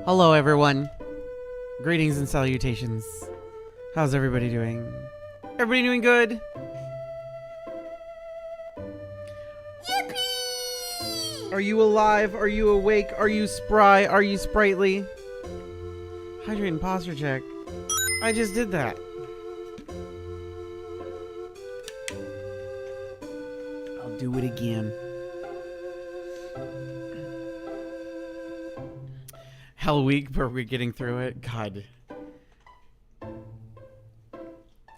Hello, everyone. Greetings and salutations. How's everybody doing? Everybody doing good? Yippee! Are you alive? Are you awake? Are you spry? Are you sprightly? Hydrate and posture check. I just did that. I'll do it again. Hell week, but we're getting through it. God.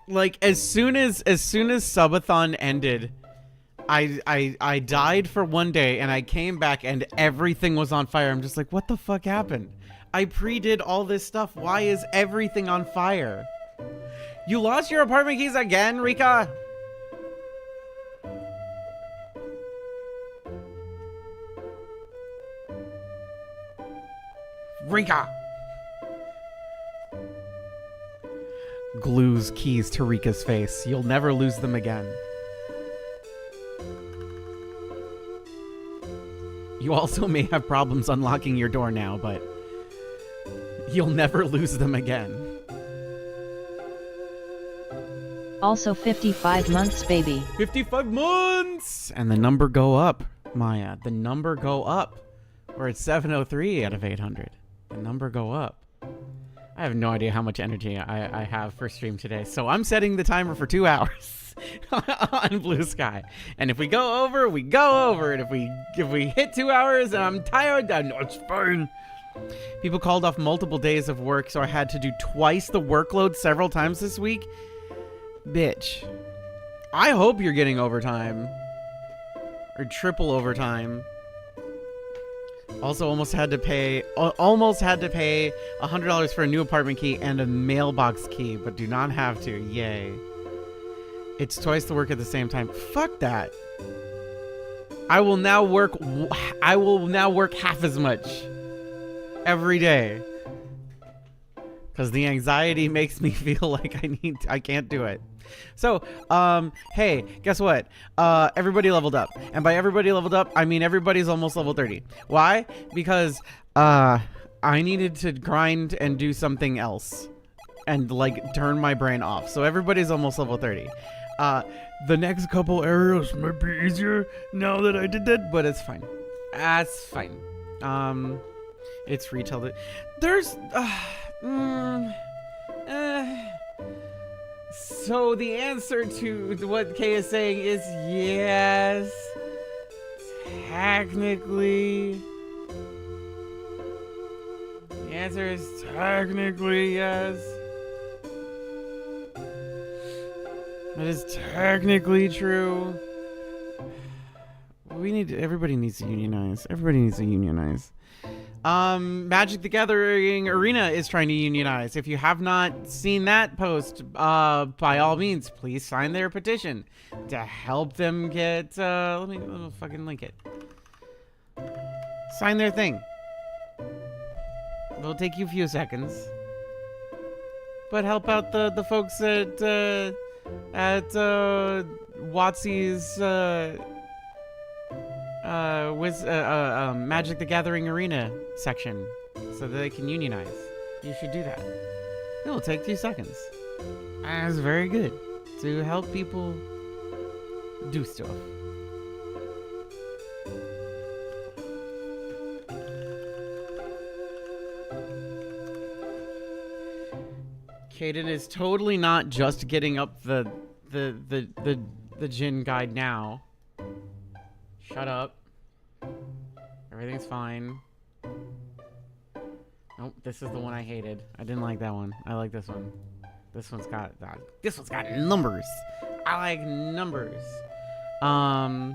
Like as soon as subathon ended, I died for one day and I came back and everything was on fire. I'm just like, what the fuck happened? I pre-did all this stuff. Why is everything on fire? You lost your apartment keys again, Rika? Rika! Glues keys to Rika's face. You'll never lose them again. You also may have problems unlocking your door now, but you'll never lose them again. Also 55 months, baby. 55 months! And the number go up, Maya. The number go up. We're at 703 out of 800. The number go up. I have no idea how much energy I have for stream today, so I'm setting the timer for 2 hours on Blue Sky. And if we go over, we go over. And if we hit 2 hours and I'm tired, then it's fine. People called off multiple days of work, so I had to do twice the workload several times this week. Bitch. I hope you're getting overtime. Or triple overtime. Also almost had to pay $100 for a new apartment key and a mailbox key, but do not have to. Yay. It's twice the work at the same time. Fuck that. I will now work half as much every day. Cuz the anxiety makes me feel like I can't do it. So, hey, guess what? Everybody leveled up. And by everybody leveled up, I mean everybody's almost level 30. Why? Because, I needed to grind and do something else. And, like, turn my brain off. So everybody's almost level 30. The next couple areas might be easier now that I did that, but it's fine. That's fine. It's retail. There's, So the answer to what Kay is saying is yes. Technically. The answer is technically yes. It is technically true. Everybody needs to unionize. Everybody needs to unionize. Magic the Gathering Arena is trying to unionize. If you have not seen that post, by all means, please sign their petition to help them get, let me fucking link it. Sign their thing. It'll take you a few seconds. But help out the folks at Watsy's, Magic the Gathering Arena section so that they can unionize. You should do that. It'll take 2 seconds. And it's very good to help people do stuff. Kdin is totally not just getting up the Jin guide now. Shut up. Everything's fine. Nope, this is the one I hated. I didn't like that one. I like this one. This one's got numbers. I like numbers. I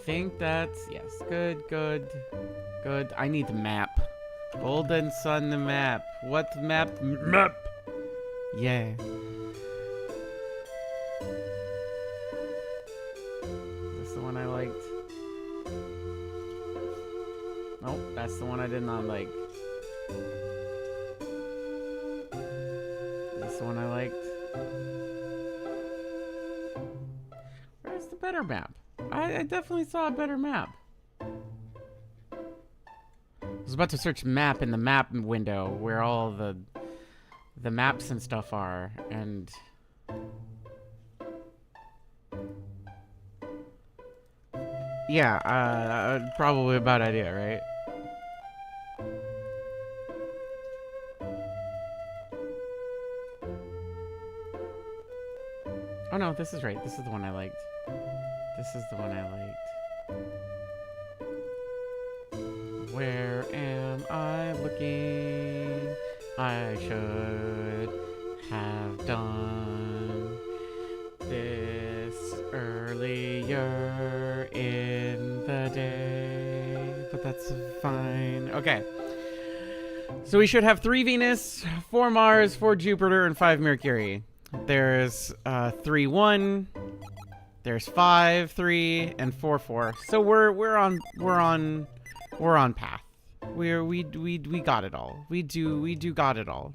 think that's yes. Good. I need the map. Golden Sun, the map. What map? Map. Yeah. Is this the one I liked? Nope, that's the one I did not like. Is this the one I liked? Where's the better map? I definitely saw a better map. I was about to search map in the map window where all the maps and stuff are, and yeah, probably a bad idea, right? Oh no, this is right. This is the one I liked. This is the one I liked. Where am I looking? I should have done this earlier in the day, but that's fine. Okay. So we should have 3 Venus, 4 Mars, 4 Jupiter, and 5 Mercury. There's 3 1. There's 5 3 and 4 4. So we're on path. We got it all. We do got it all.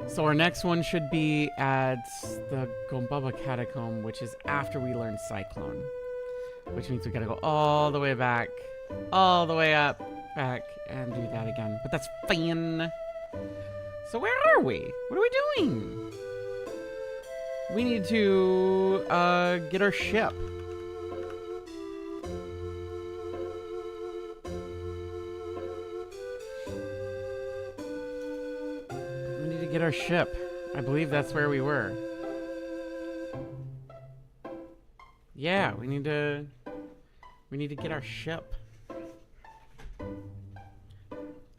So our next one should be at the Gombaba Catacomb, which is after we learn Cyclone. Which means we gotta go all the way back, all the way up, back, and do that again. But that's fine. So where are we? What are we doing? We need to get our ship. We need to get our ship. I believe that's where we were. Yeah, we need to get our ship.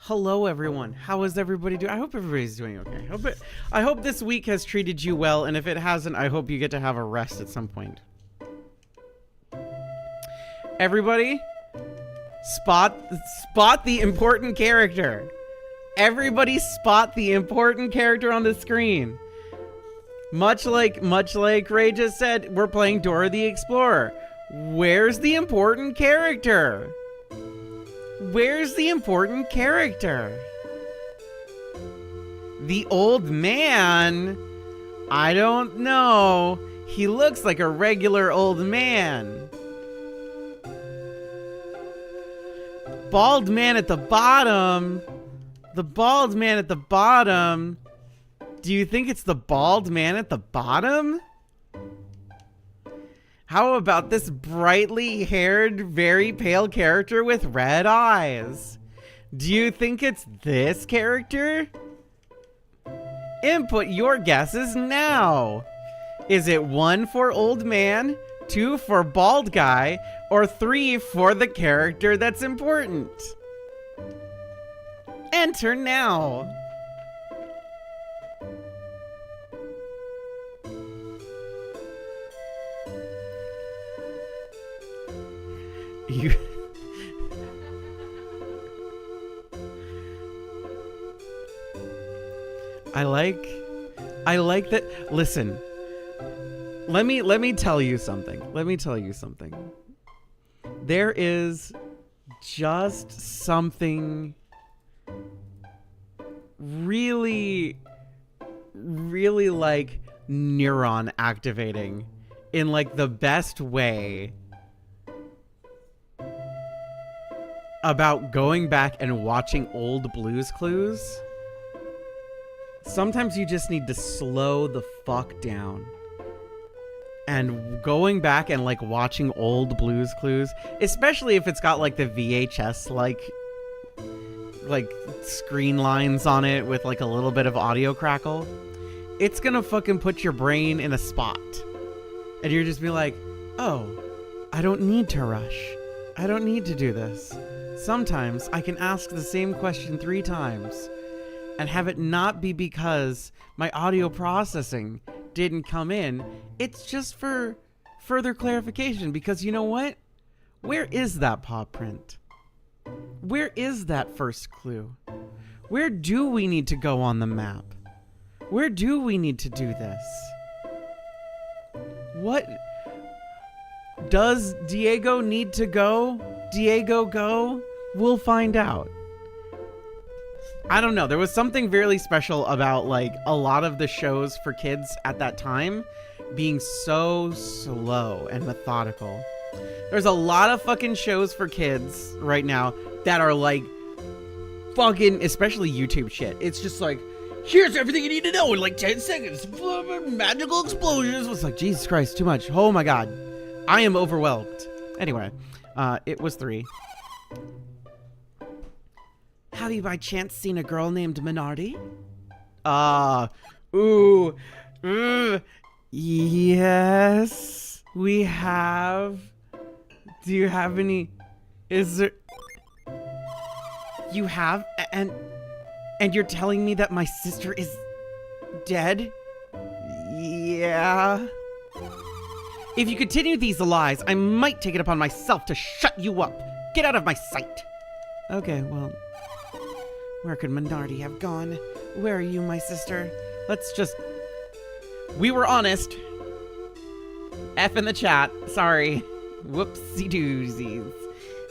Hello, everyone. How is everybody doing? I hope everybody's doing okay. I hope this week has treated you well, and if it hasn't, I hope you get to have a rest at some point. Everybody, spot the important character. Everybody spot the important character on the screen. Much like Ray just said, we're playing Dora the Explorer. Where's the important character? Where's the important character? The old man? I don't know. He looks like a regular old man. Bald man at the bottom. The bald man at the bottom. Do you think it's the bald man at the bottom? How about this brightly haired, very pale character with red eyes? Do you think it's this character? Input your guesses now. Is it 1 for old man, 2 for bald guy, or 3 for the character that's important? Enter now. You I like that. Listen. Let me tell you something. There is just something really like neuron activating in like the best way about going back and watching old Blue's Clues. Sometimes you just need to slow the fuck down. And going back and like watching old Blue's Clues, especially if it's got like the VHS like screen lines on it with like a little bit of audio crackle, it's gonna fucking put your brain in a spot. And you're just be like, oh, I don't need to rush. I don't need to do this. sometimes I can ask the same question 3 times and have it not be because my audio processing didn't come in. It's just for further clarification, because you know what? Where is that paw print? Where is that first clue? Where do we need to go on the map? Where do we need to do this? What? Does Diego need to go? Diego go? We'll find out. I don't know. There was something really special about like a lot of the shows for kids at that time being so slow and methodical. There's a lot of fucking shows for kids right now that are like fucking, especially YouTube shit. It's just like, here's everything you need to know in like 10 seconds. Magical explosions. It's like, Jesus Christ, too much. Oh my God. I am overwhelmed. Anyway, it was 3. Have you by chance seen a girl named Minardi? Yes, we have. Do you have any? Is there? You have? And you're telling me that my sister is dead? Yeah. If you continue these lies, I might take it upon myself to shut you up. Get out of my sight. Okay, well, where could Minardi have gone? Where are you, my sister? Let's just... We were honest. F in the chat. Sorry. Whoopsie doozies.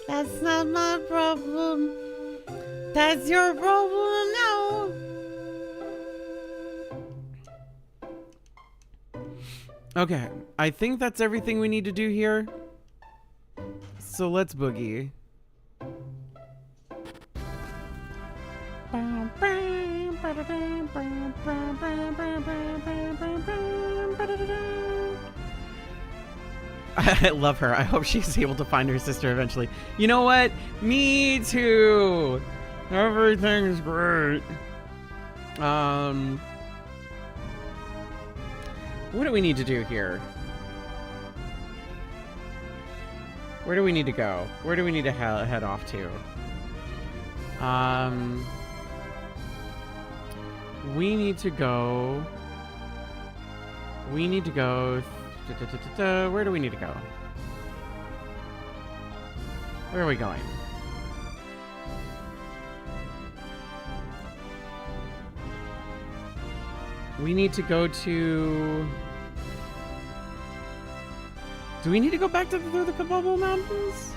That's not my problem. That's your problem now. Okay, I think that's everything we need to do here. So let's boogie. I love her. I hope she's able to find her sister eventually. You know what? Me too. Everything's great. What do we need to do here? Where do we need to go? Where do we need to head off to? We need to go... Where do we need to go? Where are we going? We need to go to... Do we need to go back to through the Kabobble Mountains?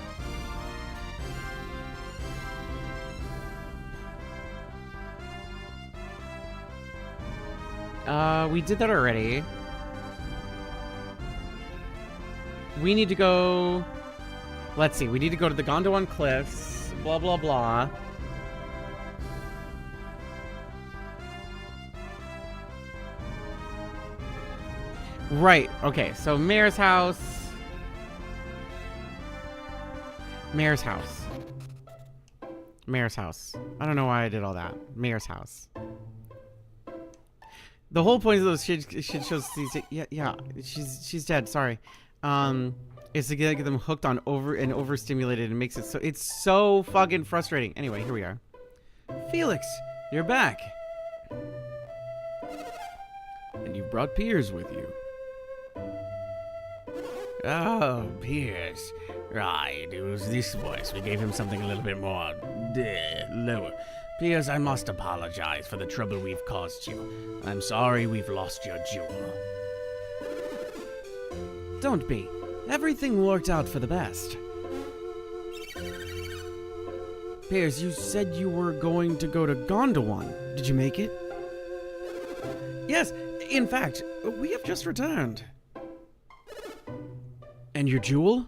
We did that already. We need to go... Let's see. We need to go to the Gondwan Cliffs. Blah, blah, blah. Right. Okay. So Mayor's house. Mayor's house. Mayor's house. I don't know why I did all that. Mayor's house. The whole point of those shit shows. Yeah. She's dead. Sorry. Is to get them hooked on overstimulated and makes it so it's so fucking frustrating. Anyway, here we are. Felix, you're back. And you brought Piers with you. Oh, Piers. Right, it was this voice. We gave him something a little bit more lower. Piers, I must apologize for the trouble we've caused you. I'm sorry we've lost your jewel. Don't be. Everything worked out for the best. Piers, you said you were going to go to Gondwan. Did you make it? Yes, in fact, we have just returned. And your jewel?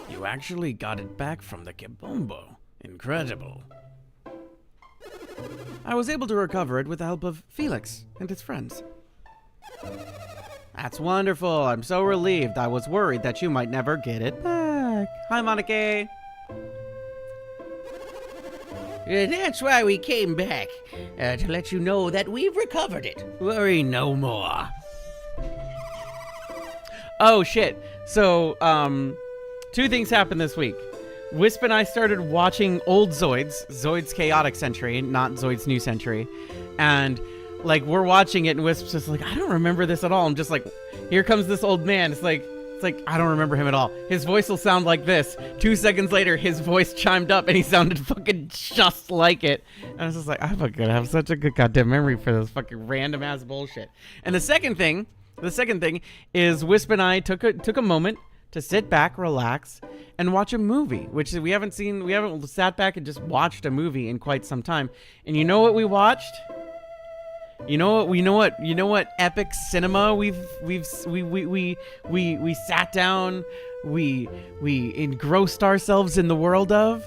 You actually got it back from the Kibombo. Incredible. I was able to recover it with the help of Felix and his friends. That's wonderful. I'm so relieved. I was worried that you might never get it back. Hi, Monica. That's why we came back. To let you know that we've recovered it. Worry no more. Oh, shit. So, 2 things happened this week. Wisp and I started watching old Zoid's Chaotic Century, not Zoid's New Century. And, like, we're watching it, and Wisp's just like, I don't remember this at all. I'm just like, here comes this old man. It's like, I don't remember him at all. His voice will sound like this. 2 seconds later, his voice chimed up, and he sounded fucking just like it. And I was just like, I fucking have such a good goddamn memory for this fucking random-ass bullshit. And the second thing is Wisp and I took a moment to sit back, relax, and watch a movie, which we haven't sat back and just watched a movie in quite some time. And you know what we watched? You know what epic cinema we sat down, we engrossed ourselves in the world of?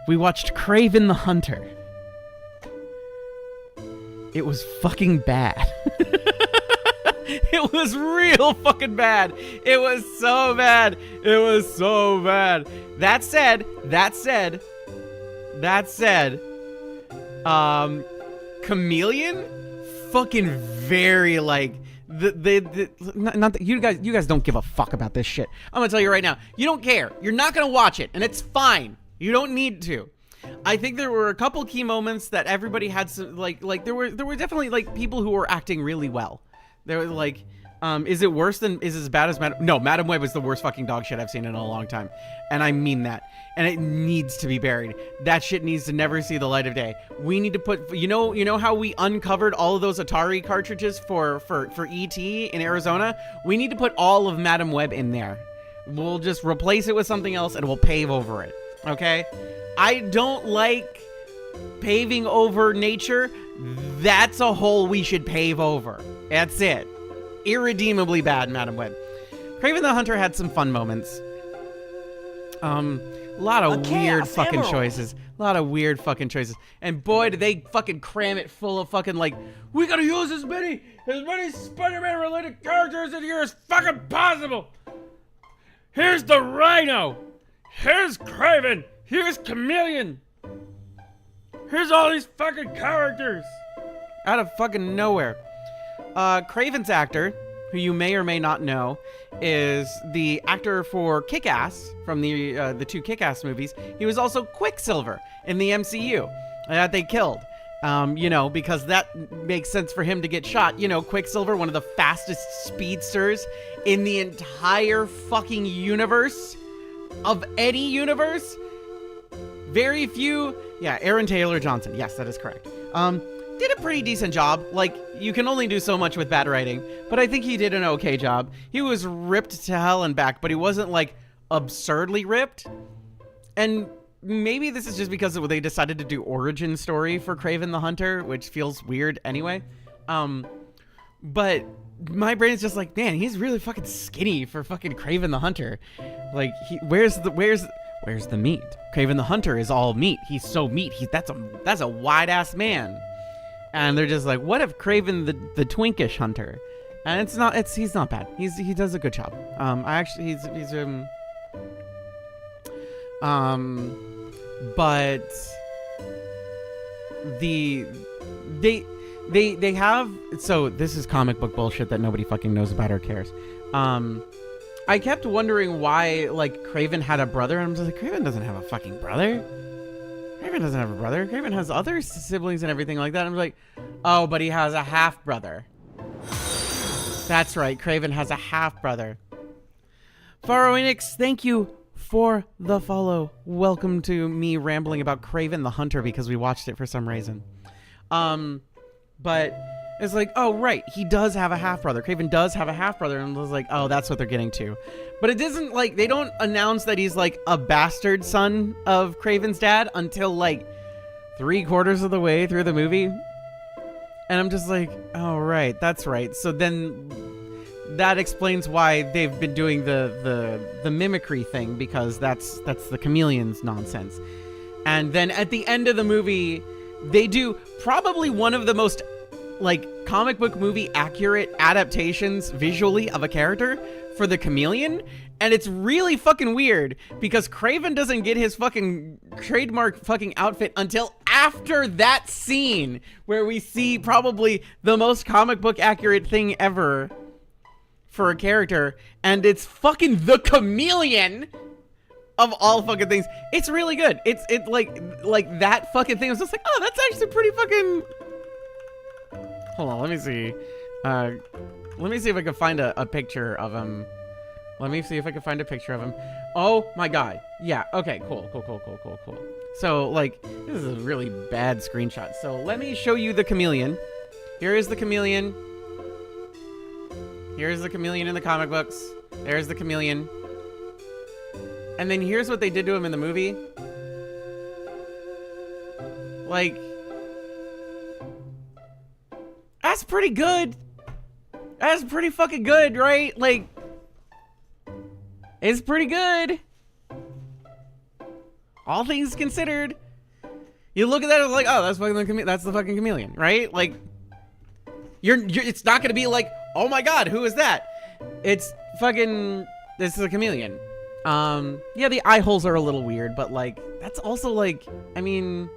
We watched Kraven the Hunter. It was fucking bad. It was real fucking bad. It was so bad. It was so bad. That said, Chameleon, fucking very like not that you guys don't give a fuck about this shit. I'm gonna tell you right now, you don't care. You're not gonna watch it, and it's fine. You don't need to. I think there were a couple key moments that everybody had some like there were definitely like people who were acting really well. There was like, is it as bad as Madam Web is the worst fucking dog shit I've seen in a long time. And I mean that. And it needs to be buried. That shit needs to never see the light of day. We need to put, you know how we uncovered all of those Atari cartridges for E.T. in Arizona? We need to put all of Madam Web in there. We'll just replace it with something else and we'll pave over it. Okay? I don't like paving over nature. That's a hole we should pave over. That's it. Irredeemably bad, Madam Web. Kraven the Hunter had some fun moments. A lot of weird fucking choices. And boy, did they fucking cram it full of fucking like, we gotta use as many Spider-Man related characters in here as fucking possible. Here's the Rhino. Here's Kraven. Here's Chameleon. Here's all these fucking characters. Out of fucking nowhere. Kraven's actor, who you may or may not know, is the actor for Kick-Ass from the two Kick-Ass movies. He was also Quicksilver in the MCU that they killed. Because that makes sense for him to get shot. Quicksilver, one of the fastest speedsters in the entire fucking universe of any universe. Very few. Yeah, Aaron Taylor Johnson. Yes, that is correct. Did a pretty decent job. Like, you can only do so much with bad writing, but I think he did an okay job. He was ripped to hell and back, but he wasn't, like, absurdly ripped. And maybe this is just because they decided to do origin story for Kraven the Hunter, which feels weird anyway. But my brain's just like, man, he's really fucking skinny for fucking Kraven the Hunter. Like, where's the meat? Kraven the Hunter is all meat. He's so meat. That's a wide ass man. And they're just like, what if Kraven the twinkish hunter? And he's not bad. He does a good job. But they have, so this is comic book bullshit that nobody fucking knows about or cares. I kept wondering why, like, Kraven had a brother, and I'm just like, Kraven doesn't have a fucking brother. Kraven doesn't have a brother. Kraven has other siblings and everything like that. I'm like, oh, but he has a half-brother. That's right, Kraven has a half-brother. Pharoenix, thank you for the follow. Welcome to me rambling about Kraven the Hunter because we watched it for some reason. But it's like, oh, right, he does have a half-brother. Kraven does have a half-brother, and I was like, oh, that's what they're getting to. But it doesn't, like, they don't announce that he's, like, a bastard son of Kraven's dad until, like, 3/4 of the way through the movie. And I'm just like, oh, right, that's right. So then that explains why they've been doing the mimicry thing, because that's the Chameleon's nonsense. And then at the end of the movie, they do probably one of the most, like, comic book movie accurate adaptations visually of a character for the Chameleon. And it's really fucking weird because Kraven doesn't get his fucking trademark fucking outfit until after that scene where we see probably the most comic book accurate thing ever for a character, and it's fucking the Chameleon of all fucking things. It's really good. It's like that fucking thing. I was just like, oh, that's actually pretty fucking. Hold on, let me see. Let me see if I can find a picture of him. Let me see if I can find a picture of him. Oh my god. Yeah. Okay. Cool. So like, this is a really bad screenshot. So let me show you the chameleon. Here is the chameleon. Here's the chameleon in the comic books. There's the chameleon. And then here's what they did to him in the movie. Like, that's pretty good. That's pretty fucking good, right? Like, it's pretty good. All things considered. You look at that and like, oh, that's the fucking chameleon, right? Like, it's not gonna be like, oh my god, who is that? It's fucking, this is a chameleon. Yeah, the eye holes are a little weird, but like, that's also like, I mean,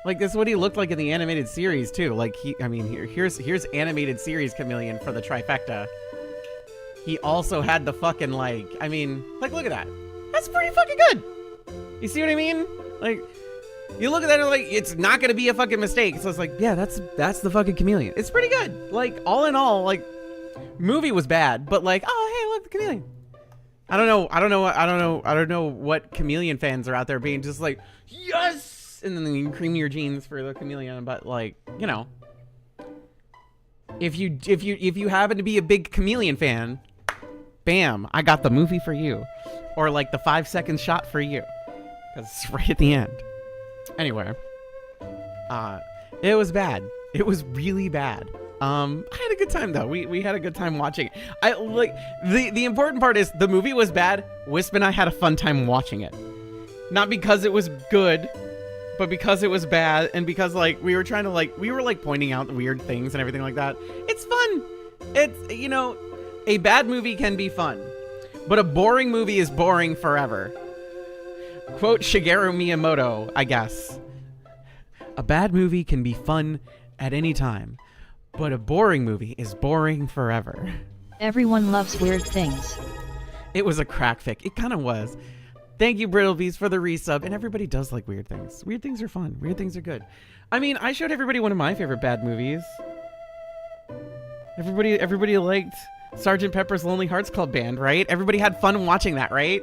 like, this is what he looked like in the animated series too. Like, here's animated series chameleon for the trifecta. He also had the fucking, like, I mean, like, look at that. That's pretty fucking good. You see what I mean? Like, you look at that and like, it's not gonna be a fucking mistake. So it's like, yeah, that's the fucking chameleon. It's pretty good. Like, all in all, like, movie was bad, but like, oh hey, look, the chameleon. I don't know what chameleon fans are out there being just like, yes, and then you cream your jeans for the chameleon. But like, you know, if you happen to be a big chameleon fan, bam, I got the movie for you, or like the 5-second shot for you, because it's right at the end. Anyway, it was bad. It was really bad. I had a good time though. We had a good time watching it. I like the important part is the movie was bad. Wisp and I had a fun time watching it. Not because it was good, but because it was bad, and because like we were pointing out weird things and everything like that. It's fun. It's, you know, a bad movie can be fun, but a boring movie is boring forever. Quote Shigeru Miyamoto, I guess. A bad movie can be fun at any time, but a boring movie is boring forever. Everyone loves weird things. It was a crack fic. It kind of was. Thank you, Brittlebees, for the resub. And everybody does like weird things. Weird things are fun. Weird things are good. I mean, I showed everybody one of my favorite bad movies. Everybody liked Sgt. Pepper's Lonely Hearts Club Band, right? Everybody had fun watching that, right?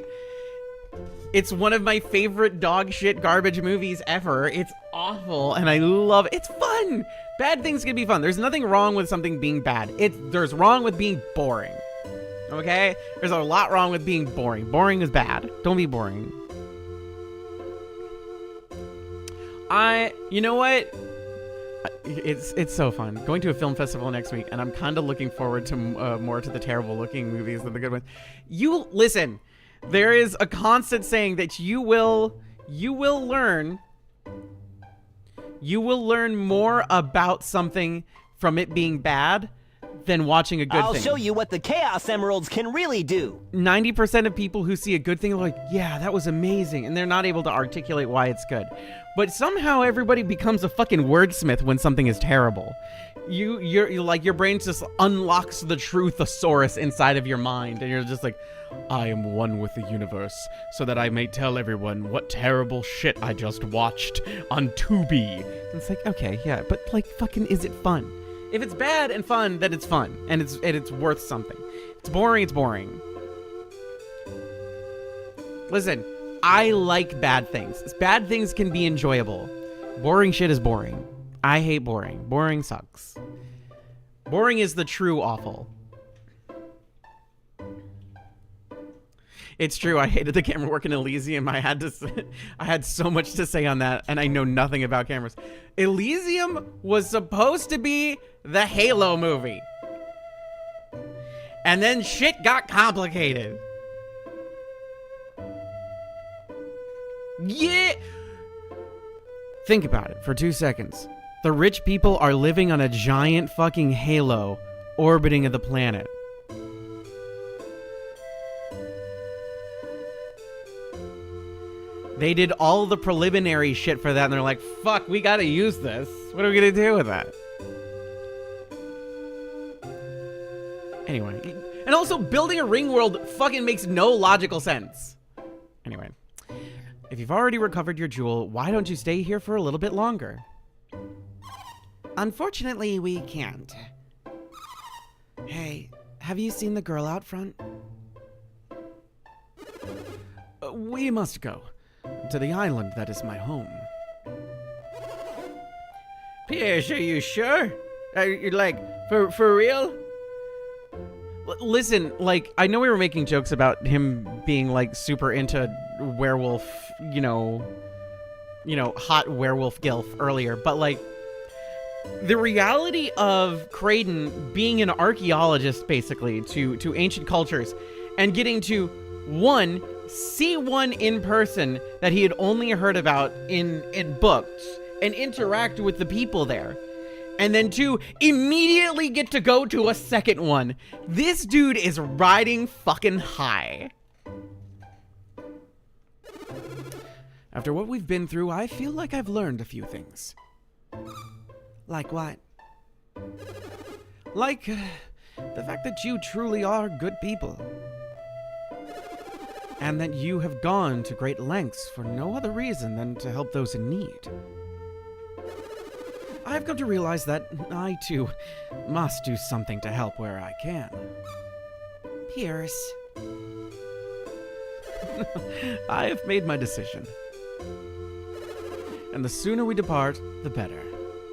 It's one of my favorite dog shit garbage movies ever. It's awful, and I love it. It's fun. Bad things can be fun. There's nothing wrong with something being bad. There's wrong with being boring. Okay? There's a lot wrong with being boring. Boring is bad. Don't be boring. You know what? It's so fun. Going to a film festival next week, and I'm kind of looking forward to more to the terrible looking movies than the good ones. You listen. There is a constant saying that you will learn more about something from it being bad than watching a good thing. I'll show you what the Chaos Emeralds can really do. 90% of people who see a good thing are like, yeah, that was amazing, and they're not able to articulate why it's good. But somehow everybody becomes a fucking wordsmith when something is terrible. You're like, your brain just unlocks the truth thesaurus inside of your mind, and you're just like, I am one with the universe, so that I may tell everyone what terrible shit I just watched on Tubi. And it's like, okay, yeah, but like, fucking, is it fun? If it's bad and fun, then it's fun, and it's worth something. It's boring, it's boring. Listen, I like bad things. Bad things can be enjoyable. Boring shit is boring. I hate boring. Boring sucks. Boring is the true awful. It's true. I hated the camera work in Elysium. I had so much to say on that, and I know nothing about cameras. Elysium was supposed to be the Halo movie, and then shit got complicated. Yeah. Think about it for 2 seconds. The rich people are living on a giant fucking halo orbiting the planet. They did all the preliminary shit for that, and they're like, fuck, we gotta use this. What are we gonna do with that? Anyway, also, building a ring world fucking makes no logical sense. Anyway, if you've already recovered your jewel, why don't you stay here for a little bit longer? Unfortunately, we can't. Hey, have you seen the girl out front? We must go to the island that is my home. Pierce, are you sure? Are you like, for real? Listen, like, I know we were making jokes about him being like super into werewolf, you know, hot werewolf gilf earlier, but like, the reality of Kdin being an archaeologist, basically, to ancient cultures, and getting to, one, see one in person that he had only heard about in books, and interact with the people there, and then two, immediately get to go to a second one. This dude is riding fucking high. After what we've been through, I feel like I've learned a few things. Like what? Like the fact that you truly are good people. And that you have gone to great lengths for no other reason than to help those in need. I've come to realize that I, too, must do something to help where I can. Pierce. I have made my decision. And the sooner we depart, the better.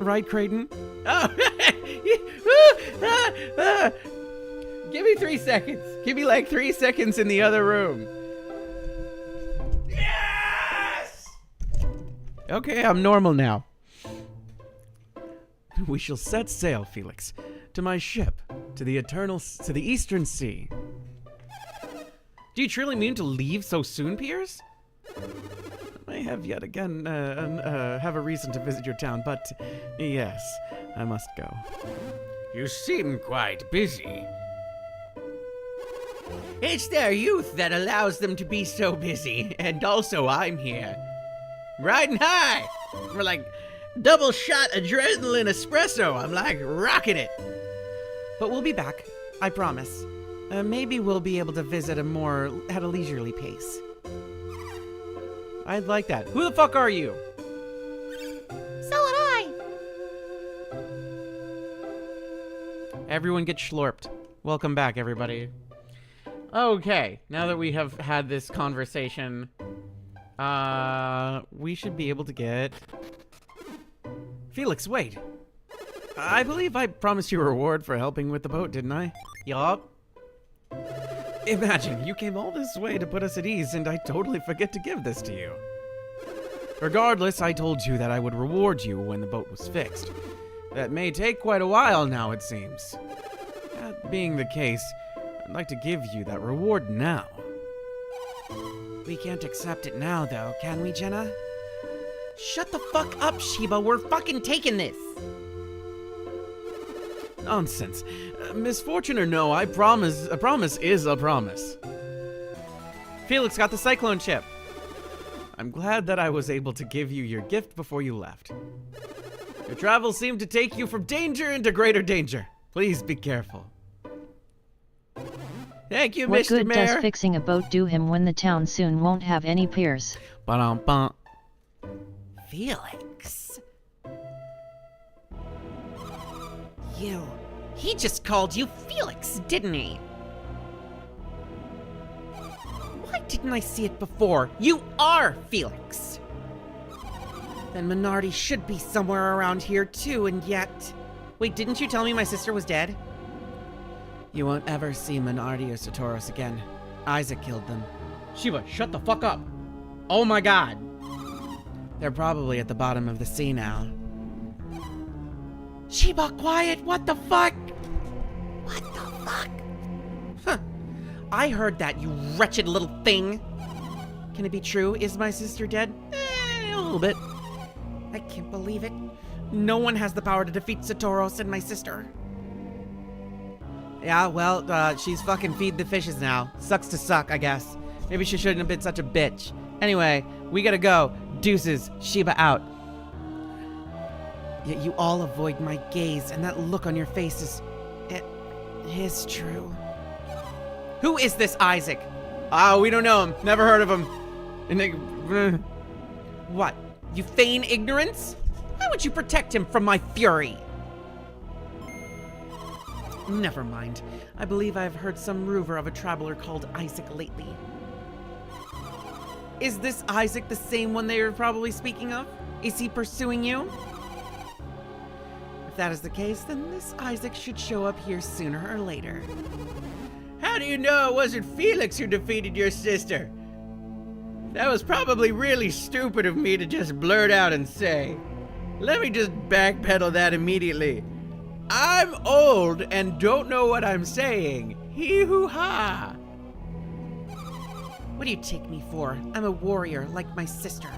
Right, Kdin? Oh, give me 3 seconds. Give me like 3 seconds in the other room. Yes! Okay, I'm normal now. We shall set sail, Felix, to my ship, to the Eastern Sea. Do you truly mean to leave so soon, Piers? I have yet again have a reason to visit your town, but yes, I must go. You seem quite busy. It's their youth that allows them to be so busy, and also I'm here. Riding high! We're like double shot adrenaline espresso. I'm like rocking it. But we'll be back, I promise. Maybe we'll be able to visit at a leisurely pace. I'd like that. Who the fuck are you? So would I. Everyone get schlorped. Welcome back, everybody. Okay, now that we have had this conversation, we should be able to get... Felix, wait. I believe I promised you a reward for helping with the boat, didn't I? Yup. Imagine, you came all this way to put us at ease, and I totally forget to give this to you. Regardless, I told you that I would reward you when the boat was fixed. That may take quite a while now, it seems. That being the case, I'd like to give you that reward now. We can't accept it now, though, can we, Jenna? Shut the fuck up, Sheba. We're fucking taking this. Nonsense. Misfortune or no, I promise. A promise is a promise. Felix got the cyclone chip. I'm glad that I was able to give you your gift before you left. Your travels seem to take you from danger into greater danger. Please be careful. Thank you, what Mr. good Mayor. does fixing a boat do him when the town soon won't have any piers? Ba-dum-bum. Felix. He just called you Felix, didn't he? Why didn't I see it before? You are Felix. Then Minardi should be somewhere around here too, and yet... Wait, didn't you tell me my sister was dead? You won't ever see Minardi or Satoros again. Isaac killed them. Sheba, shut the fuck up. Oh my god. They're probably at the bottom of the sea now. Sheba, quiet! What the fuck? What the fuck? Huh. I heard that, you wretched little thing. Can it be true? Is my sister dead? A little bit. I can't believe it. No one has the power to defeat Satoros and my sister. Yeah, well, she's fucking feed the fishes now. Sucks to suck, I guess. Maybe she shouldn't have been such a bitch. Anyway, we gotta go. Deuces. Sheba out. Yet you all avoid my gaze, and that look on your faces, it is true. Who is this Isaac? We don't know him. Never heard of him. What? You feign ignorance? How would you protect him from my fury? Never mind. I believe I've heard some rumor of a traveler called Isaac lately. Is this Isaac the same one they were probably speaking of? Is he pursuing you? If that is the case, then this Isaac should show up here sooner or later. How do you know it wasn't Felix who defeated your sister? That was probably really stupid of me to just blurt out and say. Let me just backpedal that immediately. I'm old and don't know what I'm saying. Hee-hoo-ha. What do you take me for? I'm a warrior like my sister.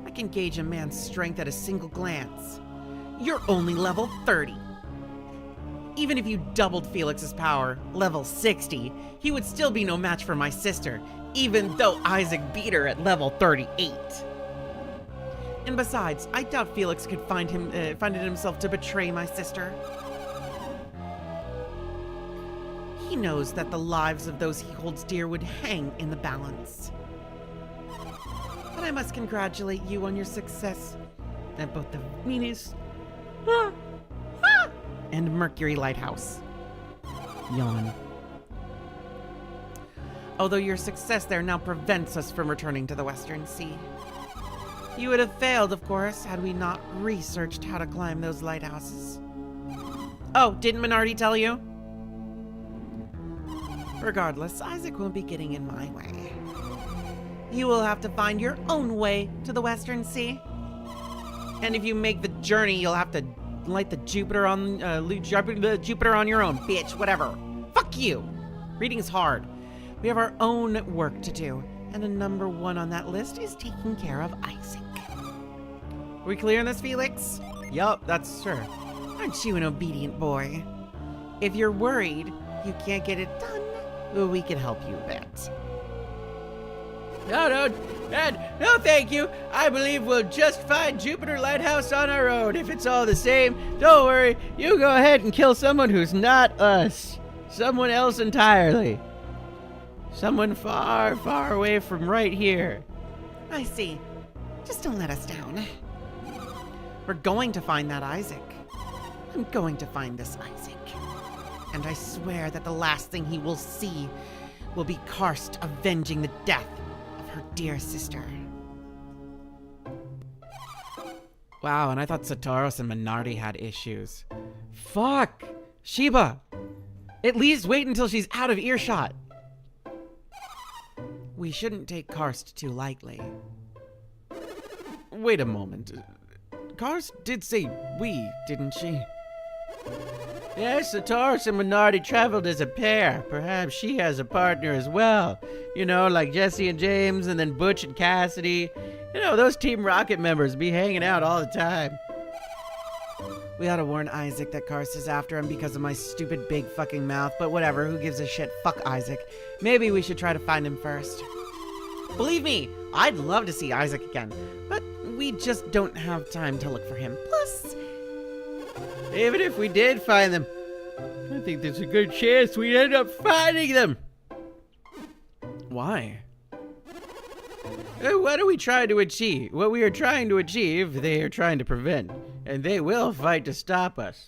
I can gauge a man's strength at a single glance. You're only level 30. Even if you doubled Felix's power, level 60, he would still be no match for my sister, even though Isaac beat her at level 38. And besides, I doubt Felix could find it himself to betray my sister. He knows that the lives of those he holds dear would hang in the balance. But I must congratulate you on your success at both the Venus and Mercury Lighthouse. Yawn. Although your success there now prevents us from returning to the Western Sea. You would have failed, of course, had we not researched how to climb those lighthouses. Oh, didn't Minardi tell you? Regardless, Isaac won't be getting in my way. You will have to find your own way to the Western Sea. And if you make the journey, you'll have to light the Jupiter on Jupiter on your own, bitch, whatever. Fuck you! Reading is hard. We have our own work to do, and the number one on that list is taking care of Isaac. Are we clear on this, Felix? Yup, that's sure. Aren't you an obedient boy? If you're worried you can't get it done, well, we can help you a bit. No, thank you. I believe we'll just find Jupiter Lighthouse on our own. If it's all the same, don't worry. You go ahead and kill someone who's not us. Someone else entirely. Someone far, far away from right here. I see. Just don't let us down. We're going to find that Isaac. I'm going to find this Isaac. And I swear that the last thing he will see will be Karst avenging the death of her dear sister. Wow, and I thought Satoros and Minardi had issues. Fuck! Sheba! At least wait until she's out of earshot. We shouldn't take Karst too lightly. Wait a moment. Karst did say we, didn't she? Yes, Satoros and Minardi traveled as a pair. Perhaps she has a partner as well. You know, like Jesse and James, and then Butch and Cassidy. You know, those Team Rocket members be hanging out all the time. We ought to warn Isaac that Karst is after him because of my stupid big fucking mouth, but whatever, who gives a shit? Fuck Isaac. Maybe we should try to find him first. Believe me, I'd love to see Isaac again, but we just don't have time to look for him. Plus, even if we did find them, I think there's a good chance we'd end up finding them. Why? What are we trying to achieve? What we are trying to achieve, they are trying to prevent. And they will fight to stop us.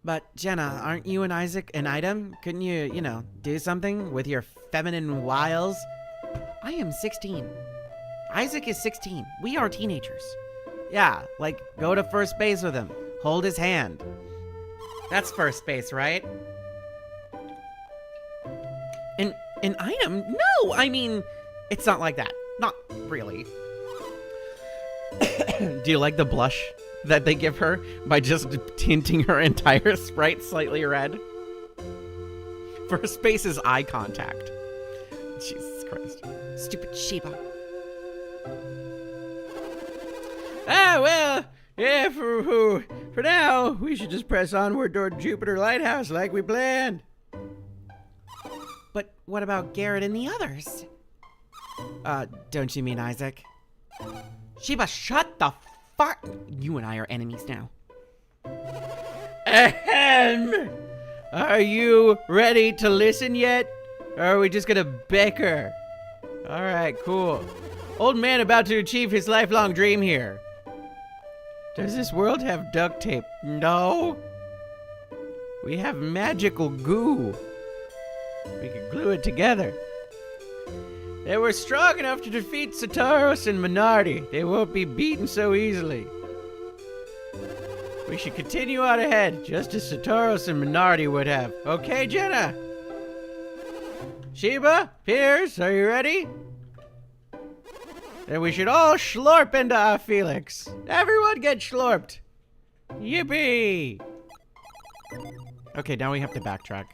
But, Jenna, aren't you and Isaac an item? Couldn't you, do something with your feminine wiles? I am 16. Isaac is 16. We are teenagers. Yeah, like, go to first base with him. Hold his hand. That's first base, right? An item? No, I mean, it's not like that. Not really. Do you like the blush that they give her by just tinting her entire sprite slightly red? First base is eye contact. Jesus Christ. Stupid Sheba. Well, yeah, for now, we should just press onward toward Jupiter Lighthouse like we planned. But what about Garrett and the others? Don't you mean Isaac? Sheba, shut the fuck. You and I are enemies now. Ahem. Are you ready to listen yet? Or are we just gonna bicker? Alright, cool. Old man about to achieve his lifelong dream here. Does this world have duct tape? No. We have magical goo. We can glue it together. They were strong enough to defeat Satoros and Minardi. They won't be beaten so easily. We should continue on ahead, just as Satoros and Minardi would have. Okay, Jenna? Sheba? Piers, are you ready? Then we should all schlorp into our Felix. Everyone get schlorped. Yippee! Okay, now we have to backtrack.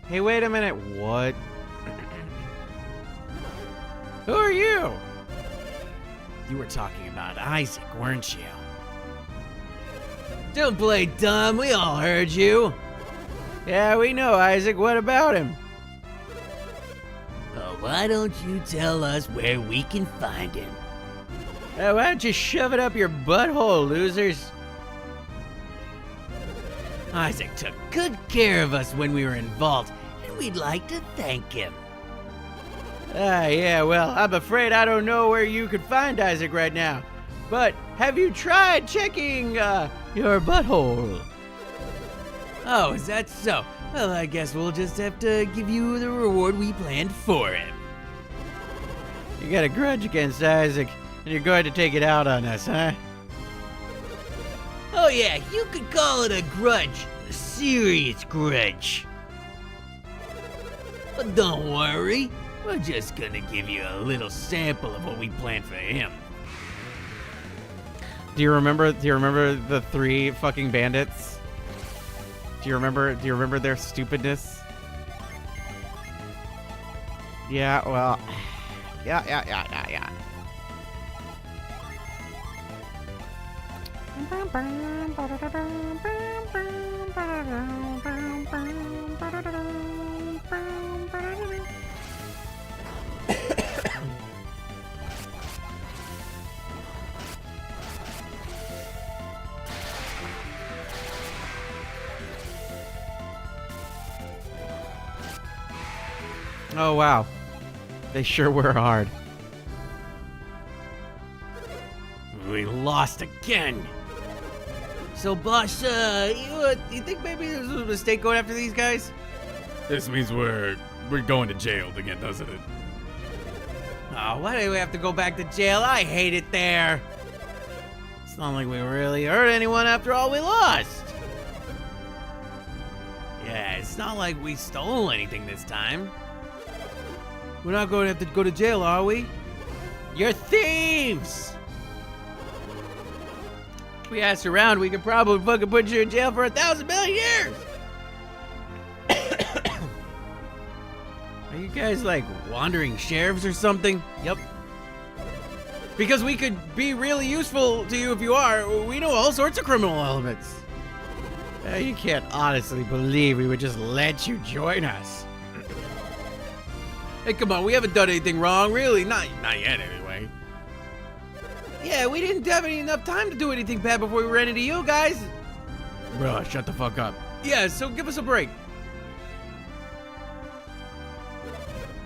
Hey, wait a minute. What? Who are you? You were talking about Isaac, weren't you? Don't play dumb. We all heard you. Yeah, we know Isaac. What about him? Why don't you tell us where we can find him? Why don't you shove it up your butthole, losers? Isaac took good care of us when we were involved, and we'd like to thank him. Yeah, well, I'm afraid I don't know where you could find Isaac right now. But have you tried checking, your butthole? Oh, is that so? Well, I guess we'll just have to give you the reward we planned for him. You got a grudge against Isaac, and you're going to take it out on us, huh? Oh yeah, you could call it a grudge. A serious grudge. But don't worry, we're just gonna give you a little sample of what we planned for him. Do you remember the 3 fucking bandits? Do you remember their stupidness? Yeah, well, yeah. Oh, wow. They sure were hard. We lost again. So, boss, you think maybe this was a mistake going after these guys? This means we're going to jail again, doesn't it? Oh, why do we have to go back to jail? I hate it there. It's not like we really hurt anyone after all we lost. Yeah, it's not like we stole anything this time. We're not going to have to go to jail, are we? You're thieves! If we asked around, we could probably fucking put you in jail for 1,000 million years! Are you guys like wandering sheriffs or something? Yep. Because we could be really useful to you if you are. We know all sorts of criminal elements. You can't honestly believe we would just let you join us. Hey, come on, we haven't done anything wrong, really. Not yet, anyway. Yeah, we didn't have enough time to do anything bad before we ran into you guys. Bruh, shut the fuck up. Yeah, so give us a break.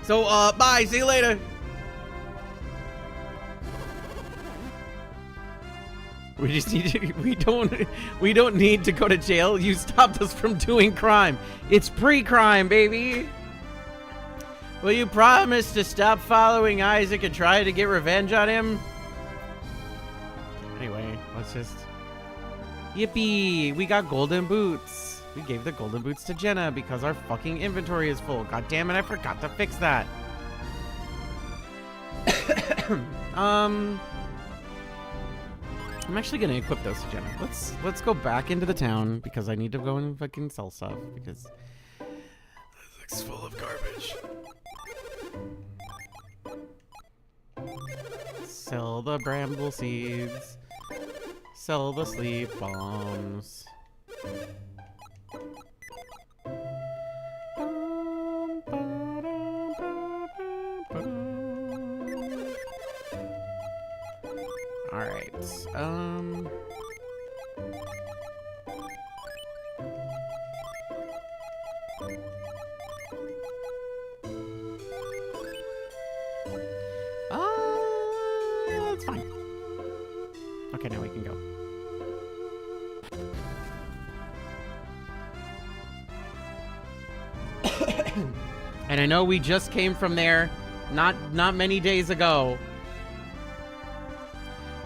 So, bye. See you later. We just need to, we don't need to go to jail. You stopped us from doing crime. It's pre-crime, baby. Will you promise to stop following Isaac and try to get revenge on him? Anyway, let's just... Yippee! We got golden boots. We gave the golden boots to Jenna because our fucking inventory is full. God damn it, I forgot to fix that. I'm actually gonna equip those to Jenna. Let's go back into the town because I need to go and fucking sell stuff because This looks full of garbage. sell the bramble seeds, sell the sleep bombs. All right. That's fine. Okay, now we can go. And I know we just came from there not many days ago.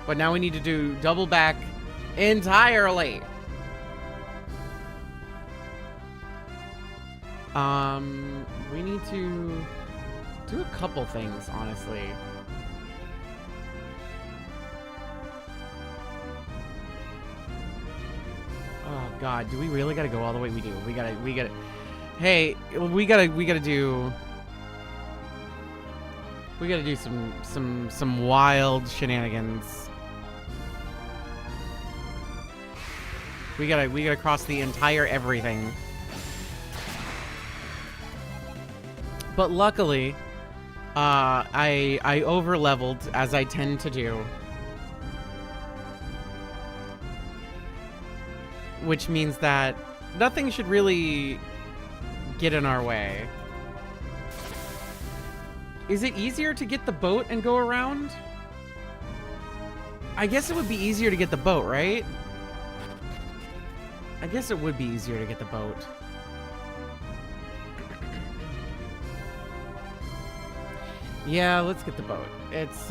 But now we need to do double back entirely. We need to do a couple things, honestly. Oh God, do we really gotta go all the way? We do. We gotta. Hey, we gotta do some wild shenanigans. We gotta cross the entire everything. But luckily, I over leveled, as I tend to do, which means that nothing should really get in our way. Is it easier to get the boat and go around? I guess it would be easier to get the boat, right? I guess it would be easier to get the boat. Yeah, let's get the boat. It's,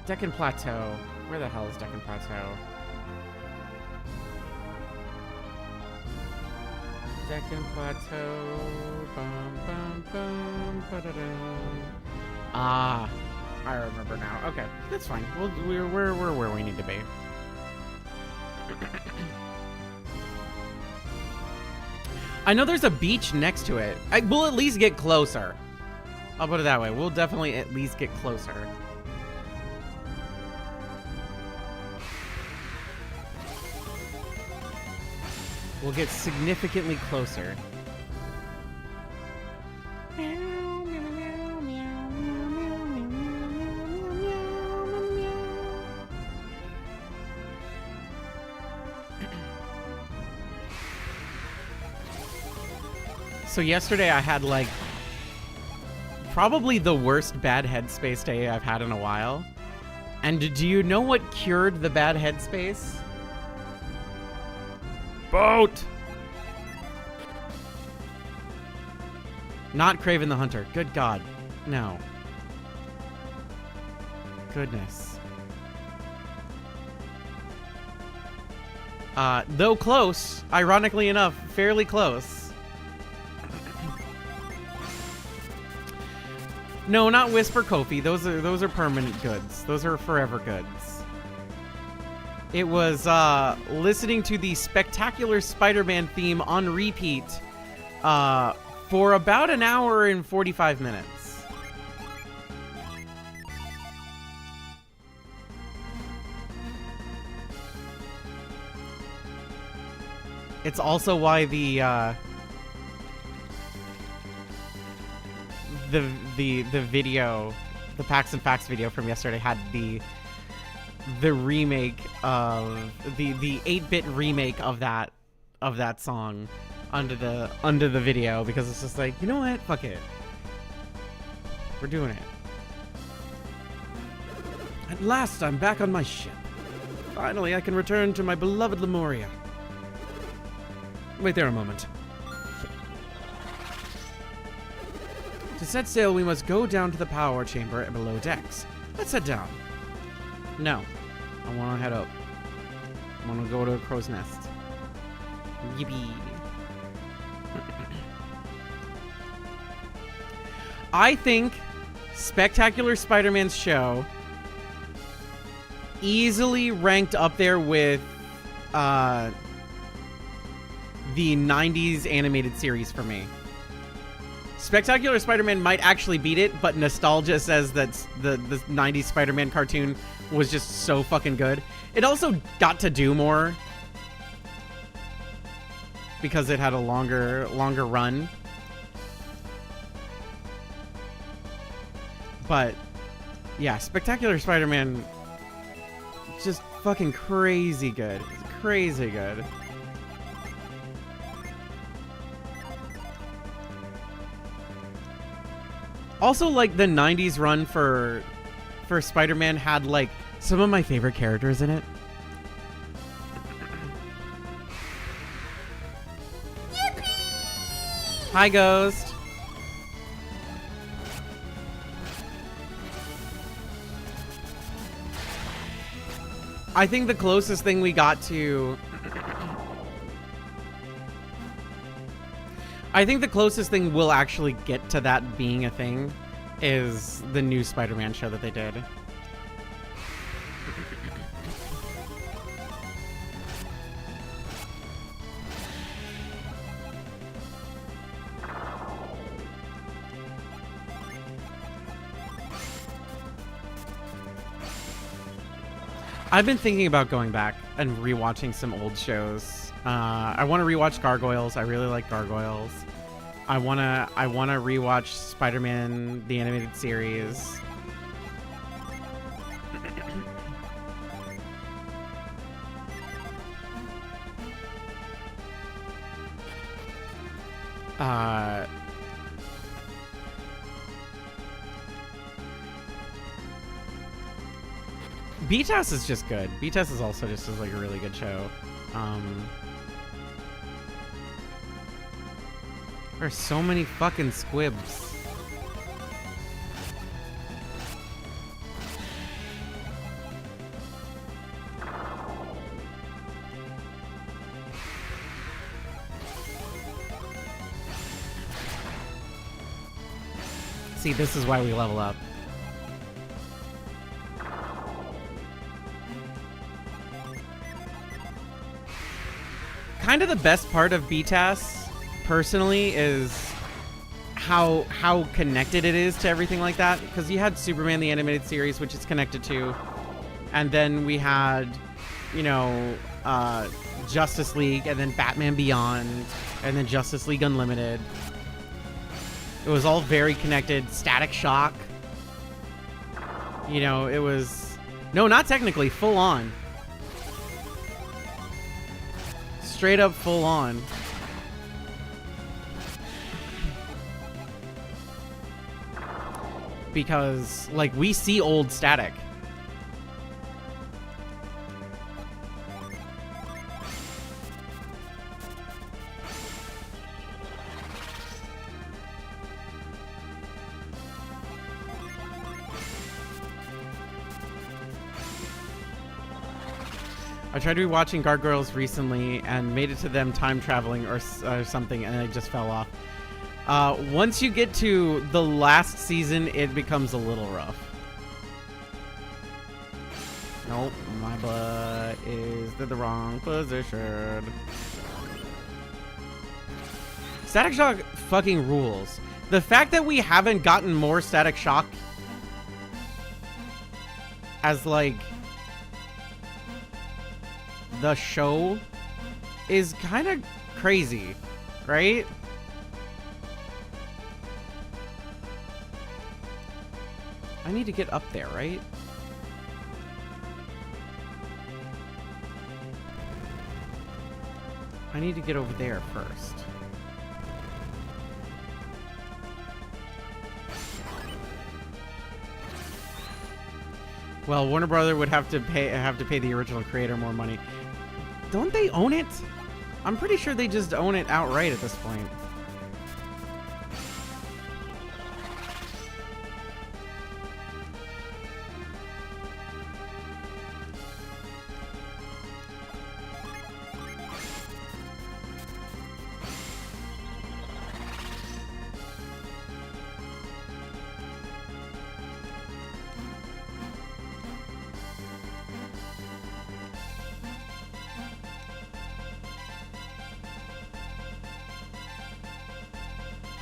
Deccan Plateau. Where the hell is Deccan Plateau? Deccan Plateau. Bum, bum, bum, ba-da-dum. Ah, I remember now. Okay, that's fine. We're where we need to be. I know there's a beach next to it. We'll at least get closer. I'll put it that way. We'll definitely at least get closer. We'll get significantly closer. So yesterday I had like probably the worst bad headspace day I've had in a while. And do you know what cured the bad headspace? Boat! Not Kraven the Hunter. Good God. No. Goodness. Though close, ironically enough, fairly close. No, not Whisper Kofi. Those are permanent goods. Those are forever goods. It was listening to the Spectacular Spider-Man theme on repeat for about an hour and 45 minutes. It's also why the video, the Packs and Facts video from yesterday had the remake of the 8-bit remake of that song under the video, because it's just like, you know what, fuck it, we're doing it. At last I'm back on my ship. Finally I can return to my beloved Lemuria. Wait there a moment. To set sail, we must go down to the power chamber below decks. Let's head down. No. I want to head up. I want to go to a crow's nest. Yippee. I think Spectacular Spider-Man's show easily ranked up there with the 90s animated series for me. Spectacular Spider-Man might actually beat it, but nostalgia says that the 90s Spider-Man cartoon was just so fucking good. It also got to do more because it had a longer run. But Yeah, Spectacular Spider-Man, just fucking crazy good. It's crazy good. Also, like, the 90s run for Spider-Man had, like, some of my favorite characters in it. Yippee! Hi, Ghost. I think the closest thing we got to... I think the closest thing we'll actually get to that being a thing is the new Spider-Man show that they did. I've been thinking about going back and rewatching some old shows. I want to rewatch Gargoyles. I really like Gargoyles. I wanna rewatch Spider-Man the animated series. BTAS is just good. BTAS is also just like a really good show. There's so many fucking squibs. See, this is why we level up. Kind of the best part of BTAS personally is how connected it is to everything like that, because you had Superman the animated series, which it's connected to, and then we had, you know, Justice League, and then Batman Beyond, and then Justice League Unlimited. It was all very connected. Static Shock, you know, it was, no, not technically, full on, straight up full on. Because, like, we see old Static. I tried rewatching Gargoyles recently and made it to them time traveling or something, and I just fell off. Once you get to the last season, it becomes a little rough. Nope, my butt is in the wrong position. Static Shock fucking rules. The fact that we haven't gotten more Static Shock as, like, the show is kind of crazy, right? I need to get up there, right? I need to get over there first. Well, Warner Brother would have to pay the original creator more money. Don't they own it? I'm pretty sure they just own it outright at this point.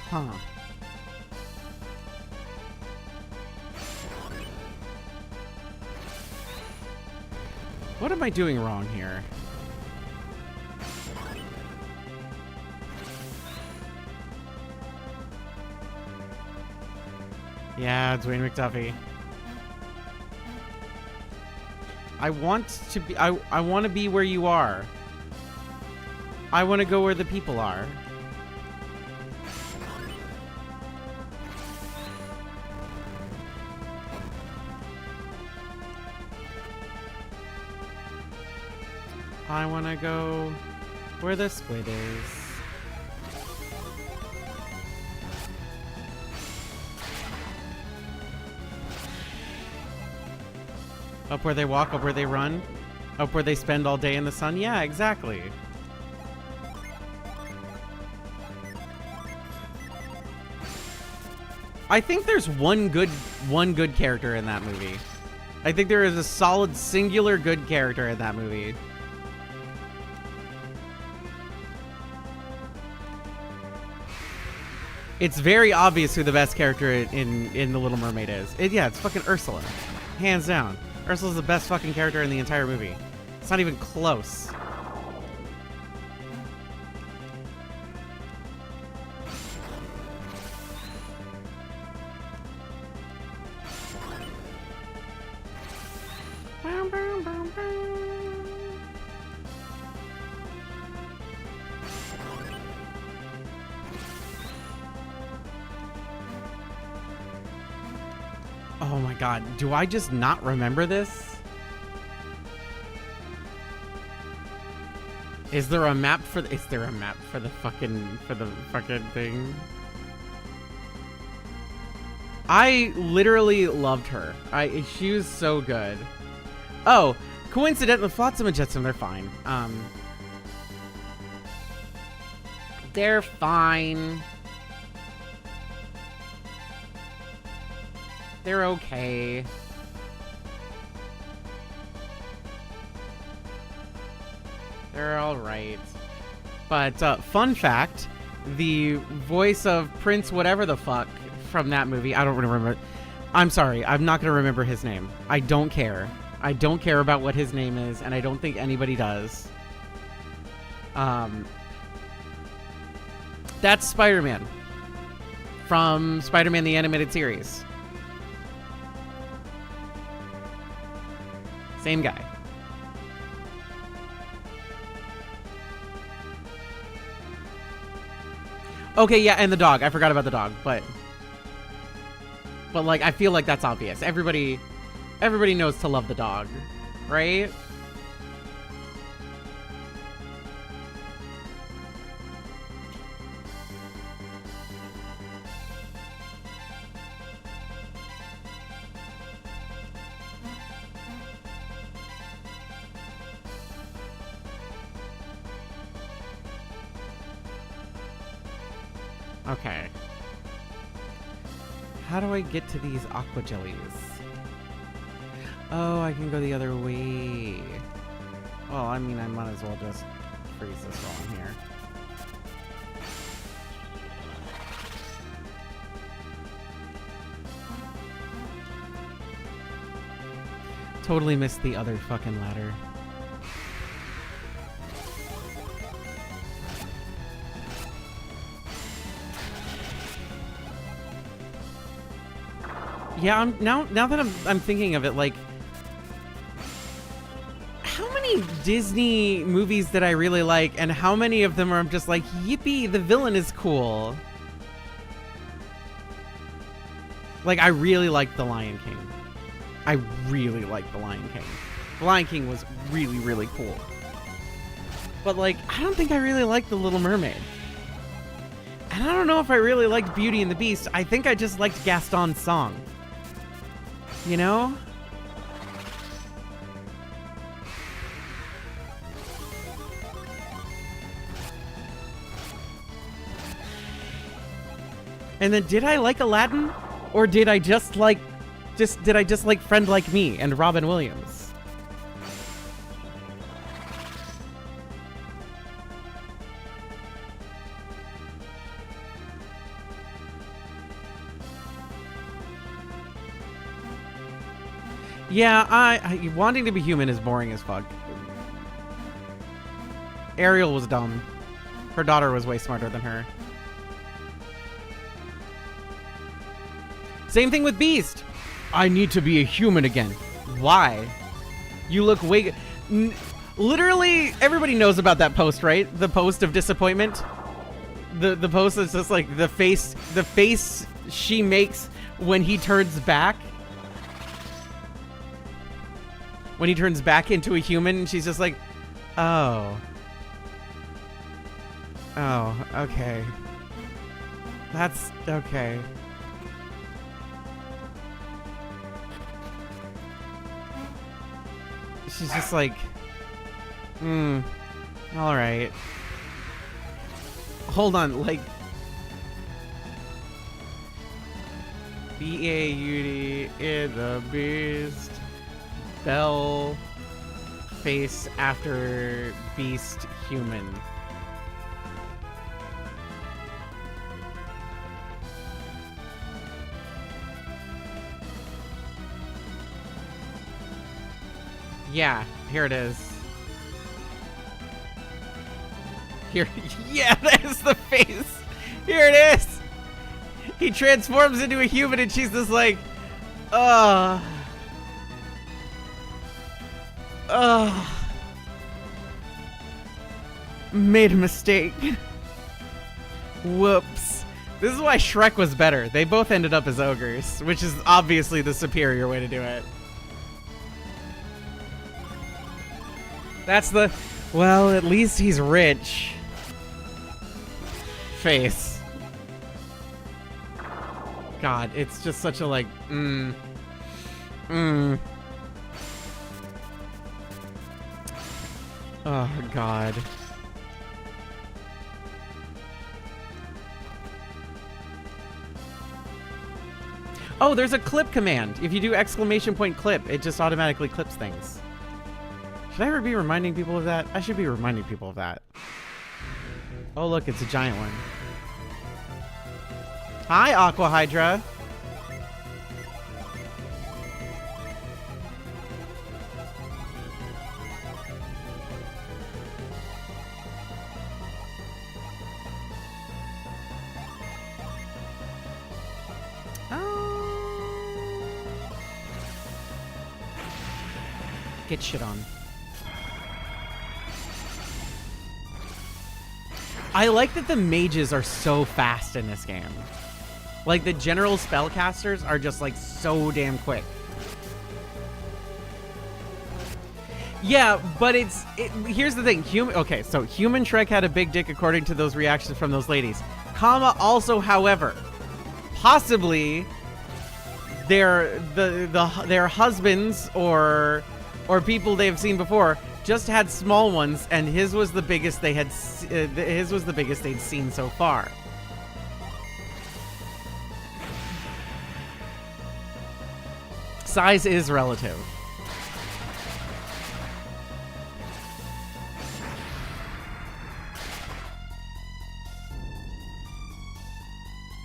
Huh. What am I doing wrong here? Yeah, Dwayne McDuffie. I want to be. I want to be where you are. I want to go where the people are. I want to go where the squid is. Up where they walk, up where they run, up where they spend all day in the sun. Yeah, exactly. I think there's one good character in that movie. I think there is a solid singular good character in that movie. It's very obvious who the best character in The Little Mermaid is. Yeah, it's fucking Ursula. Hands down. Ursula's the best fucking character in the entire movie. It's not even close. Oh my god, do I just not remember this? Is there a map for the, fucking thing? I literally loved her. She was so good. Oh, coincidentally, Flotsam and Jetsam, they're fine. They're fine. They're okay. They're alright. But, fun fact, the voice of Prince whatever the fuck from that movie, I don't remember. I'm sorry, I'm not going to remember his name. I don't care. I don't care about what his name is, and I don't think anybody does. That's Spider-Man. From Spider-Man the Animated Series. Same guy. Okay, yeah, and the dog. I forgot about the dog, but like I feel like that's obvious. Everybody knows to love the dog, right? Okay. How do I get to these aqua jellies? Oh, I can go the other way. Well, I mean, I might as well just freeze this while I'm here. Totally missed the other fucking ladder. Yeah, now that I'm thinking of it, like, how many Disney movies did I really like, and how many of them are just like, yippee, the villain is cool? Like, I really liked The Lion King. I really liked The Lion King. The Lion King was really, really cool. But, like, I don't think I really liked The Little Mermaid. And I don't know if I really liked Beauty and the Beast. I think I just liked Gaston's song. You know? And then did I like Aladdin? Or did I just like Friend Like Me and Robin Williams? Yeah, Wanting to Be Human is boring as fuck. Ariel was dumb. Her daughter was way smarter than her. Same thing with Beast. I need to be a human again. Why? You look way... Literally, everybody knows about that post, right? The post of disappointment. The post that's just like the face she makes when he turns back. When he turns back into a human, and she's just like, oh. Oh, okay. That's okay. She's just like, all right. Hold on, like, B-A-U-D is a beast. Bell face after beast human. Yeah, here it is. Here, yeah, there's the face. Here it is. He transforms into a human and she's just like, made a mistake. Whoops. This is why Shrek was better. They both ended up as ogres, which is obviously the superior way to do it. That's the, well, at least he's rich. Face. God, it's just such a like, Oh, God. Oh, there's a clip command. If you do exclamation point clip, it just automatically clips things. Should I ever be reminding people of that? I should be reminding people of that. Oh, look, it's a giant one. Hi, Aqua Hydra. Get shit on. I like that the mages are so fast in this game. Like, the general spellcasters are just, like, so damn quick. Yeah, but here's the thing. Okay, so human Shrek had a big dick according to those reactions from those ladies. Comma, also, however, possibly their husbands or people they've seen before just had small ones, and his was the biggest they had. His was the biggest they'd seen so far. Size is relative.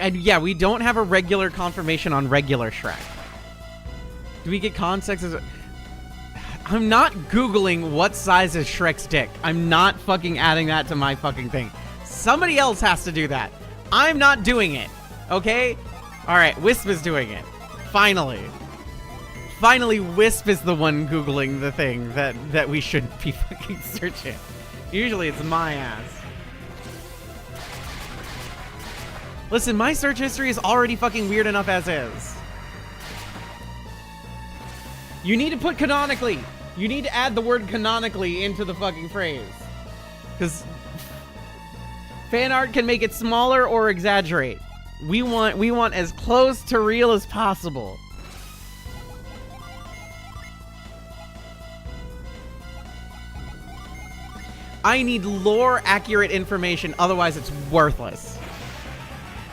And yeah, we don't have a regular confirmation on regular Shrek. Do we get context? I'm not Googling what size is Shrek's dick. I'm not fucking adding that to my fucking thing. Somebody else has to do that. I'm not doing it. Okay? Alright, Wisp is doing it. Finally. Finally, Wisp is the one Googling the thing that we should be fucking searching. Usually it's my ass. Listen, my search history is already fucking weird enough as is. You need to put canonically. You need to add the word canonically into the fucking phrase. Because fan art can make it smaller or exaggerate. We want as close to real as possible. I need lore accurate information, otherwise it's worthless.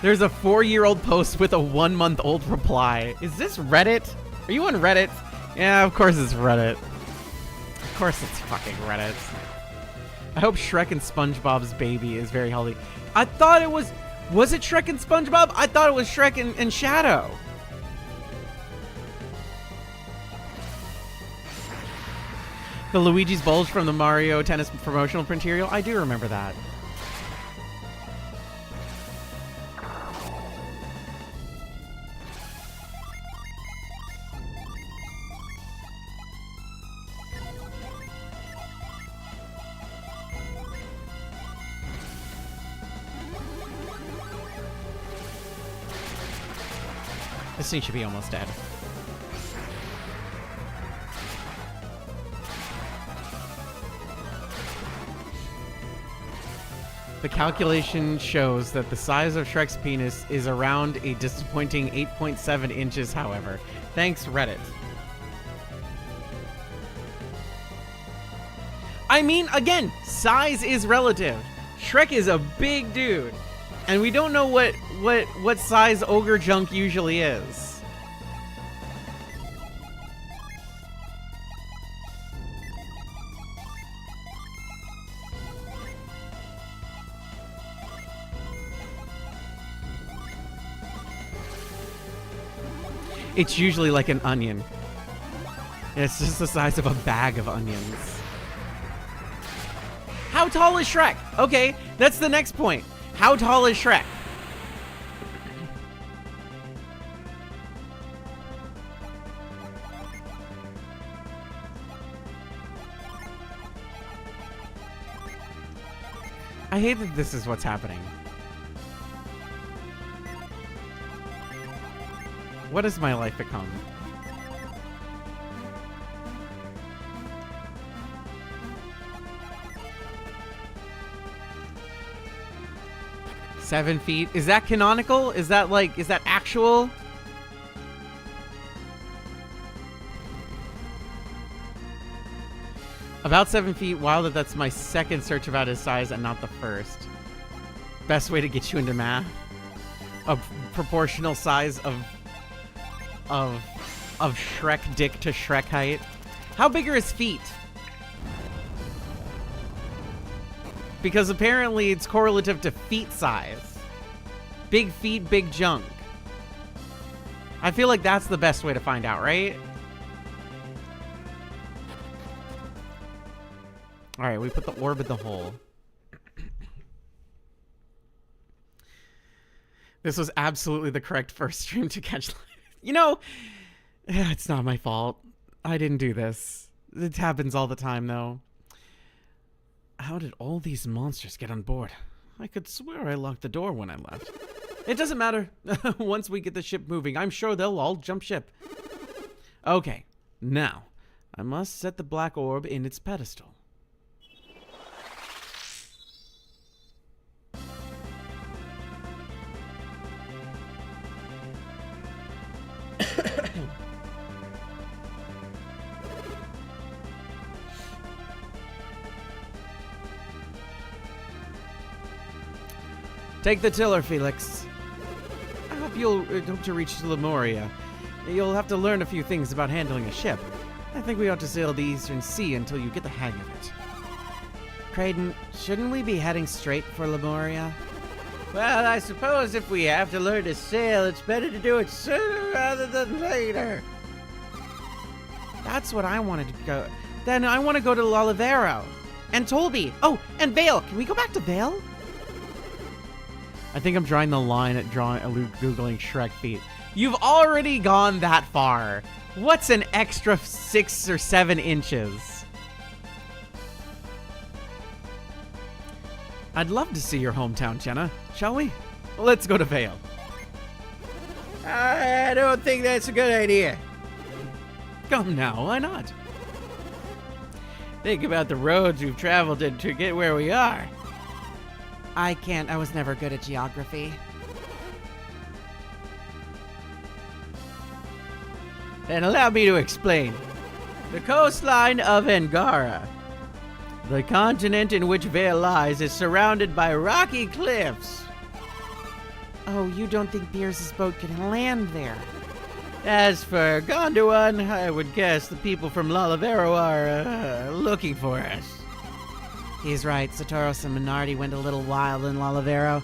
There's a 4-year-old post with a 1-month-old reply. Is this Reddit? Are you on Reddit? Yeah, of course it's Reddit. Of course it's fucking Reddit. I hope Shrek and SpongeBob's baby is very healthy. I thought it was it Shrek and SpongeBob? I thought it was Shrek and Shadow. The Luigi's Bulge from the Mario Tennis promotional material? I do remember that. This thing should be almost dead. The calculation shows that the size of Shrek's penis is around a disappointing 8.7 inches, however. Thanks, Reddit. I mean, again, size is relative. Shrek is a big dude, and we don't know what size ogre junk usually is. It's usually like an onion. It's just the size of a bag of onions. How tall is Shrek? Okay, that's the next point. How tall is Shrek? I hate that this is what's happening. What has my life become? Seven feet? Is that canonical? Is that actual? About 7 feet. Wow, that's my second search about his size and not the first. Best way to get you into math. A proportional size of Shrek dick to Shrek height. How big are his feet? Because apparently it's correlative to feet size. Big feet, big junk. I feel like that's the best way to find out, right? Alright, we put the orb in the hole. This was absolutely the correct first stream to catch. You know, it's not my fault. I didn't do this. It happens all the time, though. How did all these monsters get on board? I could swear I locked the door when I left. It doesn't matter. Once we get the ship moving, I'm sure they'll all jump ship. Okay, now, I must set the black orb in its pedestal. Take the tiller, Felix. I hope you'll hope to reach Lemuria. You'll have to learn a few things about handling a ship. I think we ought to sail the Eastern Sea until you get the hang of it. Kdin, shouldn't we be heading straight for Lemuria? Well, I suppose if we have to learn to sail, it's better to do it sooner rather than later. That's what I wanted to go. Then I want to go to Lalivero. And Tolby. Oh, and Vale. Can we go back to Vale? I think I'm drawing the line at Googling Shrek feet. You've already gone that far. What's an extra 6 or 7 inches? I'd love to see your hometown, Jenna. Shall we? Let's go to Vale. I don't think that's a good idea. Come now, why not? Think about the roads we've traveled to get where we are. I can't. I was never good at geography. Then allow me to explain. The coastline of Angara, the continent in which Vale lies, is surrounded by rocky cliffs. Oh, you don't think Beers' boat can land there? As for Gondwan, I would guess the people from Lalivero are looking for us. He's right. Satoros and Minardi went a little wild in Lalivero,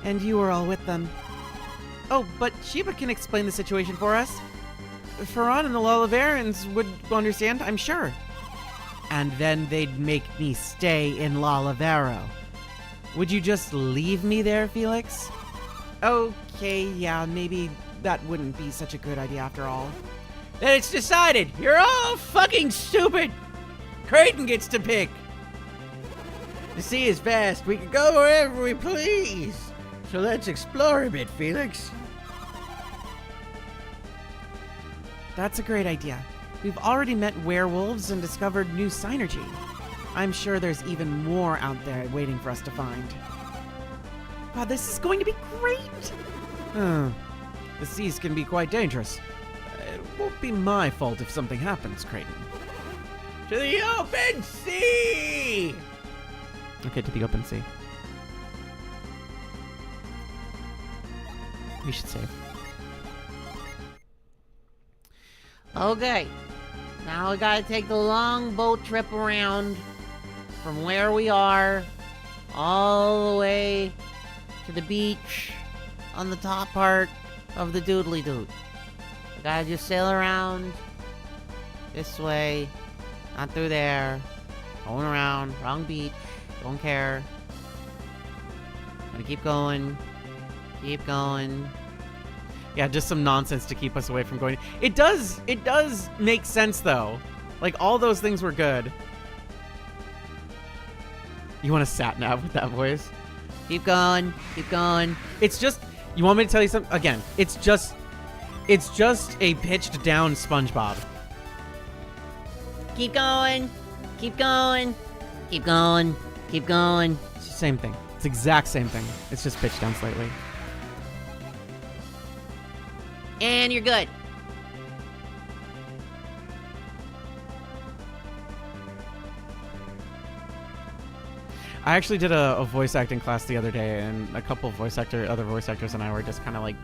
and you were all with them. Oh, but Shiba can explain the situation for us. Ferran and the Laliverans would understand, I'm sure. And then they'd make me stay in Lalivero. Would you just leave me there, Felix? Okay, yeah, maybe that wouldn't be such a good idea after all. Then it's decided. You're all fucking stupid. Kdin gets to pick. The sea is vast. We can go wherever we please. So let's explore a bit, Felix. That's a great idea. We've already met werewolves and discovered new synergy. I'm sure there's even more out there waiting for us to find. Wow, this is going to be great! The seas can be quite dangerous. It won't be my fault if something happens, Kdin. To the open sea! Okay, to the open sea. We should save. Okay. Now we gotta take the long boat trip around from where we are all the way to the beach on the top part of the doodly doot. We gotta just sail around this way, not through there, going around, wrong beach, don't care. Gonna keep going, keep going. Yeah, just some nonsense to keep us away from going. It does make sense though. Like all those things were good. You want to sat nav with that voice? Keep going, keep going. It's just, you want me to tell you something? Again, it's just a pitched down SpongeBob. Keep going, keep going, keep going, keep going. It's the same thing. It's the exact same thing. It's just pitched down slightly. And you're good. I actually did a voice acting class the other day, and a couple of other voice actors and I were just kind of like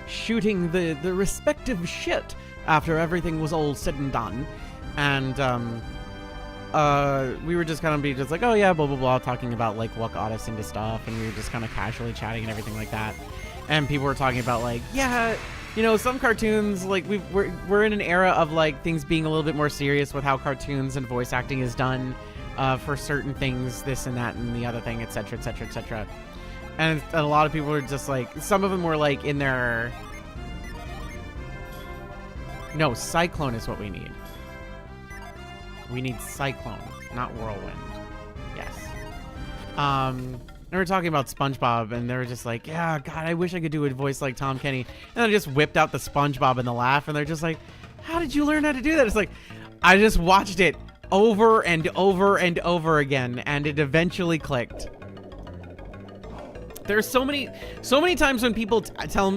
shooting the respective shit after everything was all said and done. And we were just kind of just like, oh yeah, blah blah blah, talking about like what got us into stuff, and we were just kind of casually chatting and everything like that. And people were talking about like, yeah, you know, some cartoons, like we're in an era of like things being a little bit more serious with how cartoons and voice acting is done for certain things, this and that and the other thing, etc., etc., etc. And a lot of people were just like, some of them were like in their, no, Cyclone is what we need. We need Cyclone, not Whirlwind. Yes. They were talking about SpongeBob, and they were just like, yeah, God, I wish I could do a voice like Tom Kenny. And I just whipped out the SpongeBob and the laugh, and they're just like, how did you learn how to do that? It's like, I just watched it over and over and over again, and it eventually clicked. There's so many times when people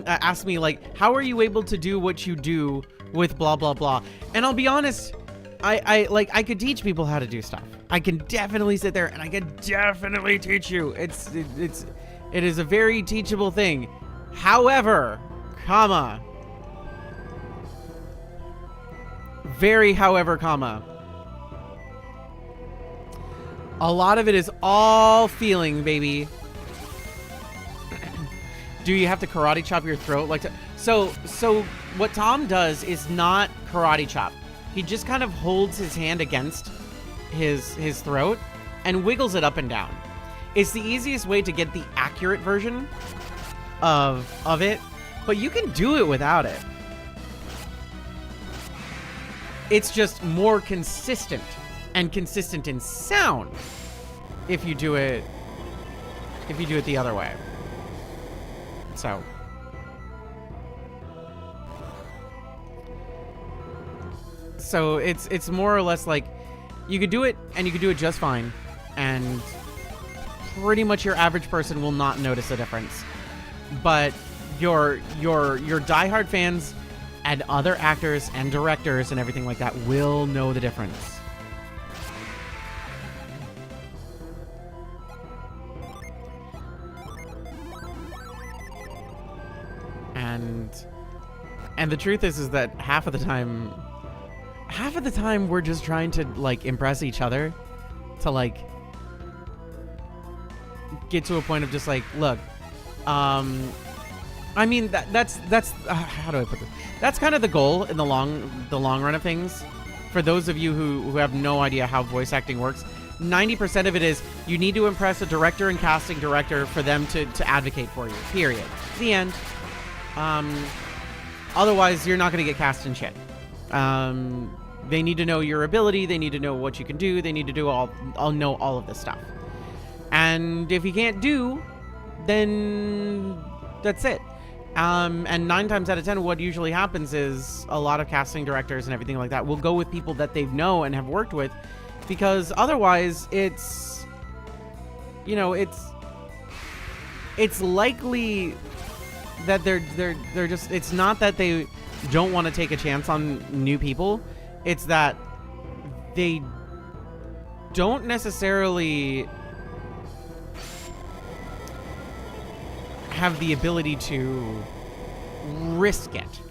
ask me, like, how are you able to do what you do with blah, blah, blah? And I'll be honest, I could teach people how to do stuff. I can definitely sit there and I can definitely teach you. It is a very teachable thing. However, comma, very however, comma, a lot of it is all feeling, baby. Do you have to karate chop your throat like to? So what Tom does is not karate chop. He just kind of holds his hand against his throat and wiggles it up and down. It's the easiest way to get the accurate version of it, but you can do it without it. It's just more consistent and consistent in sound if you do it the other way. So it's more or less like you could do it and you could do it just fine, and pretty much your average person will not notice a difference. But your diehard fans and other actors and directors and everything like that will know the difference. And the truth is that half of the time we're just trying to like impress each other, to like get to a point of just like, look, I mean that's how do I put this? That's kind of the goal in the long run of things. For those of you who have no idea how voice acting works, 90% of it is you need to impress a director and casting director for them to advocate for you. Period. The end. Otherwise, you're not going to get cast in shit. They need to know your ability. They need to know what you can do. They need to know all of this stuff. And if you can't do, then that's it. And 9 times out of 10, what usually happens is a lot of casting directors and everything like that will go with people that they know and have worked with, because otherwise it's, you know, it's likely that they're just, it's not that they don't want to take a chance on new people, it's that they don't necessarily have the ability to risk it,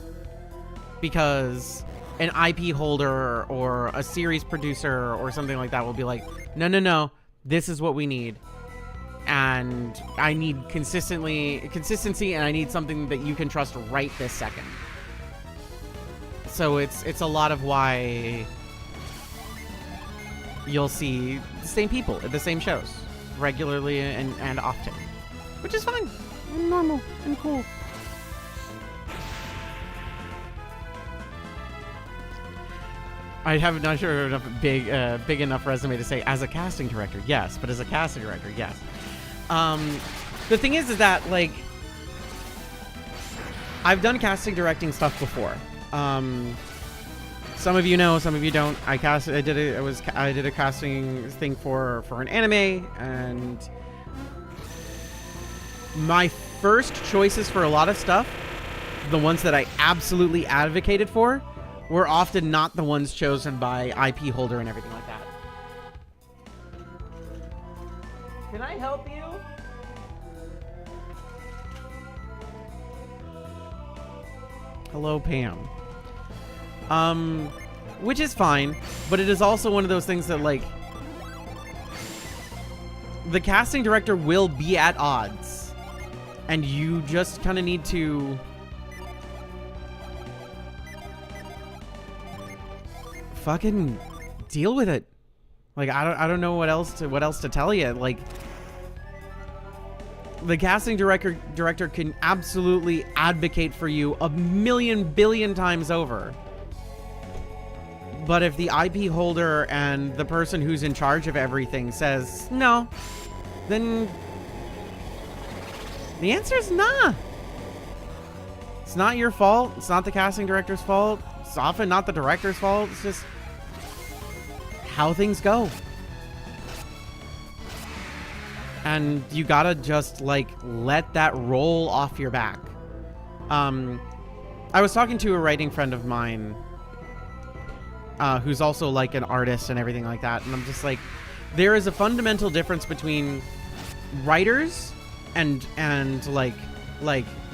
because an IP holder or a series producer or something like that will be like, no, this is what we need, and I need consistency, and I need something that you can trust right this second. So it's a lot of why you'll see the same people at the same shows regularly and often, which is fine and normal and cool. I have not sure enough big enough resume to say as a casting director, yes, but as a casting director, yes. The thing is that, like, I've done casting directing stuff before. Some of you know, some of you don't. I did a casting thing for an anime, and my first choices for a lot of stuff, the ones that I absolutely advocated for, were often not the ones chosen by IP holder and everything like that. Can I help you? Hello, Pam. Which is fine, but it is also one of those things that, like, the casting director will be at odds, and you just kind of need to fucking deal with it. Like, I don't know what else to tell you. Like, the casting director can absolutely advocate for you a million billion times over. But if the IP holder and the person who's in charge of everything says no, then the answer is nah. It's not your fault. It's not the casting director's fault. It's often not the director's fault. It's just how things go. And you gotta just, like, let that roll off your back. I was talking to a writing friend of mine who's also, like, an artist and everything like that, and I'm just like, there is a fundamental difference between writers and like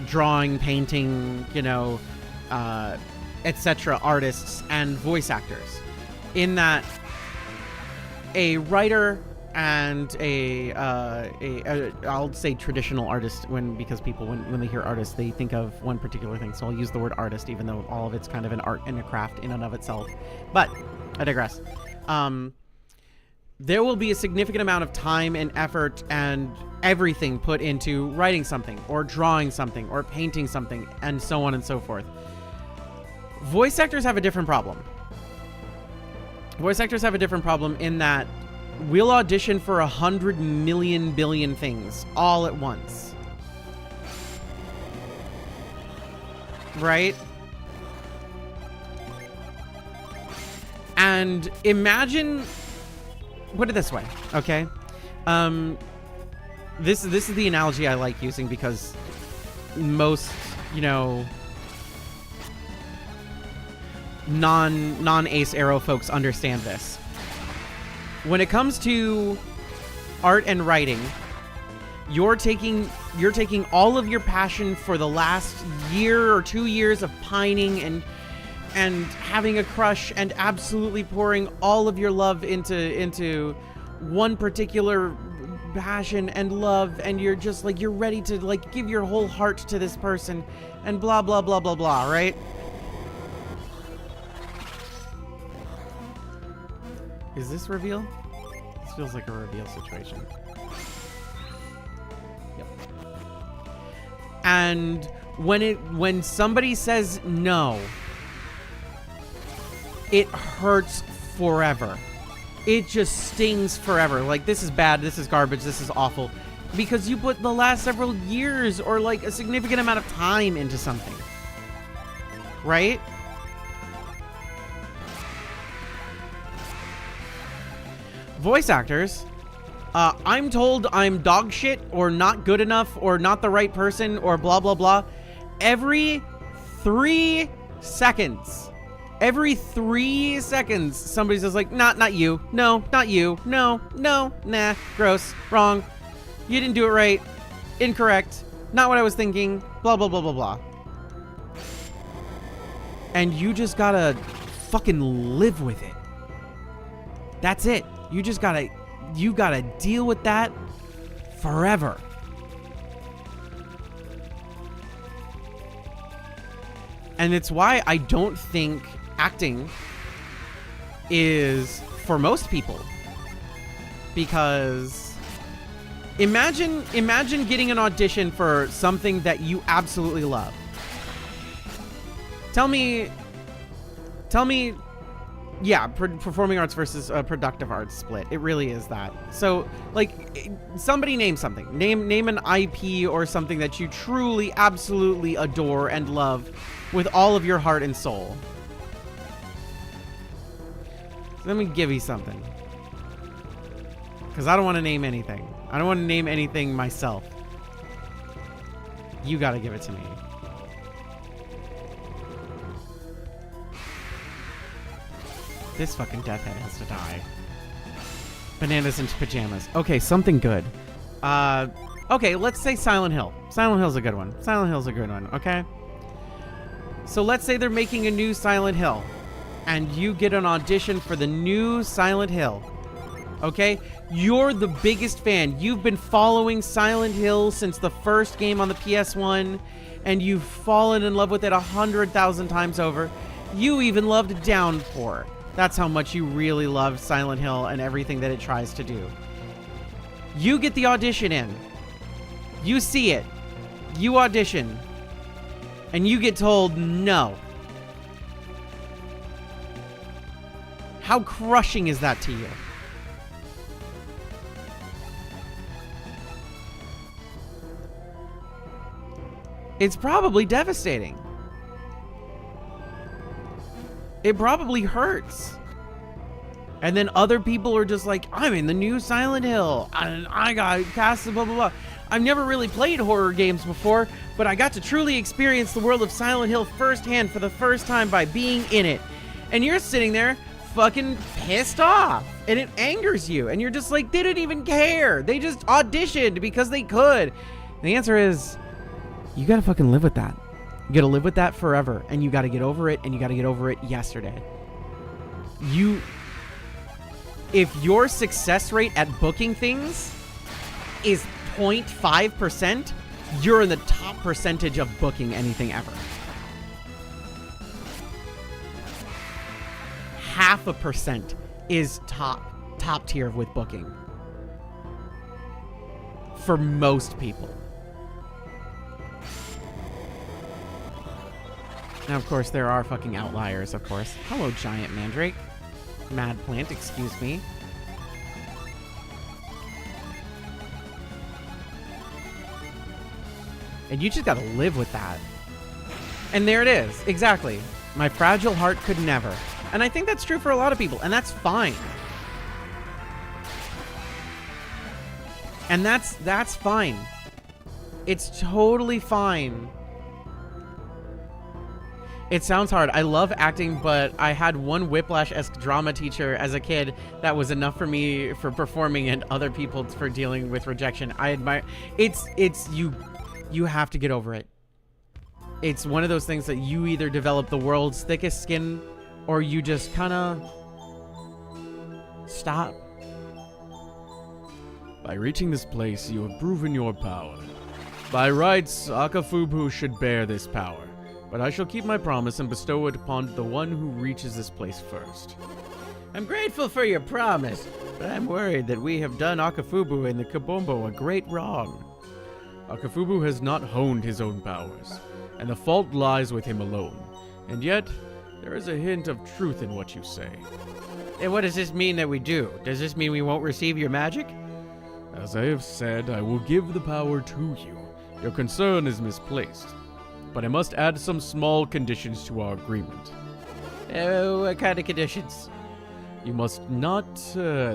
drawing, painting, you know, etc. artists and voice actors, in that a writer and I'll say traditional artist, because people when they hear artist, they think of one particular thing, so I'll use the word artist, even though all of it's kind of an art and a craft in and of itself. But I digress. There will be a significant amount of time and effort and everything put into writing something or drawing something or painting something and so on and so forth. Voice actors have a different problem. Voice actors have a different problem in that we'll audition for 100 million billion things all at once. Right? And imagine, put it this way, okay? This is the analogy I like using, because most, you know, non-Ace Arrow folks understand this. When it comes to art and writing, you're taking all of your passion for the last year or 2 years of pining and having a crush and absolutely pouring all of your love into one particular passion and love, and you're just like, you're ready to, like, give your whole heart to this person and blah blah blah blah blah, right? Is this reveal? This feels like a reveal situation. Yep. And when somebody says no, it hurts forever. It just stings forever. Like, this is bad, this is garbage, this is awful. because you put the last several years or like a significant amount of time into something. Right? Voice actors, I'm told I'm dog shit or not good enough or not the right person or blah, blah, blah. Every 3 seconds. Every 3 seconds, somebody says like, not you. No, not you. No, nah, gross, wrong. You didn't do it right. Incorrect. Not what I was thinking. Blah, blah, blah, blah, blah. And you just gotta fucking live with it. That's it. You gotta deal with that forever. And it's why I don't think acting is for most people. Because imagine getting an audition for something that you absolutely love. Tell me, yeah, performing arts versus productive arts split. It really is that. So, like, somebody name something. Name an IP or something that you truly, absolutely adore and love with all of your heart and soul. Let me give you something. Because I don't want to name anything. I don't want to name anything myself. You got to give it to me. This fucking death head has to die. Bananas in pajamas. Okay, something good. Okay, let's say Silent Hill. Silent Hill's a good one. Silent Hill's a good one, okay? So let's say they're making a new Silent Hill, and you get an audition for the new Silent Hill. Okay? You're the biggest fan. You've been following Silent Hill since the first game on the PS1, and you've fallen in love with it 100,000 times over. You even loved Downpour. That's how much you really love Silent Hill and everything that it tries to do. You get the audition in. You see it. You audition. And you get told no. How crushing is that to you? It's probably devastating. It probably hurts. And then other people are just like, I'm in the new Silent Hill, and I got cast, blah, blah, blah. I've never really played horror games before, but I got to truly experience the world of Silent Hill firsthand for the first time by being in it. And you're sitting there fucking pissed off, and it angers you, and you're just like, they didn't even care. They just auditioned because they could. And the answer is, you gotta fucking live with that. You gotta live with that forever, and you gotta get over it, and you gotta get over it yesterday. If your success rate at booking things is 0.5%, you're in the top percentage of booking anything ever. 0.5% is top tier with booking. For most people. Now, of course, there are fucking outliers, of course. Hello, giant mandrake. Mad plant, excuse me. And you just gotta live with that. And there it is. Exactly. My fragile heart could never. And I think that's true for a lot of people, and that's fine. And that's fine. It's totally fine. It sounds hard. I love acting, but I had one Whiplash-esque drama teacher as a kid that was enough for me for performing and other people for dealing with rejection. I admire... You have to get over it. It's one of those things that you either develop the world's thickest skin or you just kind of stop. By reaching this place, you have proven your power. By rights, Akafubu should bear this power. But I shall keep my promise and bestow it upon the one who reaches this place first. I'm grateful for your promise, but I'm worried that we have done Akafubu and the Kabombo a great wrong. Akafubu has not honed his own powers, and the fault lies with him alone. And yet, there is a hint of truth in what you say. And what does this mean that we do? Does this mean we won't receive your magic? As I have said, I will give the power to you. Your concern is misplaced. But I must add some small conditions to our agreement. What kind of conditions? You must not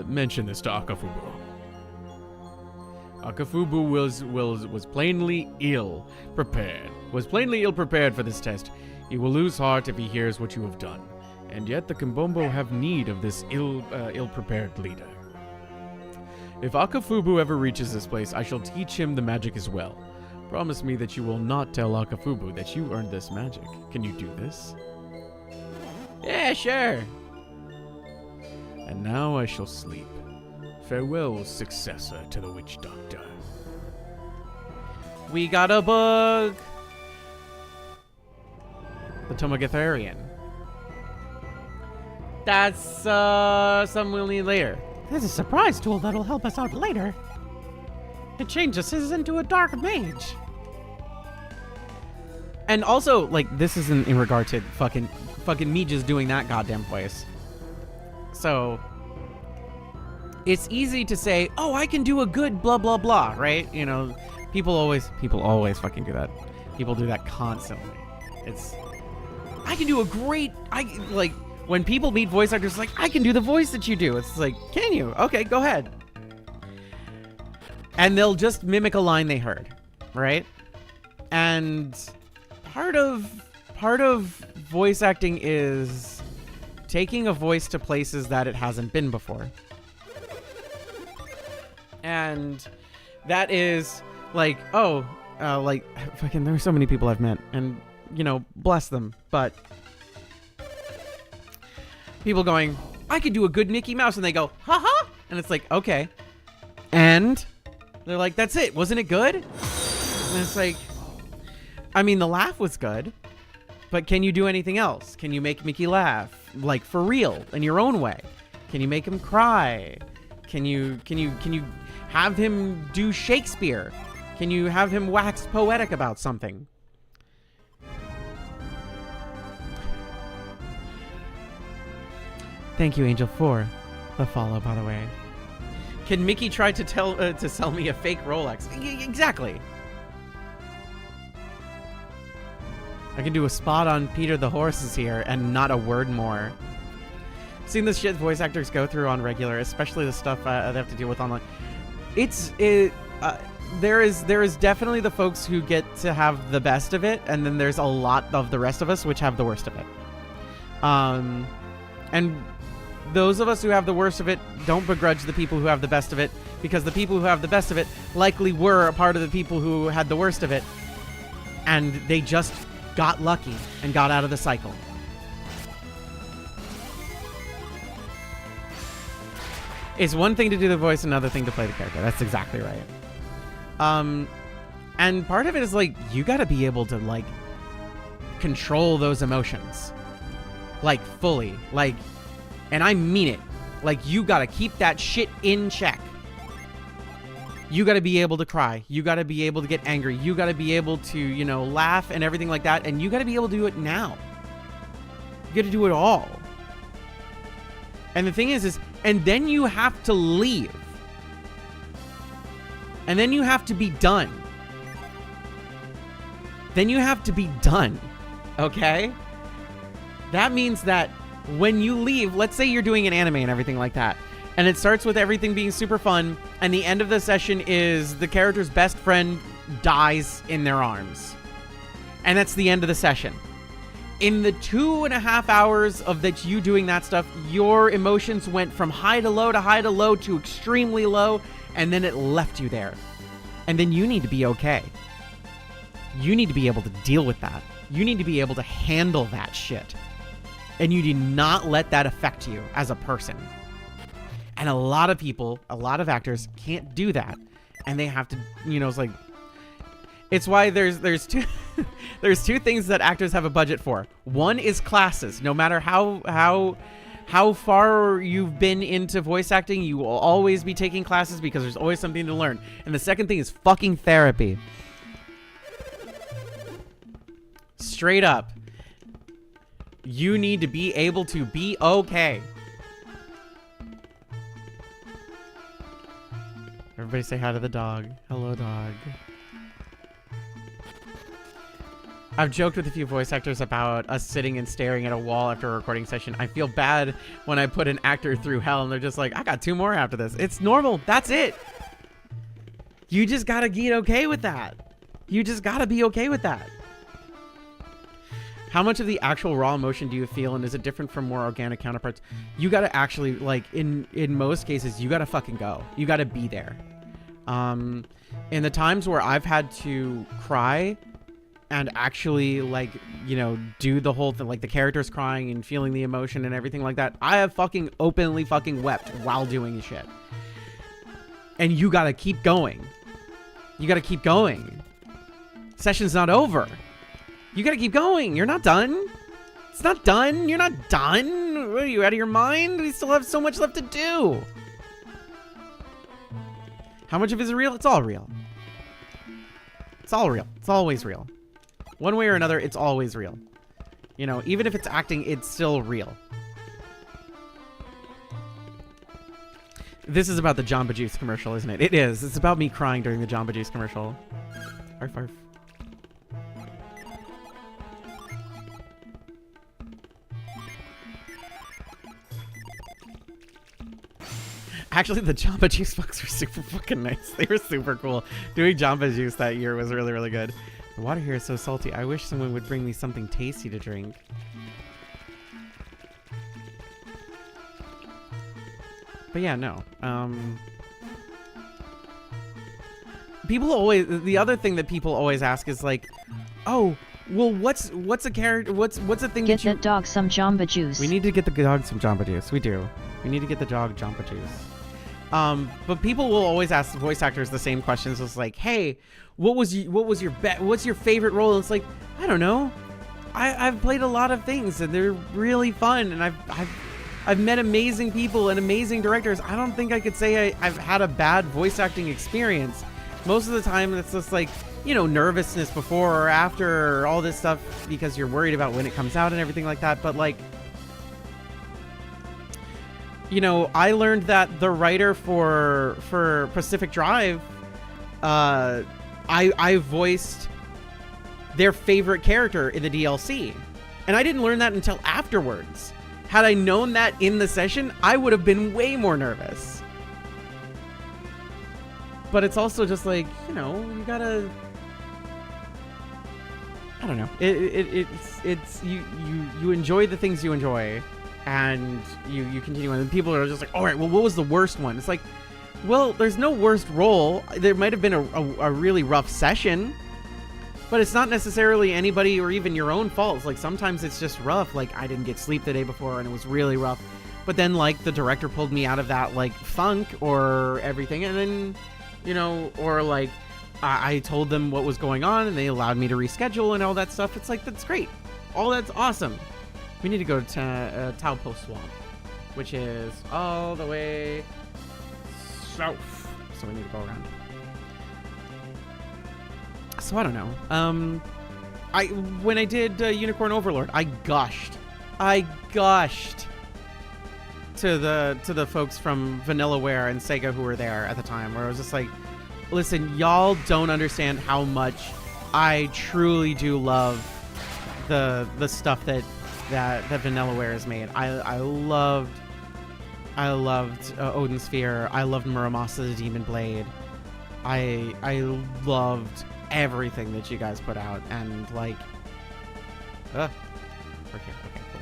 mention this to Akafubu. Akafubu was plainly ill prepared. Was plainly ill prepared for this test. He will lose heart if he hears what you have done. And yet the Kimbombo have need of this ill-prepared leader. If Akafubu ever reaches this place, I shall teach him the magic as well. Promise me that you will not tell Akafubu that you earned this magic. Can you do this? Yeah, sure. And now I shall sleep. Farewell, successor to the witch doctor. We got a bug. The Tomogatharian. That's something we'll need later. There's a surprise tool that'll help us out later. It changes us into a dark mage. And also, like, this isn't in regard to fucking me just doing that goddamn place. So, it's easy to say, oh, I can do a good blah, blah, blah, right? You know, people always fucking do that. People do that constantly. I can do a great, when people meet voice actors, it's like, I can do the voice that you do. It's like, can you? Okay, go ahead. And they'll just mimic a line they heard, right? And part of voice acting is taking a voice to places that it hasn't been before. And that is like, fucking, there are so many people I've met, and, you know, bless them, but people going, I could do a good Mickey Mouse, and they go, haha, and it's like, okay. And they're like, that's it, wasn't it good? And it's like, I mean, the laugh was good, but can you do anything else? Can you make Mickey laugh, like, for real, in your own way? Can you make him cry? Can you have him do Shakespeare? Can you have him wax poetic about something? Thank you, Angel, for the follow, by the way. Can Mickey try to sell me a fake Rolex? Exactly. I can do a spot on Peter the Horses here and not a word more. Seeing this shit voice actors go through on regular, especially the stuff they have to deal with online. There is definitely the folks who get to have the best of it, and then there's a lot of the rest of us which have the worst of it. And those of us who have the worst of it don't begrudge the people who have the best of it, because the people who have the best of it likely were a part of the people who had the worst of it, and they just got lucky and got out of the cycle. It's one thing to do the voice, another thing to play the character. That's exactly right. And part of it is, like, you gotta be able to, like, control those emotions. Like, fully. Like, and I mean it. Like, you gotta keep that shit in check. You gotta be able to cry. You gotta be able to get angry. You gotta be able to, you know, laugh and everything like that. And you gotta be able to do it now. You gotta do it all. And the thing is, and then you have to leave. And then you have to be done. Then you have to be done. Okay? That means that when you leave, let's say you're doing an anime and everything like that, and it starts with everything being super fun, and the end of the session is the character's best friend dies in their arms. And that's the end of the session. In the 2.5 hours of that you doing that stuff, your emotions went from high to low to extremely low, and then it left you there. And then you need to be okay. You need to be able to deal with that. You need to be able to handle that shit. And you do not let that affect you as a person. And a lot of people, a lot of actors can't do that. And they have to, you know, it's why there's two there's two things that actors have a budget for. One is classes. No matter how far you've been into voice acting, you will always be taking classes because there's always something to learn. And the second thing is fucking therapy. Straight up. You need to be able to be okay. Everybody say hi to the dog. Hello, dog. I've joked with a few voice actors about us sitting and staring at a wall after a recording session. I feel bad when I put an actor through hell and they're just like, I got 2 more after this. It's normal. That's it. You just gotta get okay with that. You just gotta be okay with that. How much of the actual raw emotion do you feel, and is it different from more organic counterparts? You gotta actually, like, in most cases, you gotta fucking go. You gotta be there. In the times where I've had to cry and actually, like, you know, do the whole thing, like the characters crying and feeling the emotion and everything like that, I have fucking openly fucking wept while doing shit. And you gotta keep going. You gotta keep going. Session's not over. You gotta keep going. You're not done. It's not done. You're not done. What, are you out of your mind? We still have so much left to do. How much of it is real? It's all real. It's all real. It's always real. One way or another, it's always real. You know, even if it's acting, it's still real. This is about the Jamba Juice commercial, isn't it? It is. It's about me crying during the Jamba Juice commercial. Arf, arf. Actually, the Jamba Juice folks were super fucking nice. They were super cool. Doing Jamba Juice that year was really, really good. The water here is so salty. I wish someone would bring me something tasty to drink. But yeah, no. People always, the other thing that people always ask is like, oh, well, what's a character? What's a thing Get that you? that dog some Jamba Juice. We need to get the dog some Jamba Juice. We do. We need to get the dog Jamba Juice. But people will always ask the voice actors the same questions. It's like, hey, what's your favorite role? And it's like, I don't know. I've played a lot of things and they're really fun, and I've met amazing people and amazing directors. I don't think I could say I've had a bad voice acting experience. Most of the time, it's just like, you know, nervousness before or after or all this stuff because you're worried about when it comes out and everything like that. But like, you know, I learned that the writer for Pacific Drive, I voiced their favorite character in the DLC. And I didn't learn that until afterwards. Had I known that in the session, I would have been way more nervous. But it's also just like, you know, you gotta, I don't know. It's you enjoy the things you enjoy, and you continue on. And people are just like, all right, well, what was the worst one? It's like, well, there's no worst role. There might have been a really rough session, but it's not necessarily anybody or even your own fault. It's like sometimes it's just rough. Like I didn't get sleep the day before and it was really rough. But then like the director pulled me out of that like funk or everything, and then, you know, or like I told them what was going on and they allowed me to reschedule and all that stuff. It's like, that's great. All that's awesome. We need to go to Taupo Swamp, which is all the way south. So we need to go around. So I don't know. When I did Unicorn Overlord, I gushed to the folks from Vanillaware and Sega who were there at the time, where I was just like, listen, y'all don't understand how much I truly do love the stuff that Vanillaware has made. I loved Odin Sphere. I loved Muramasa the Demon Blade. I loved everything that you guys put out, and like, we're here. Okay, cool.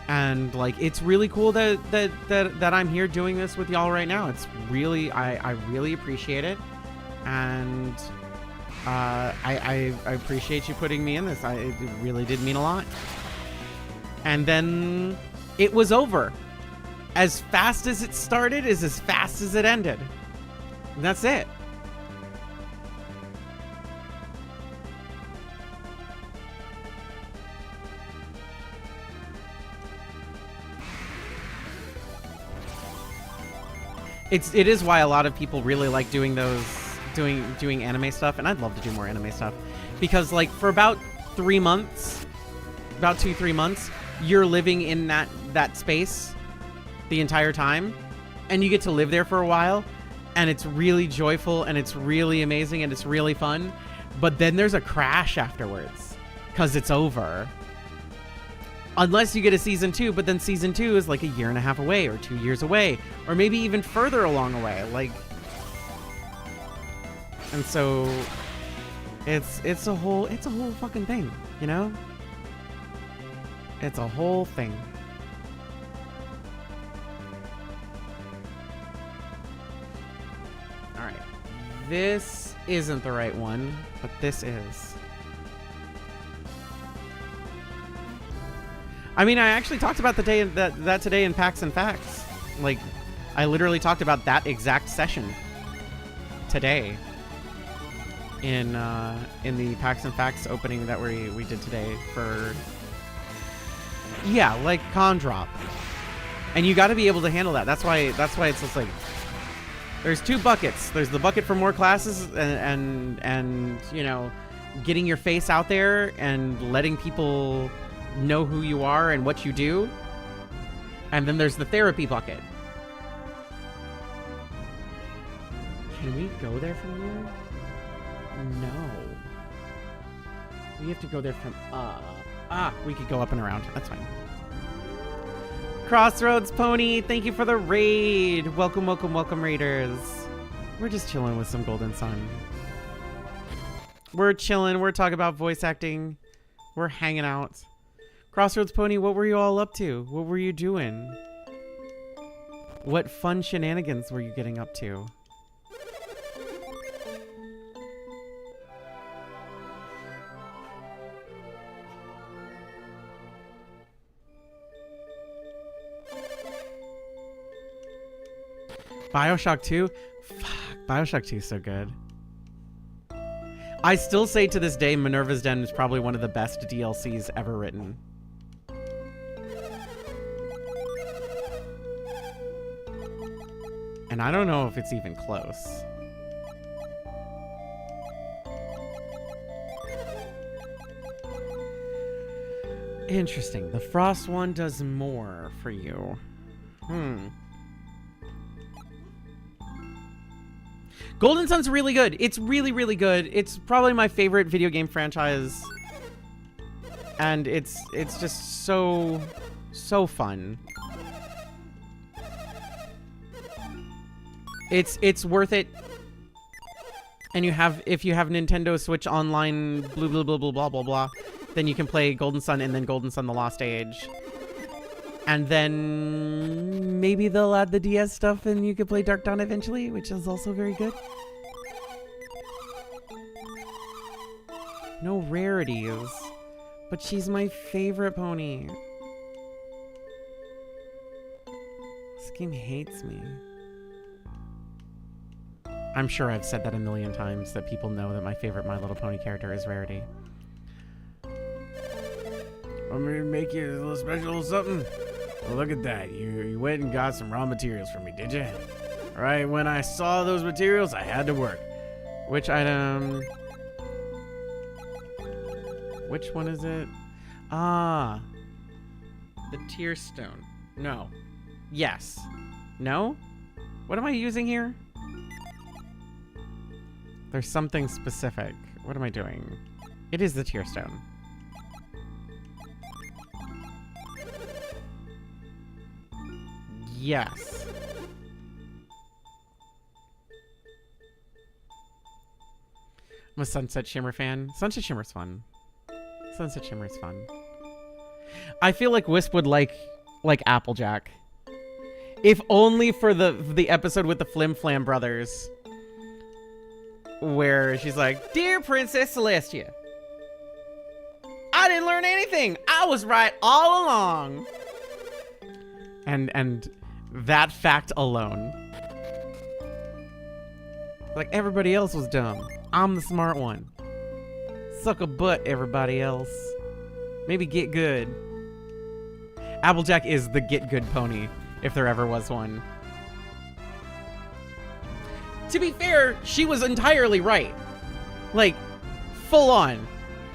And like, it's really cool that I'm here doing this with y'all right now. It's really, I really appreciate it, and I appreciate you putting me in this. It really did mean a lot. And then it was over. As fast as it started is as fast as it ended. And that's it. It is why a lot of people really like doing doing anime stuff, and I'd love to do more anime stuff, because like for about 3 months, about 2-3 months, you're living in that space the entire time, and you get to live there for a while, and it's really joyful, and it's really amazing, and it's really fun. But then there's a crash afterwards, because it's over. Unless you get a season 2, but then season 2 is like a year and a half away, or 2 years away, or maybe even further along away. Like, and so it's a whole fucking thing, you know? It's a whole thing. All right, this isn't the right one, but this is. I mean, I actually talked about the day that today in Packs and Facts. Like, I literally talked about that exact session today in the Packs and Facts opening that we did today for, yeah, like con drop. And you got to be able to handle that. That's why it's just like, there's 2 buckets. There's the bucket for more classes and you know, getting your face out there and letting people know who you are and what you do. And then there's the therapy bucket. Can we go there from here? No. We have to go there from we could go up and around. That's fine. Crossroads Pony, thank you for the raid. Welcome, welcome, welcome, raiders. We're just chilling with some Golden Sun. We're chilling. We're talking about voice acting. We're hanging out. Crossroads Pony, what were you all up to? What were you doing? What fun shenanigans were you getting up to? BioShock 2? Fuck, BioShock 2 is so good. I still say to this day, Minerva's Den is probably one of the best DLCs ever written. And I don't know if it's even close. Interesting. The Frost one does more for you. Golden Sun's really good. It's really, really good. It's probably my favorite video game franchise. And it's just so fun. It's worth it. And if you have Nintendo Switch Online, blah blah blah blah blah blah blah, then you can play Golden Sun and then Golden Sun: The Lost Age. And then maybe they'll add the DS stuff and you can play Dark Dawn eventually, which is also very good. No rarities, but she's my favorite pony. This game hates me. I'm sure I've said that a million times, that people know that my favorite My Little Pony character is Rarity. Want me to make you a little special something? Well, look at that. You went and got some raw materials for me, did you? Right when I saw those materials, I had to work. Which item? Which one is it? Ah. The Tear Stone. No. Yes. No? What am I using here? There's something specific. What am I doing? It is the Tear Stone. Yes. I'm a Sunset Shimmer fan. Sunset Shimmer's fun. Sunset Shimmer's fun. I feel like Wisp would like Applejack. If only for the episode with the Flim Flam brothers. Where she's like, "Dear Princess Celestia, I didn't learn anything. I was right all along." And that fact alone. Like, everybody else was dumb. I'm the smart one. Suck a butt, everybody else. Maybe get good. Applejack is the get good pony, if there ever was one. To be fair, she was entirely right. Like, full on.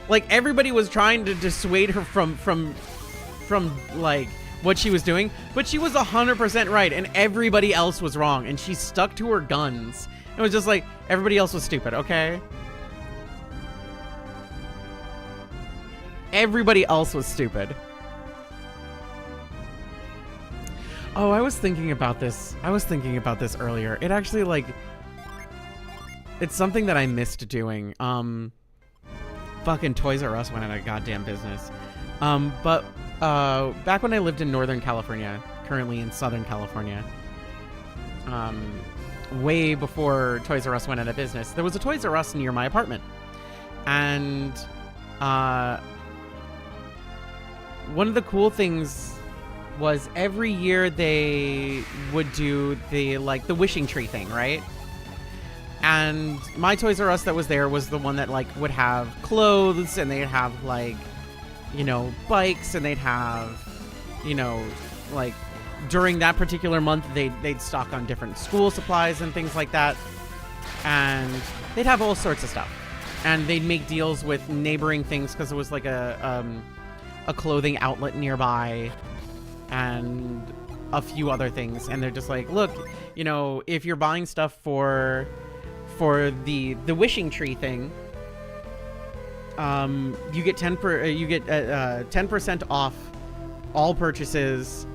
Like, everybody was trying to dissuade her from like, what she was doing, but she was 100% right, and everybody else was wrong, and she stuck to her guns. It was just like, everybody else was stupid, okay? Everybody else was stupid. Oh, I was thinking about this. I was thinking about this earlier. It actually, like, it's something that I missed doing. Fucking Toys R Us went out of goddamn business. But back when I lived in Northern California, currently in Southern California, way before Toys R Us went out of business, there was a Toys R Us near my apartment. And one of the cool things was every year they would do the wishing tree thing, right? And my Toys R Us that was there was the one that like would have clothes, and they'd have like, you know, bikes, and they'd have, you know, like during that particular month they'd stock on different school supplies and things like that, and they'd have all sorts of stuff, and they'd make deals with neighboring things because it was like a clothing outlet nearby and a few other things, and they're just like, look, you know, if you're buying stuff for the wishing tree thing, you get 10% off all purchases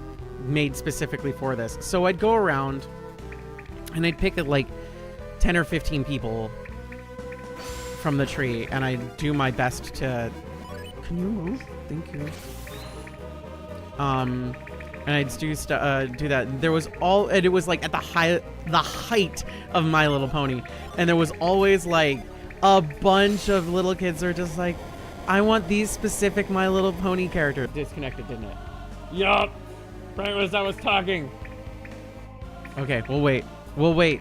made specifically for this. So I'd go around and I'd pick like 10 or 15 people from the tree, and I'd do my best to. Can you move? Thank you. And I'd do that. There was and it was like at the height of My Little Pony, and there was always like a bunch of little kids who are just like, I want these specific My Little Pony characters. Disconnected, didn't it? Yup. Right as I was talking. Okay, we'll wait. We'll wait.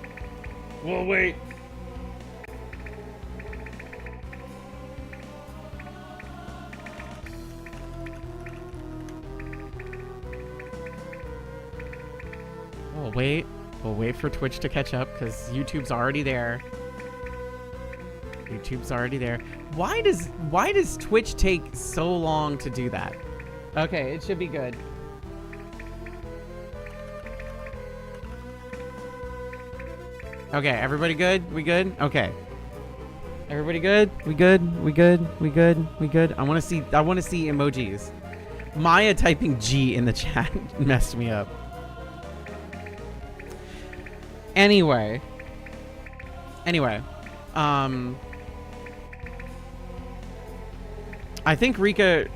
We'll wait. We'll wait. We'll wait for Twitch to catch up because YouTube's already there. YouTube's already there. Why does Twitch take so long to do that? Okay, it should be good. Okay, everybody good? We good? Okay. Everybody good? We good? We good? We good? We good? I want to see emojis. Maya typing G in the chat messed me up. Anyway, I think Rika.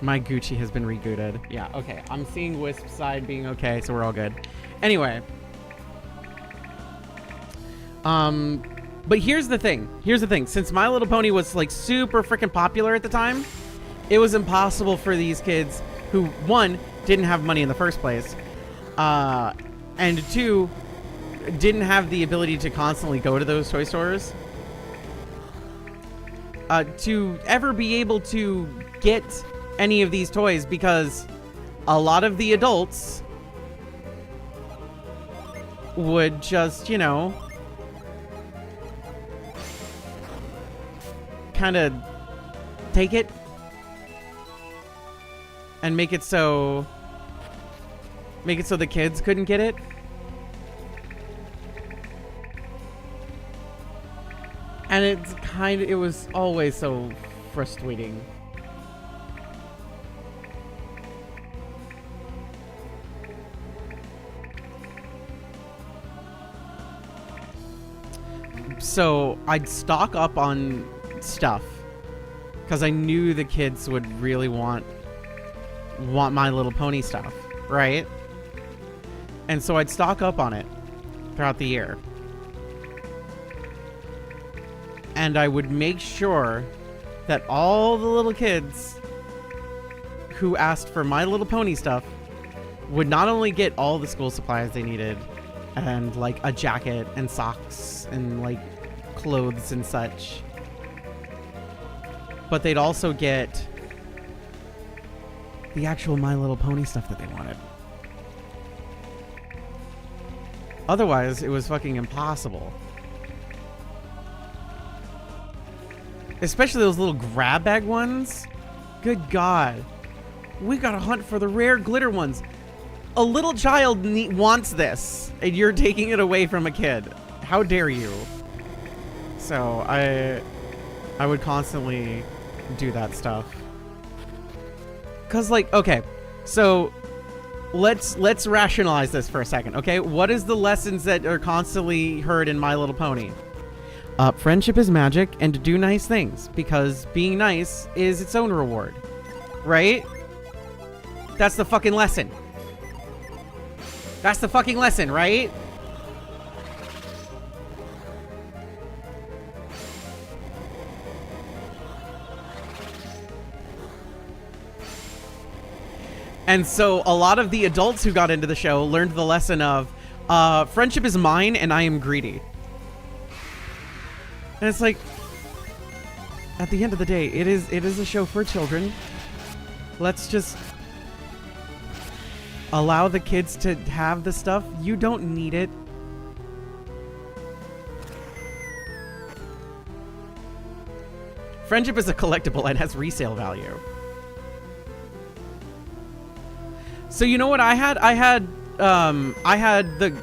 My Gucci has been rebooted. Yeah, okay. I'm seeing Wisp's side being okay, so we're all good. Anyway. But here's the thing. Since My Little Pony was like super freaking popular at the time, it was impossible for these kids who, one, didn't have money in the first place, and two, didn't have the ability to constantly go to those toy stores, to ever be able to get any of these toys, because a lot of the adults would just, you know, kind of take it and make it so the kids couldn't get it. And it was always so frustrating. So I'd stock up on stuff because I knew the kids would really want My Little Pony stuff, right? And so I'd stock up on it throughout the year. And I would make sure that all the little kids who asked for My Little Pony stuff would not only get all the school supplies they needed, and like a jacket and socks and like clothes and such, but they'd also get the actual My Little Pony stuff that they wanted. Otherwise, it was fucking impossible. Especially those little grab bag ones. Good God. We gotta hunt for the rare glitter ones. A little child wants this, and you're taking it away from a kid. How dare you? So I would constantly do that stuff. Cause like, okay, so let's rationalize this for a second, okay? What is the lessons that are constantly heard in My Little Pony? Friendship is magic, and to do nice things, because being nice is its own reward, right? That's the fucking lesson. That's the fucking lesson, right? And so a lot of the adults who got into the show learned the lesson of friendship is mine and I am greedy. And it's like, at the end of the day, it is a show for children. Let's just allow the kids to have the stuff. You don't need it. Friendship is a collectible and has resale value. So you know what I had? I had the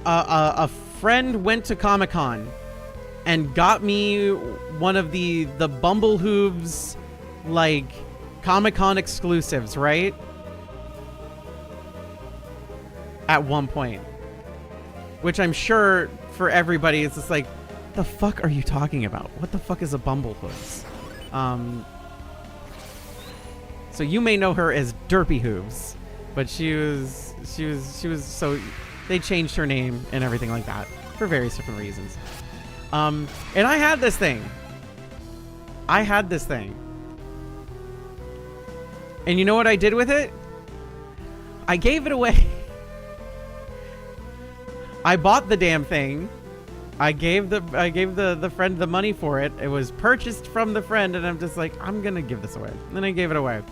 a friend went to Comic-Con and got me one of the Bumble Hooves like Comic-Con exclusives, right? At one point, which I'm sure for everybody it's just like, the fuck are you talking about? What the fuck is a Bumble Hooves? So you may know her as Derpy Hooves, but she was so they changed her name and everything like that for various different reasons. And I had this thing. And you know what I did with it? I gave it away. I bought the damn thing. I gave the friend the money for it. It was purchased from the friend, and I'm just like, I'm gonna give this away. And then I gave it away.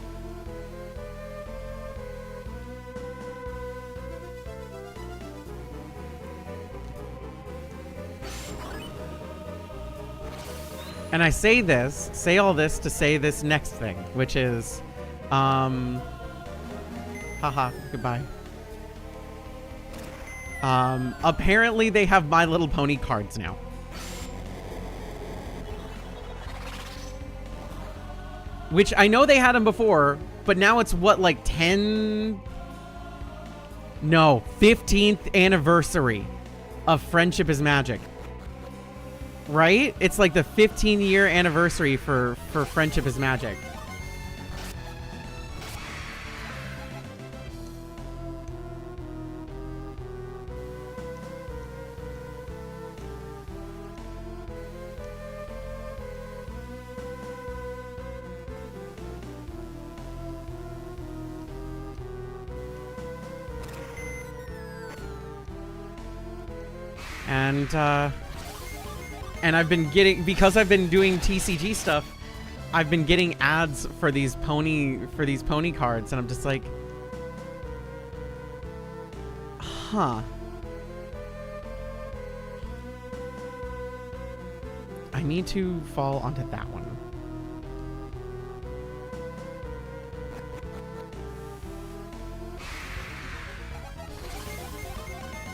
And I say all this to say this next thing, which is, haha, goodbye. Apparently they have My Little Pony cards now. Which I know they had them before, but now it's what, like 15th anniversary of Friendship is Magic. Right? It's like the 15-year anniversary for Friendship is Magic. And I've been getting, because I've been doing TCG stuff, I've been getting ads for these pony cards, and I'm just like, huh. I need to fall onto that one.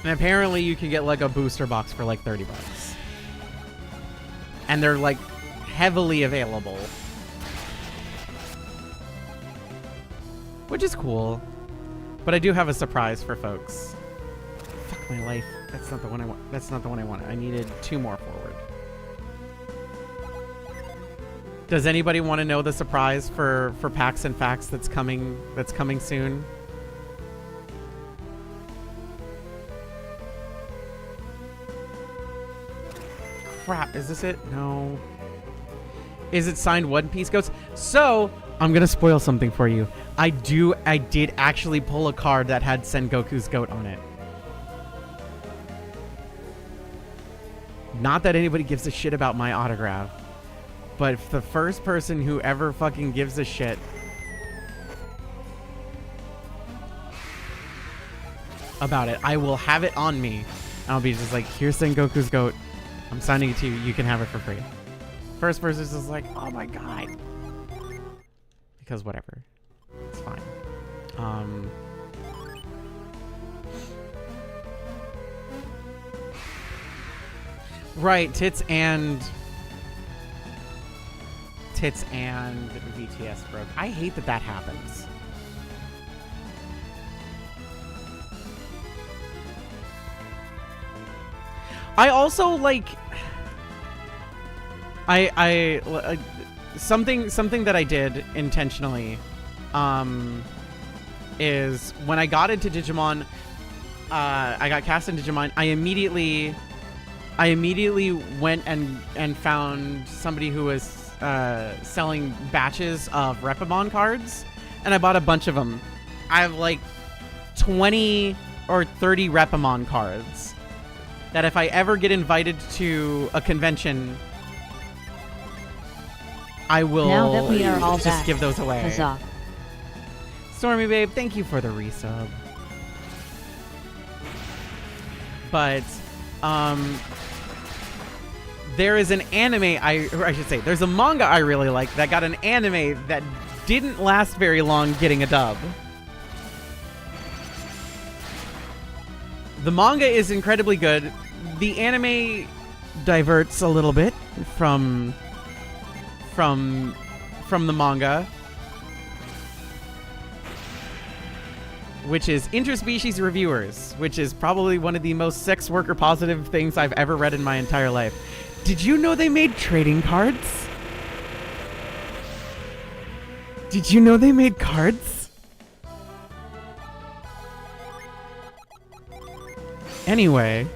And apparently you can get like a booster box for like $30. And they're like heavily available. Which is cool. But I do have a surprise for folks. Fuck my life. That's not the one I want. That's not the one I wanted. I needed 2 more forward. Does anybody want to know the surprise for Packs and Facts that's coming soon? Crap, is this it? No. Is it signed One Piece Goats? So, I'm gonna spoil something for you. I did actually pull a card that had Sengoku's goat on it. Not that anybody gives a shit about my autograph, but if the first person who ever fucking gives a shit about it, I will have it on me. And I'll be just like, here's Sengoku's goat. I'm signing it to you. You can have it for free. First person's just like, oh my god. Because whatever. It's fine. Right, tits and VTS broke. I hate that that happens. I also like something that I did intentionally is when I got into Digimon, I got cast in Digimon, I immediately went and found somebody who was selling batches of Repamon cards, and I bought a bunch of them. I have like 20 or 30 Repamon cards that if I ever get invited to a convention, I will Now that we are all just back, give those away. Huzzah. Stormy Babe, thank you for the resub. But, there is an anime or I should say, there's a manga I really like that got an anime that didn't last very long getting a dub. The manga is incredibly good. The anime diverts a little bit from the manga, which is Interspecies Reviewers, which is probably one of the most sex worker positive things I've ever read in my entire life. Did you know they made trading cards? Did you know they made cards? Anyway,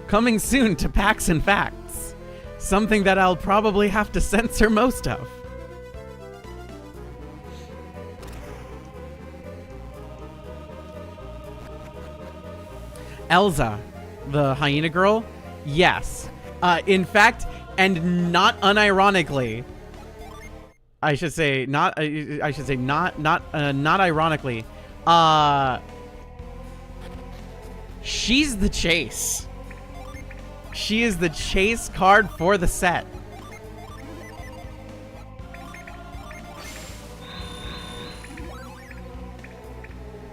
coming soon to Packs and Facts. Something that I'll probably have to censor most of. Elza, the hyena girl? Yes. In fact, and not unironically, I should say not ironically, she's the chase. She is the chase card for the set.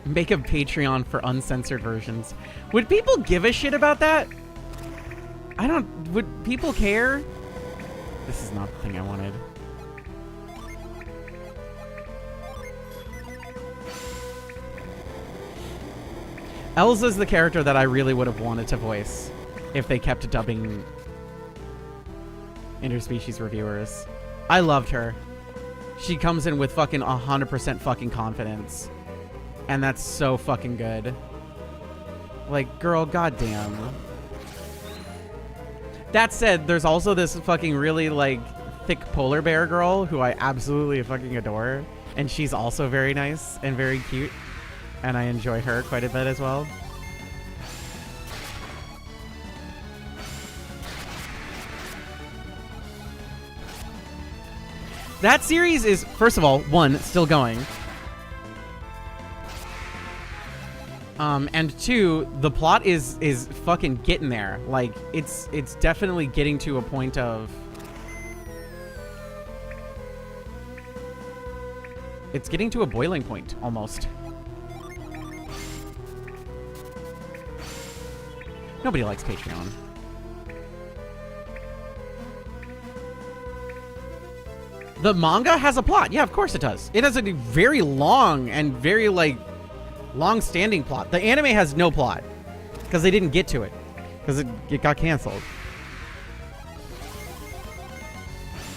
Make a Patreon for uncensored versions. Would people give a shit about that? Would people care? This is not the thing I wanted. Elza's the character that I really would have wanted to voice if they kept dubbing Interspecies Reviewers. I loved her. She comes in with fucking 100% fucking confidence. And that's so fucking good. Like, girl, goddamn. That said, there's also this fucking really, like, thick polar bear girl who I absolutely fucking adore. And she's also very nice and very cute. And I enjoy her quite a bit as well. That series is, first of all, one, still going. And two, the plot is fucking getting there. Like, it's definitely getting to a point of... It's getting to a boiling point, almost. Nobody likes Patreon. The manga has a plot. Yeah, of course it does. It has a very long and very, like, long-standing plot. The anime has no plot because they didn't get to it because it got canceled.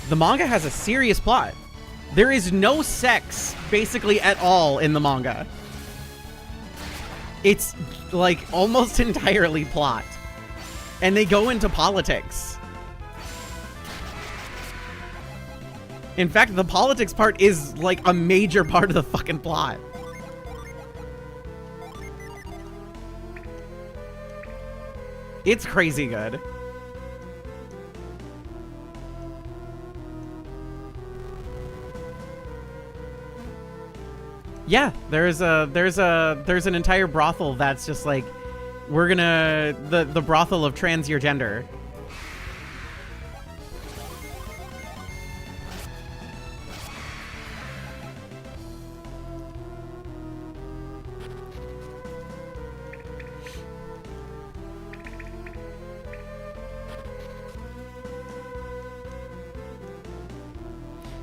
The manga has a serious plot. There is no sex basically at all in the manga. It's like almost entirely plot, and they go into politics. In fact, the politics part is like a major part of the fucking plot. It's crazy good. Yeah, there's an entire brothel that's just like, we're gonna the brothel of trans your gender.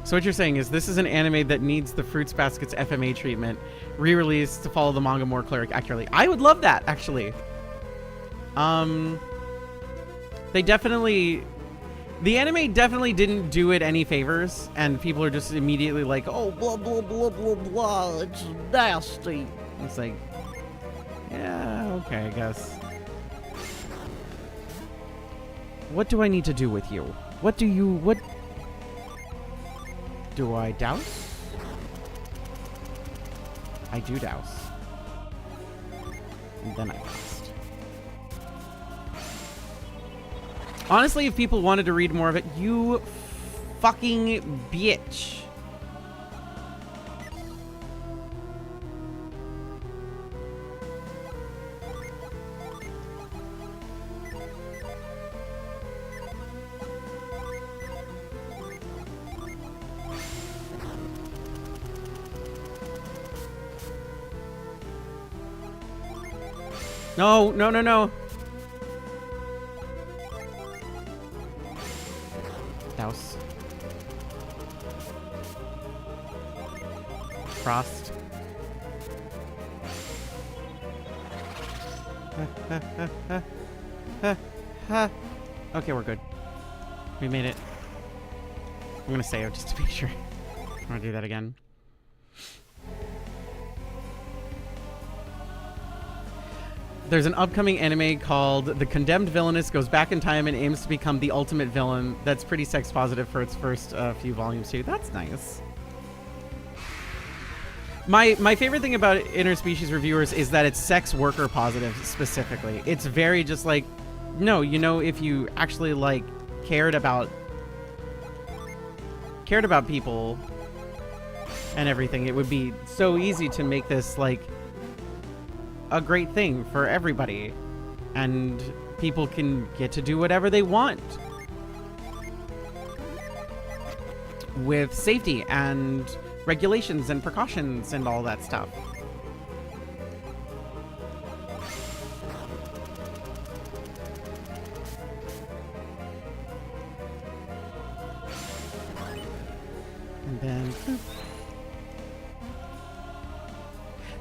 So what you're saying is this is an anime that needs the Fruits Basket's FMA treatment, re-released to follow the manga more accurately. I would love that, actually. They definitely... The anime definitely didn't do it any favors, and people are just immediately like, oh, blah, blah, blah, blah, blah, it's nasty. It's like, yeah, okay, I guess. What do I need to do with you? What do I douse? I do douse. And then I fast. Honestly, if people wanted to read more of it, you fucking bitch. No, no, no, no. Douse. Frost. Okay, we're good. We made it. I'm gonna save just to be sure. I'm gonna do that again. There's an upcoming anime called The Condemned Villainess Goes Back in Time and Aims to Become the Ultimate Villain. That's pretty sex positive for its first few volumes too. That's nice. My favorite thing about Interspecies Reviewers is that it's sex worker positive specifically. It's very just like, no, you know, if you actually like cared about people and everything, it would be so easy to make this like a great thing for everybody, and people can get to do whatever they want with safety and regulations and precautions and all that stuff. And then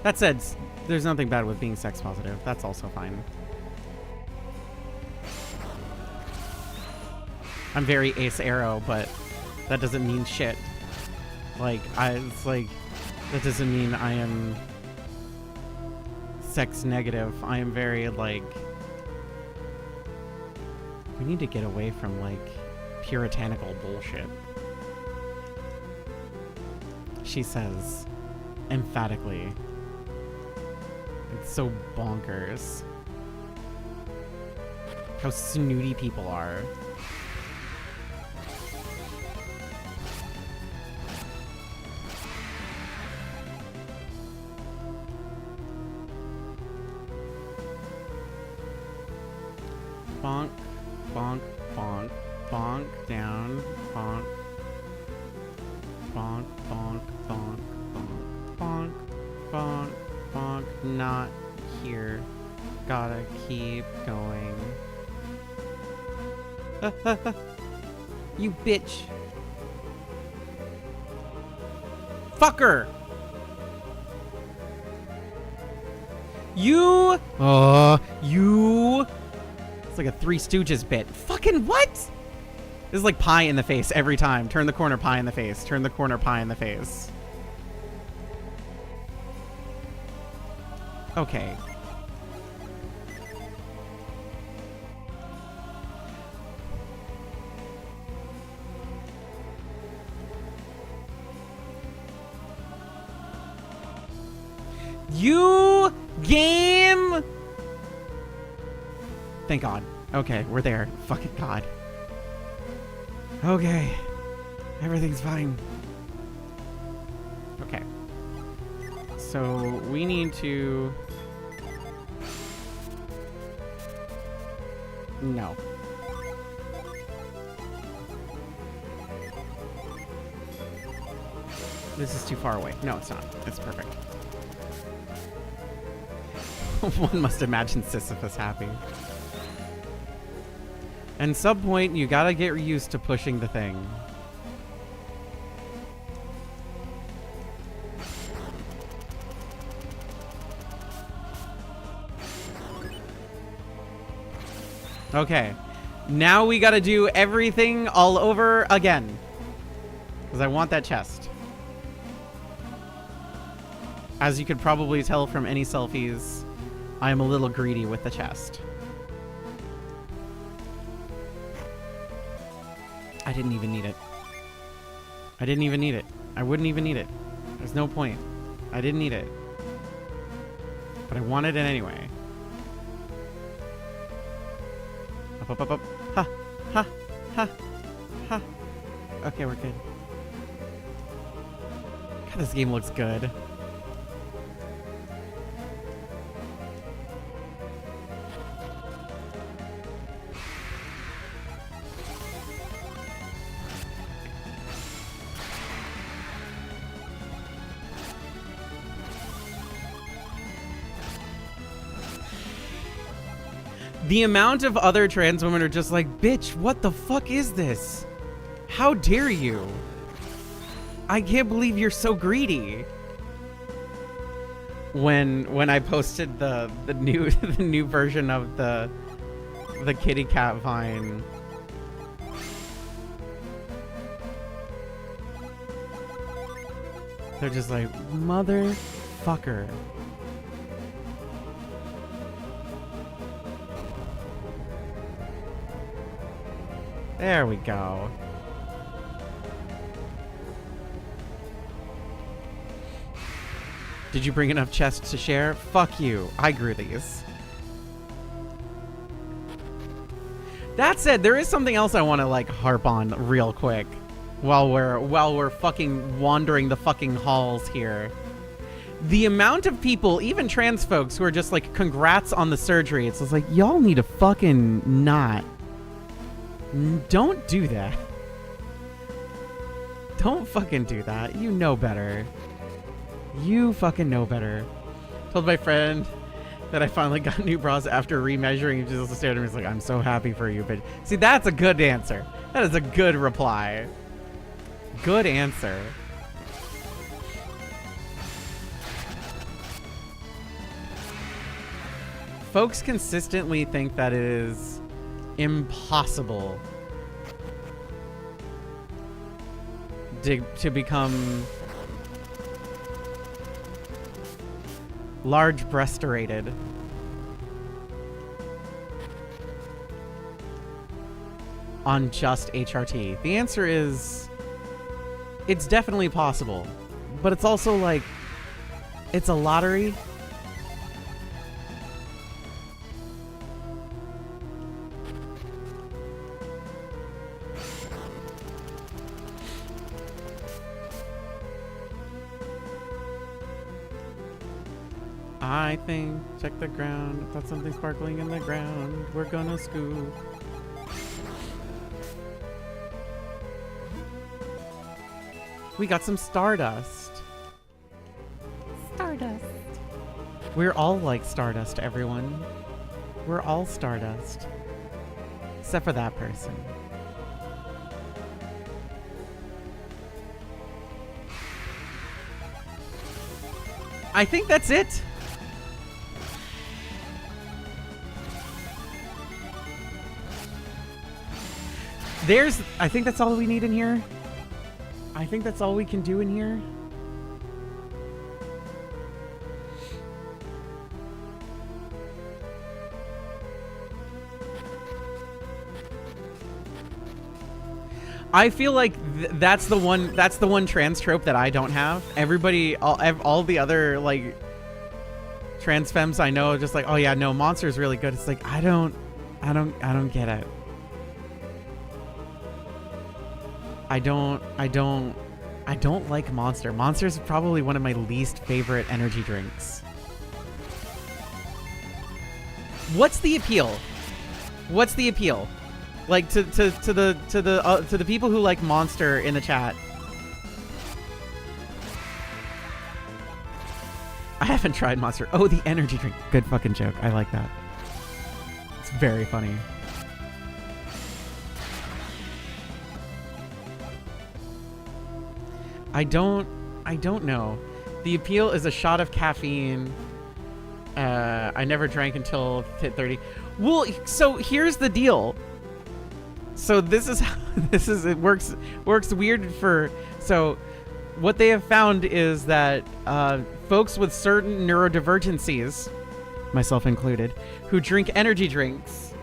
that said, there's nothing bad with being sex positive. That's also fine. I'm very Ace Arrow, but that doesn't mean shit. Like, it's like, that doesn't mean I am sex negative. I am very, like, we need to get away from, like, puritanical bullshit. She says, emphatically. It's so bonkers how snooty people are. Bonk, bonk, bonk, bonk, down, bonk, bonk, bonk, bonk, bonk, bonk, bonk, bonk, not here. Gotta keep going. You bitch. Fucker! You! You! It's like a Three Stooges bit. Fucking what? This is like pie in the face every time. Turn the corner, pie in the face. Turn the corner, pie in the face. Okay. You game! Thank God. Okay, we're there. Fucking God. Okay. Everything's fine. Okay. So we need to... No. This is too far away. No, it's not. It's perfect. One must imagine Sisyphus happy. And some point, you gotta get used to pushing the thing. Okay. Now we gotta do everything all over again. Because I want that chest. As you could probably tell from any selfies, I am a little greedy with the chest. I didn't even need it. I didn't even need it. I wouldn't even need it. There's no point. I didn't need it. But I wanted it anyway. Up, up, up, up. Ha, ha, ha, ha. Okay, we're good. God, this game looks good. The amount of other trans women are just like, bitch, what the fuck is this? How dare you? I can't believe you're so greedy. When I posted the new the new version of the kitty cat vine. They're just like, motherfucker. There we go. Did you bring enough chests to share? Fuck you. I grew these. That said, there is something else I want to like harp on real quick while we're fucking wandering the fucking halls here. The amount of people, even trans folks, who are just like, congrats on the surgery. It's just like, y'all need to fucking not. Don't do that. Don't fucking do that. You know better. You fucking know better. Told my friend that I finally got new bras after remeasuring. He just stared at me. He's like, I'm so happy for you, but see, that's a good answer. That is a good reply. Good answer. Folks consistently think that it is impossible to become large breasterated. On just HRT. The answer is, it's definitely possible, but it's also like, it's a lottery. I think, check the ground. I thought something sparkling in the ground. We're gonna scoop. We got some Stardust. Stardust. We're all like Stardust, everyone. We're all Stardust. Except for that person. I think that's it. I think that's all we need in here. I think that's all we can do in here. I feel like that's the one trans trope that I don't have. Everybody, all the other like trans femmes I know are just like, oh yeah, no, Monster is really good. It's like, I don't get it. I don't like Monster. Monster is probably one of my least favorite energy drinks. What's the appeal? What's the appeal? Like to the people who like Monster in the chat. I haven't tried Monster. Oh, the energy drink. Good fucking joke. I like that. It's very funny. I don't know. The appeal is a shot of caffeine. I never drank until hit 30. Well, so here's the deal. So this is how it works weird for, so what they have found is that folks with certain neurodivergencies, myself included, who drink energy drinks,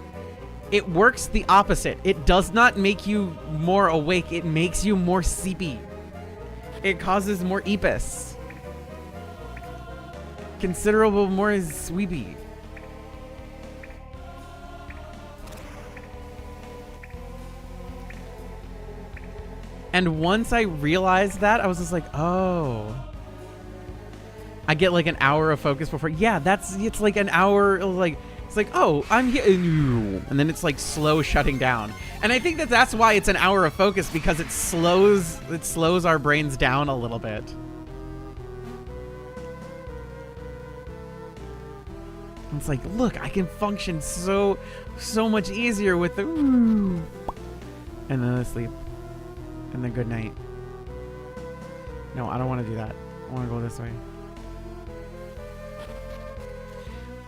it works the opposite. It does not make you more awake, it makes you more sleepy. It causes more EPIS. Considerable more sweepy. And once I realized that, I was just like, oh. I get like an hour of focus before. Yeah, it's like an hour, like, it's like, oh, I'm here. And then it's like slow shutting down. And I think that's why it's an hour of focus, because it slows our brains down a little bit. It's like, look, I can function so much easier with the ooh. And then I sleep. And then good night. No, I don't want to do that. I want to go this way.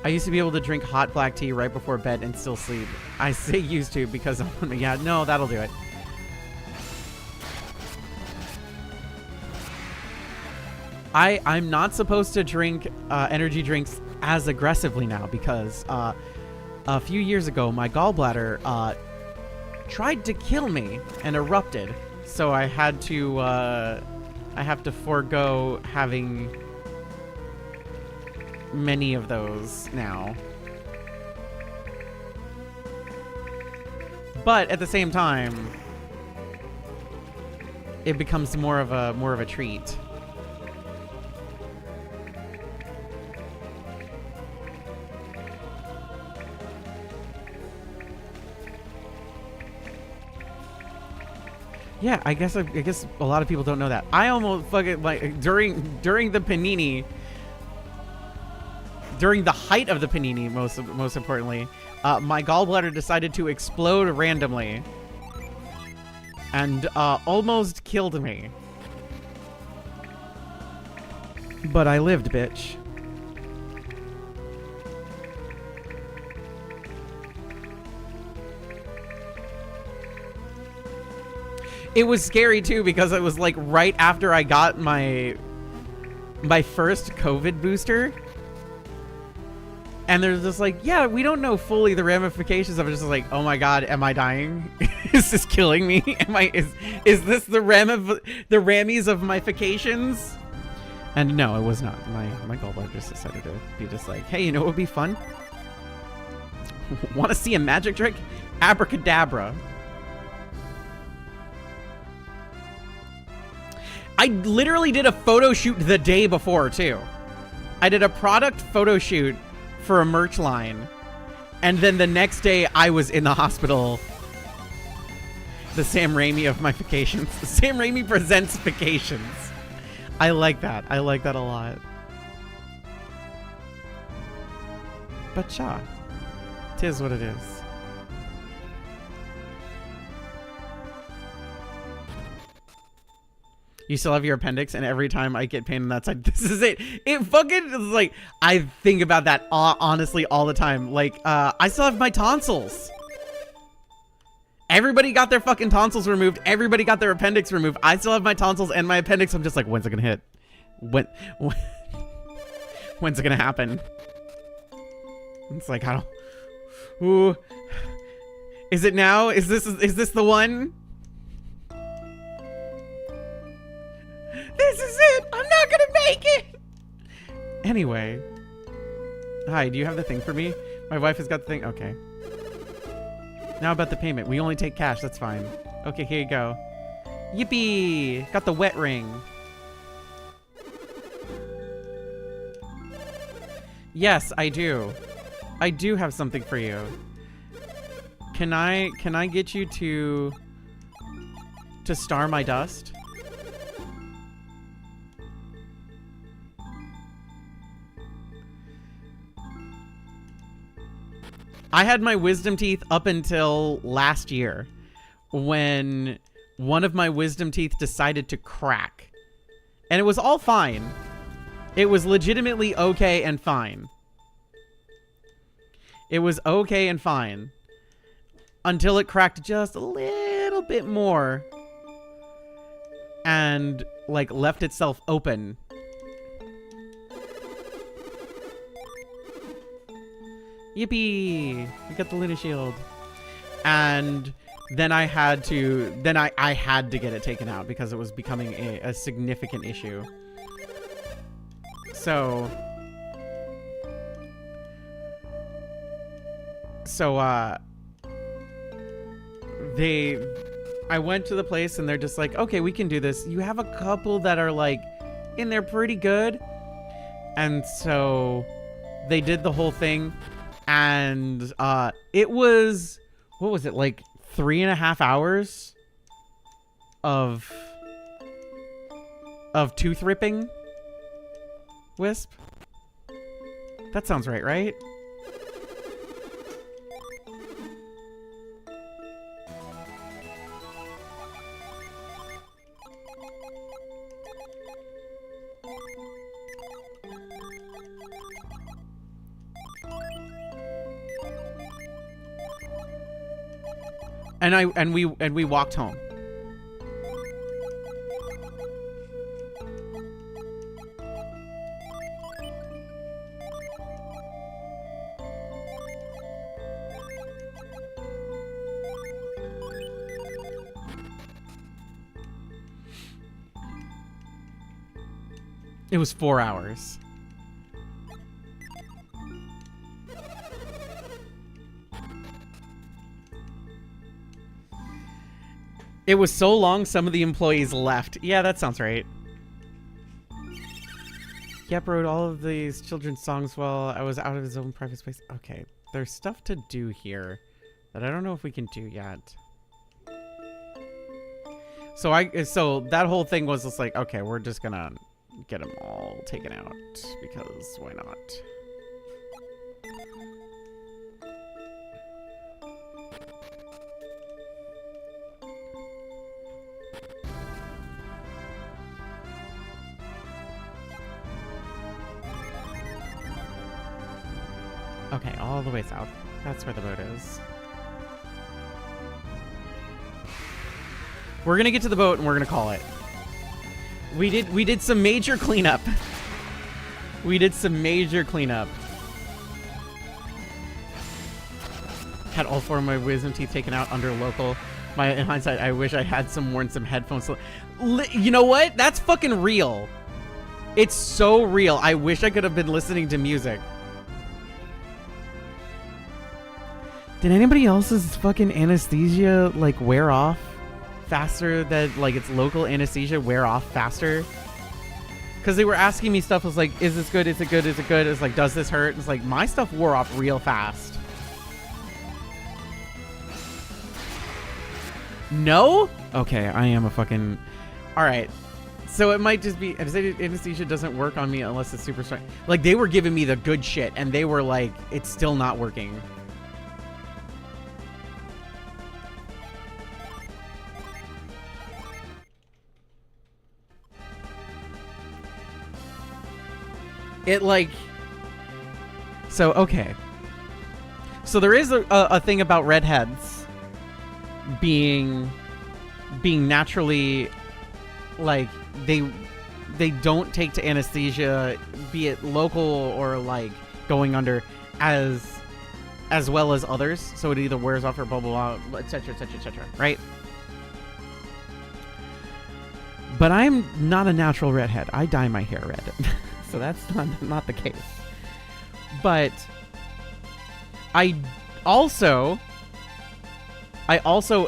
I used to be able to drink hot black tea right before bed and still sleep. I say used to because yeah, no, that'll do it. I'm not supposed to drink energy drinks as aggressively now because a few years ago my gallbladder tried to kill me and erupted. So I had to, I have to forego having many of those now. But at the same time, it becomes more of a treat. Yeah, I guess a lot of people don't know that. I almost fucking like during the panini, during the height of the panini, most importantly, my gallbladder decided to explode randomly and almost killed me. But I lived, bitch. It was scary too because it was like right after I got my first COVID booster. And there's just like, yeah, we don't know fully the ramifications of it. It's just like, oh my God, am I dying? Is this killing me? Is this the rammies of my fications? And no, it was not. My gallbladder just decided to be just like, hey, you know what would be fun? Want to see a magic trick? Abracadabra. I literally did a photo shoot the day before, too. I did a product photo shoot for a merch line. And then the next day, I was in the hospital. The Sam Raimi of my vacations. Sam Raimi presents vacations. I like that. I like that a lot. But cha. 'Tis what it is. You still have your appendix, and every time I get pain on that side, this is it. It fucking is like, I think about that honestly all the time. Like, I still have my tonsils. Everybody got their fucking tonsils removed. Everybody got their appendix removed. I still have my tonsils and my appendix. I'm just like, when's it gonna hit? When's it gonna happen? It's like, I don't. Ooh. Is it now? Is this the one? This is it! I'm not gonna make it! Anyway. Hi, do you have the thing for me? My wife has got the thing. Okay. Now about the payment. We only take cash. That's fine. Okay, here you go. Yippee! Got the wet ring. Yes, I do. I do have something for you. Can I get you to star my dust? I had my wisdom teeth up until last year when one of my wisdom teeth decided to crack. And it was all fine. It was legitimately okay and fine. It was okay and fine. Until it cracked just a little bit more. And, like, left itself open. Yippee! We got the Luna Shield. And then I had to I had to get it taken out because it was becoming a significant issue. So I went to the place and they're just like, okay, we can do this. You have a couple that are like in there pretty good. And so they did the whole thing. And it was, what was it, like 3.5 hours of tooth ripping? Wisp? That sounds right? And we walked home. It was 4 hours. It was so long, some of the employees left. Yeah, that sounds right. Yep, wrote all of these children's songs while I was out of his own private space. Okay, there's stuff to do here that I don't know if we can do yet. So that whole thing was just like, okay, we're just gonna get them all taken out because why not? Okay, all the way south. That's where the boat is. We're gonna get to the boat and we're gonna call it. We did some major cleanup. We did some major cleanup. Had all 4 of my wisdom teeth taken out under local. In hindsight, I wish I had worn some headphones. You know what? That's fucking real. It's so real. I wish I could have been listening to music. Did anybody else's fucking anesthesia like wear off faster? That like its local anesthesia wear off faster? Because they were asking me stuff. I was like, is this good? Is it good? Is it good? It's like, does this hurt? It's like, my stuff wore off real fast. No? Okay, I am a fucking... Alright. So it might just be... Anesthesia doesn't work on me unless it's super strong. Like, they were giving me the good shit, and they were like, it's still not working. It like... So, okay. So there is a thing about redheads being naturally, like, they don't take to anesthesia, be it local or like going under, as well as others. So it either wears off or blah blah blah, etc., etc., etc., right? But I'm not a natural redhead. I dye my hair red. So that's not the case. But I also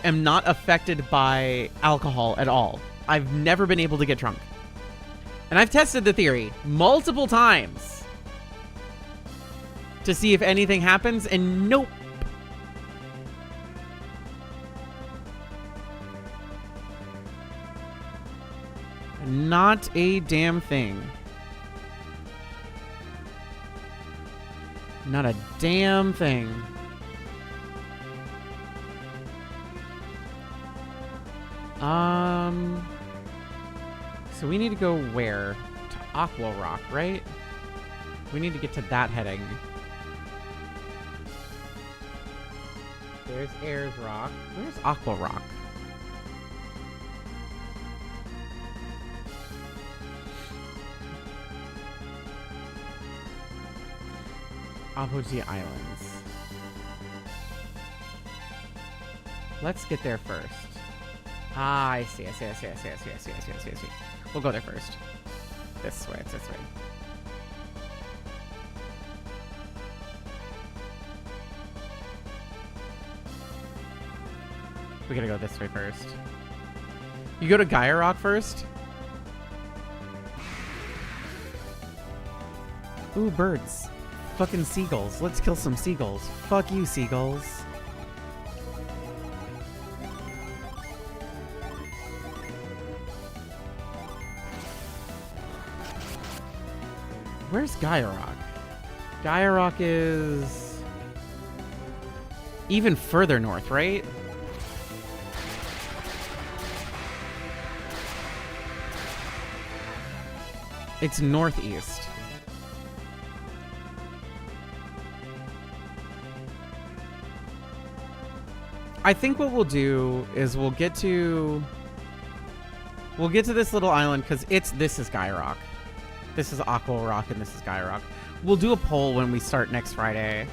am not affected by alcohol at all. I've never been able to get drunk. And I've tested the theory multiple times to see if anything happens, and nope. Not a damn thing. Not a damn thing. So we need to go where? To Aqua Rock, right? We need to get to that heading. There's Ayers Rock. Where's Aqua Rock? Apogee Islands. Let's get there first. Ah, I see. We'll go there first. This way, it's this way. We gotta go this way first. You go to Gaia Rock first? Ooh, birds. Fucking seagulls. Let's kill some seagulls. Fuck you, seagulls. Where's Gaia Rock? Gaia Rock is even further north, right? It's northeast. I think what we'll do is we'll get to this little island because this is Gaia Rock. This is Aqua Rock and this is Gaia Rock. We'll do a poll when we start next Friday.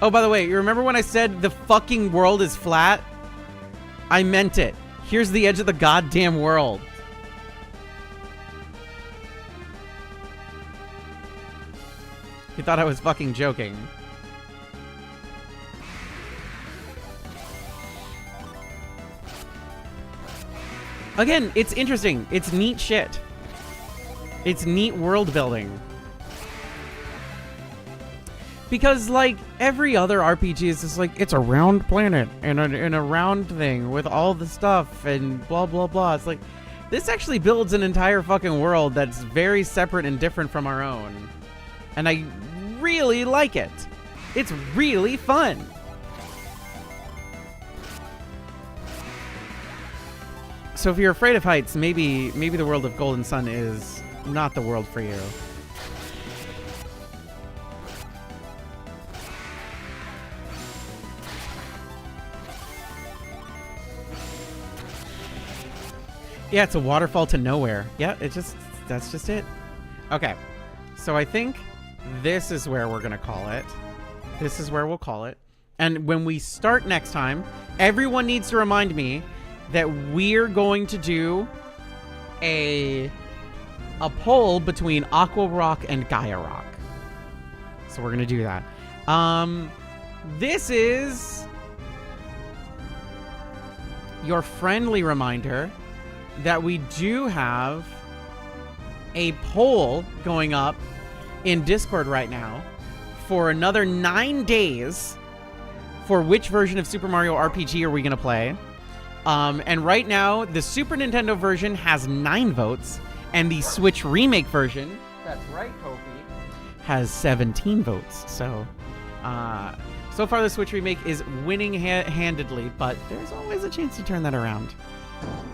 Oh, by the way, you remember when I said the fucking world is flat? I meant it. Here's the edge of the goddamn world. You thought I was fucking joking. Again, it's interesting. It's neat shit. It's neat world building. Because, like, every other RPG is just like, it's a round planet and a round thing with all the stuff and blah, blah, blah. It's like, this actually builds an entire fucking world that's very separate and different from our own. And I really like it. It's really fun. So if you're afraid of heights, maybe the world of Golden Sun is not the world for you. Yeah, it's a waterfall to nowhere. Yeah, that's just it. Okay. So I think this is where we're going to call it. This is where we'll call it. And when we start next time, everyone needs to remind me that we're going to do a poll between Aqua Rock and Gaia Rock. So we're going to do that. This is your friendly reminder that we do have a poll going up in Discord right now for another 9 days for which version of Super Mario RPG are we going to play. And right now, the Super Nintendo version has 9 votes, and the Switch Remake version, that's right, Kofi, has 17 votes. So, so far the Switch Remake is winning handedly, but there's always a chance to turn that around.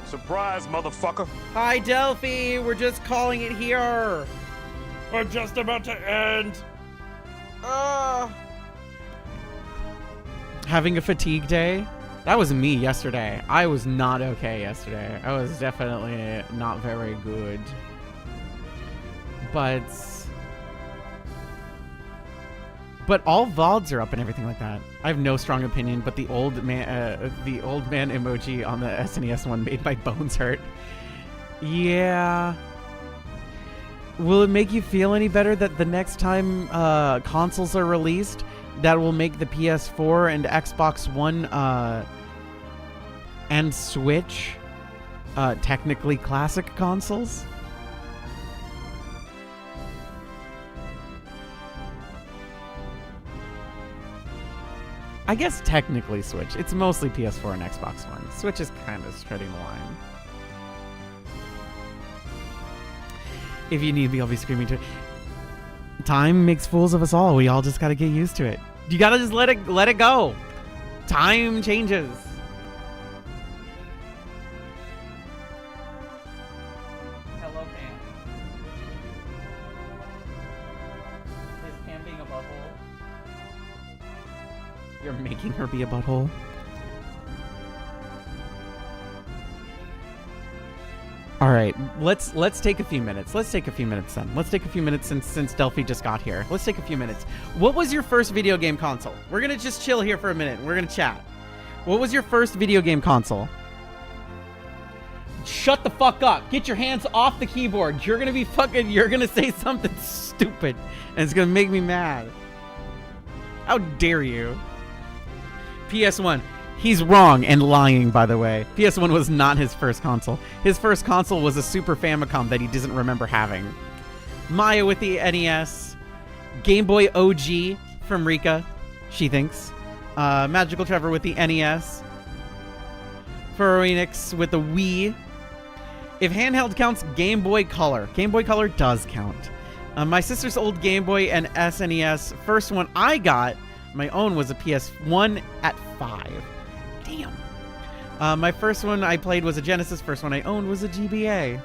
Surprise, motherfucker. Hi, Delphi. We're just calling it here. We're just about to end. Having a fatigue day? That was me yesterday. I was not okay yesterday. I was definitely not very good. But all VODs are up and everything like that. I have no strong opinion, but the old man emoji on the SNES one made my bones hurt. Yeah. Will it make you feel any better that the next time consoles are released, that will make the PS4 and Xbox One and Switch technically classic consoles? I guess technically Switch. It's mostly PS4 and Xbox One. Switch is kind of treading the line. If you need me, I'll be screaming to it. Time makes fools of us all. We all just gotta get used to it. You gotta just let it go. Time changes. Hello, Pam. Is Pam being a butthole? You're making her be a butthole. All right, let's take a few minutes. Let's take a few minutes then. Let's take a few minutes since Delphi just got here. Let's take a few minutes. What was your first video game console? We're gonna just chill here for a minute. We're gonna chat. What was your first video game console? Shut the fuck up. Get your hands off the keyboard. You're gonna say something stupid and it's gonna make me mad. How dare you? PS1. He's wrong and lying, by the way. PS1 was not his first console. His first console was a Super Famicom that he doesn't remember having. Maya with the NES. Game Boy OG from Rika, she thinks. Magical Trevor with the NES. Phoenix with the Wii. If handheld counts, Game Boy Color. Game Boy Color does count. My sister's old Game Boy and SNES. First one I got, my own, was a PS1 at 5. Damn. My first one I played was a Genesis. First one I owned was a GBA.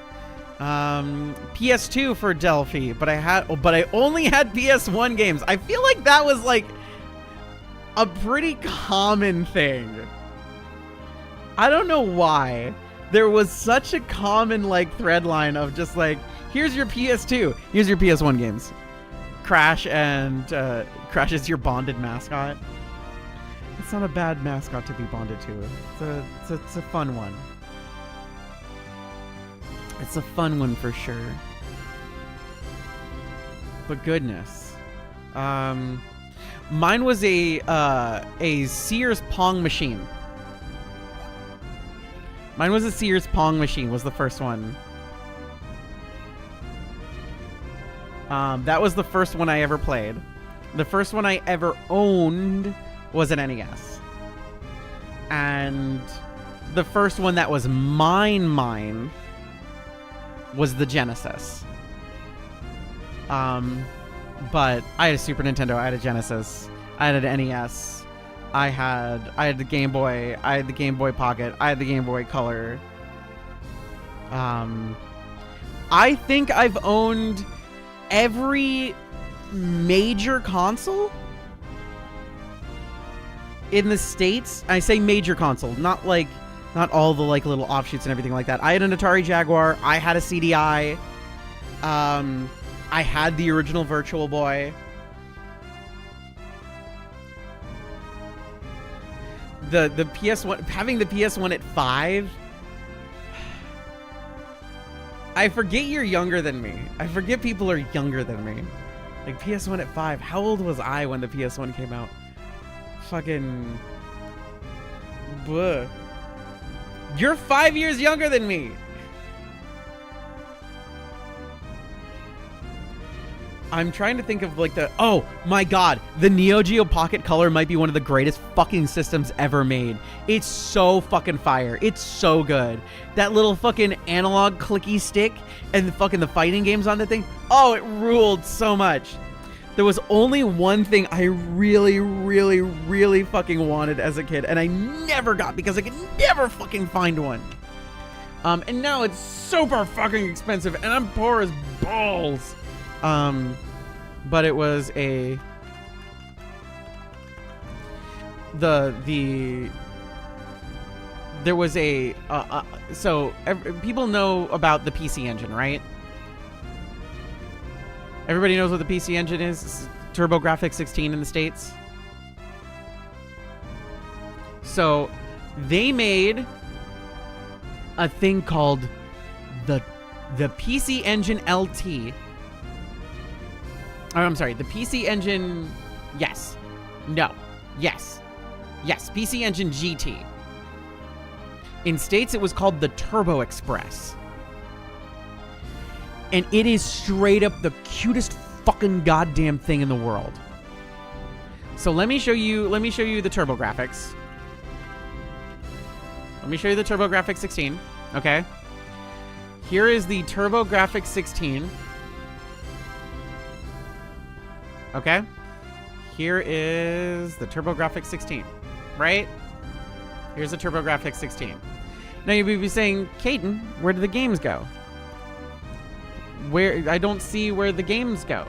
PS2 for Delphi, but I only had PS1 games. I feel like that was like a pretty common thing. I don't know why. There was such a common like thread line of just like, here's your PS2, here's your PS1 games. Crash and Crash is your bonded mascot. It's not a bad mascot to be bonded to. It's a fun one. It's a fun one for sure. But goodness. Mine was a Sears Pong machine. Mine was a Sears Pong machine, was the first one. That was the first one I ever played. The first one I ever owned was an NES. And the first one that was mine was the Genesis. But I had a Super Nintendo, I had a Genesis, I had an NES, I had the Game Boy, I had the Game Boy Pocket, I had the Game Boy Color. I think I've owned every major console in the States. I say major console, not all the like little offshoots and everything like that. I had an Atari Jaguar, I had a CDI, I had the original Virtual Boy. The PS1, having the PS1 at 5. I forget you're younger than me. I forget people are younger than me. Like PS1 at 5. How old was I when the PS1 came out? Fucking... Bleh. You're 5 years younger than me. I'm trying to think of like the... Oh my god. The Neo Geo Pocket Color might be one of the greatest fucking systems ever made. It's so fucking fire. It's so good. That little fucking analog clicky stick and the fighting games on the thing. Oh, it ruled so much. There was only one thing I really, really, really fucking wanted as a kid, and I never got because I could never fucking find one. And now it's super fucking expensive, and I'm poor as balls. But it was a... There was a... people know about the PC Engine, right? Everybody knows what the PC Engine is? It's TurboGrafx 16 in the States. So, they made a thing called the PC Engine LT. Oh, I'm sorry, the PC Engine... Yes. No. Yes. Yes, PC Engine GT. In States, it was called the Turbo Express. And it is straight up the cutest fucking goddamn thing in the world. So let me show you the TurboGrafx. Let me show you the TurboGrafx 16, okay? Here is the TurboGrafx 16. Okay? Here is the TurboGrafx 16, right? Here's the TurboGrafx 16. Now you'd be saying, Kdin, where do the games go? I don't see where the games go.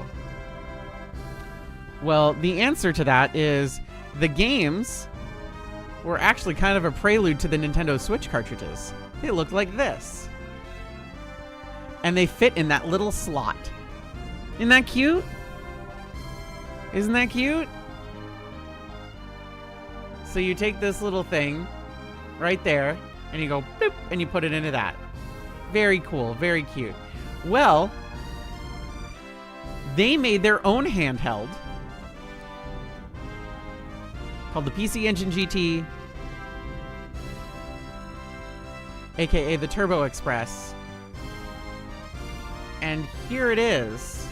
Well, the answer to that is the games were actually kind of a prelude to the Nintendo Switch cartridges. They looked like this. And they fit in that little slot. Isn't that cute? Isn't that cute? So you take this little thing right there, and you go boop, and you put it into that. Very cool, very cute. Well, they made their own handheld called the PC Engine GT, aka the Turbo Express. And here it is.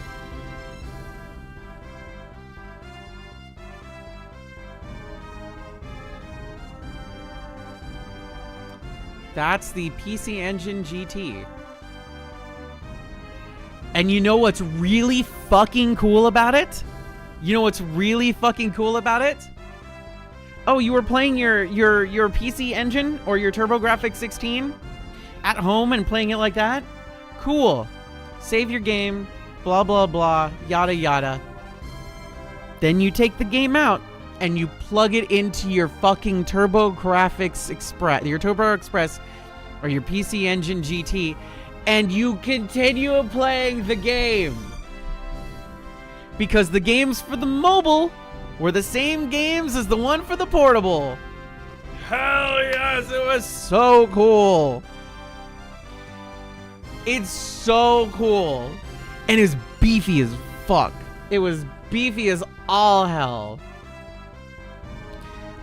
That's the PC Engine GT. And you know what's really fucking cool about it? You know what's really fucking cool about it? Oh, you were playing your PC Engine or your TurboGrafx 16 at home and playing it like that? Cool. Save your game, blah, blah, blah, yada, yada. Then you take the game out and you plug it into your fucking TurboGrafx Express, your Turbo Express or your PC Engine GT, and you continue playing the game. Because the games for the mobile were the same games as the one for the portable. Hell yes, it was so cool. It's so cool. And it's beefy as fuck. It was beefy as all hell.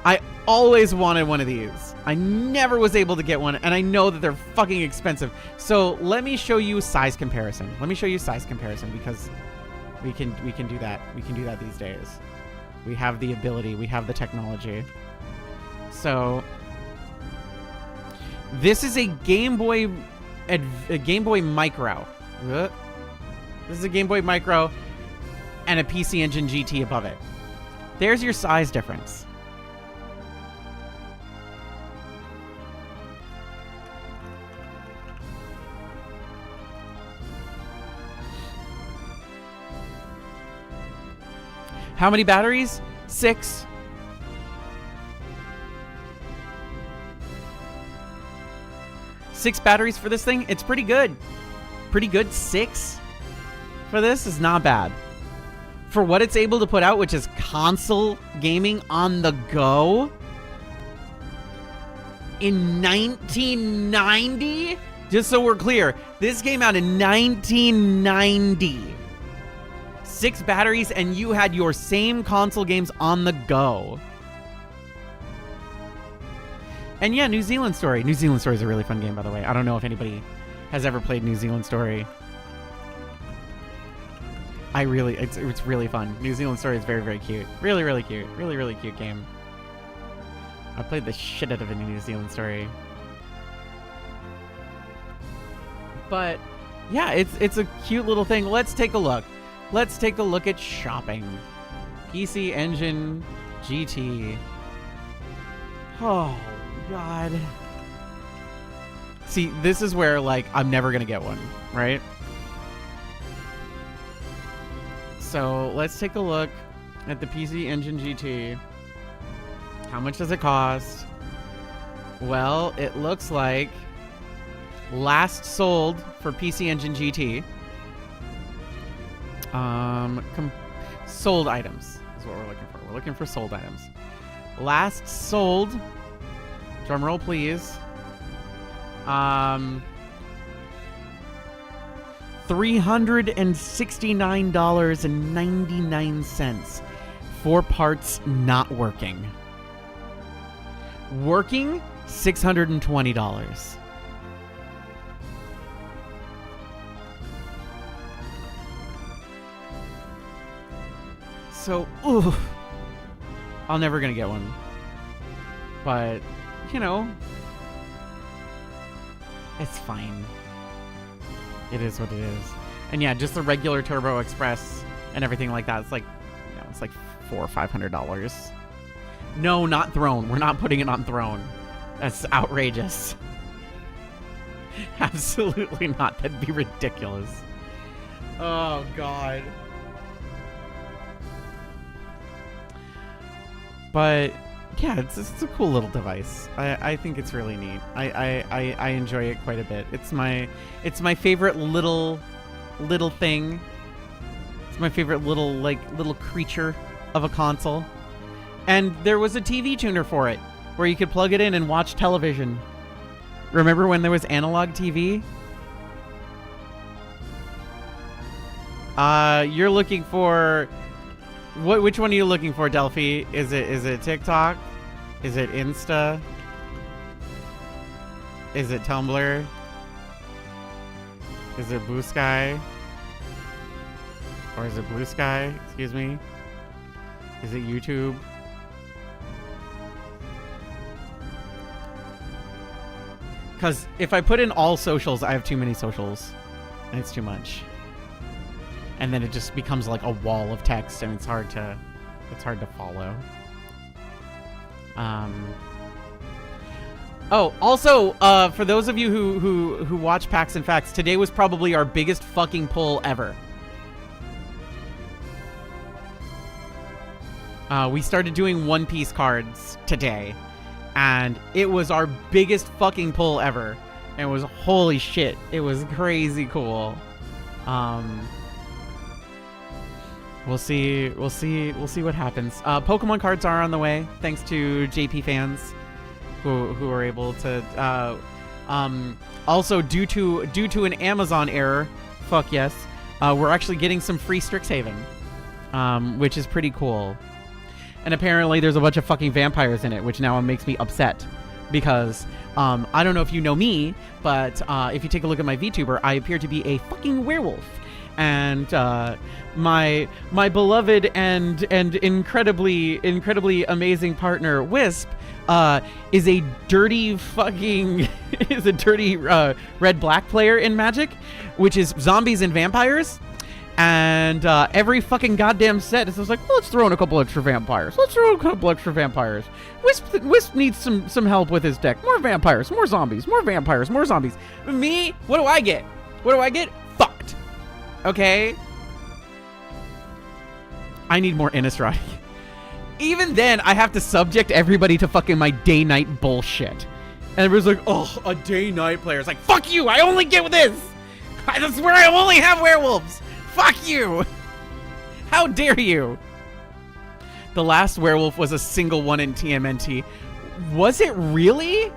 I always wanted one of these. I never was able to get one, and I know that they're fucking expensive. So let me show you size comparison. Let me show you size comparison because we can do that. We can do that these days. We have the ability. We have the technology. So this is a Game Boy Micro. This is a Game Boy Micro and a PC Engine GT above it. There's your size difference. How many batteries? 6. Six batteries for this thing? It's pretty good. Pretty good. 6 for this is not bad. For what it's able to put out, which is console gaming on the go in 1990? Just so we're clear, this came out in 1990. 6 batteries and you had your same console games on the go. And yeah, New Zealand Story. New Zealand Story is a really fun game, by the way. I don't know if anybody has ever played New Zealand Story. It's really fun. New Zealand Story is very, very cute. Really, really cute. Really, really cute game. I played the shit out of a New Zealand Story. But yeah, it's a cute little thing. Let's take a look. Let's take a look at shopping. PC Engine GT. Oh, God. See, this is where, like, I'm never going to get one, right? So, let's take a look at the PC Engine GT. How much does it cost? Well, it looks like last sold for PC Engine GT. Sold items is what we're looking for. We're looking for sold items. Last sold, drum roll please, $369.99 for parts not working. Working, $620. So, ooh, I'm never gonna get one. But, you know, it's fine. It is what it is. And yeah, just the regular Turbo Express and everything like that. It's like, you know, it's like $400 or $500. No, not Throne. We're not putting it on Throne. That's outrageous. Absolutely not. That'd be ridiculous. Oh, God. But yeah, it's a cool little device. I think it's really neat. I enjoy it quite a bit. It's my favorite little thing. It's my favorite little creature of a console. And there was a TV tuner for it where you could plug it in and watch television. Remember when there was analog TV? You're looking for which one are you looking for, Delphi? Is it TikTok? Is it Insta? Is it Tumblr? Is it Blue Sky? Or is it Blue Sky? Excuse me. Is it YouTube? Because if I put in all socials, I have too many socials. And it's too much. And then it just becomes like a wall of text, and it's hard to follow. Oh, also, for those of you who watch Packs and Facts, today was probably our biggest fucking pull ever. We started doing One Piece cards today, and it was our biggest fucking pull ever. And it was holy shit. It was crazy cool. We'll see what happens. Pokemon cards are on the way, thanks to JP fans who are able to. Also, due to an Amazon error, fuck yes, we're actually getting some free Strixhaven, which is pretty cool. And apparently, there's a bunch of fucking vampires in it, which now makes me upset because I don't know if you know me, but if you take a look at my VTuber, I appear to be a fucking werewolf. And my beloved and incredibly amazing partner Wisp is a dirty fucking red black player in Magic, which is zombies and vampires. And every fucking goddamn set is just like, well, let's throw in a couple extra vampires. Wisp needs some help with his deck. More vampires, more zombies, more vampires, more zombies. Me, what do I get? Fucked. Okay? I need more Innistrad. Even then, I have to subject everybody to fucking my day-night bullshit. And everyone's like, oh, a day-night player. It's like, fuck you, I only get this! That's where I only have werewolves! Fuck you! How dare you? The last werewolf was a single one in TMNT. Was it really?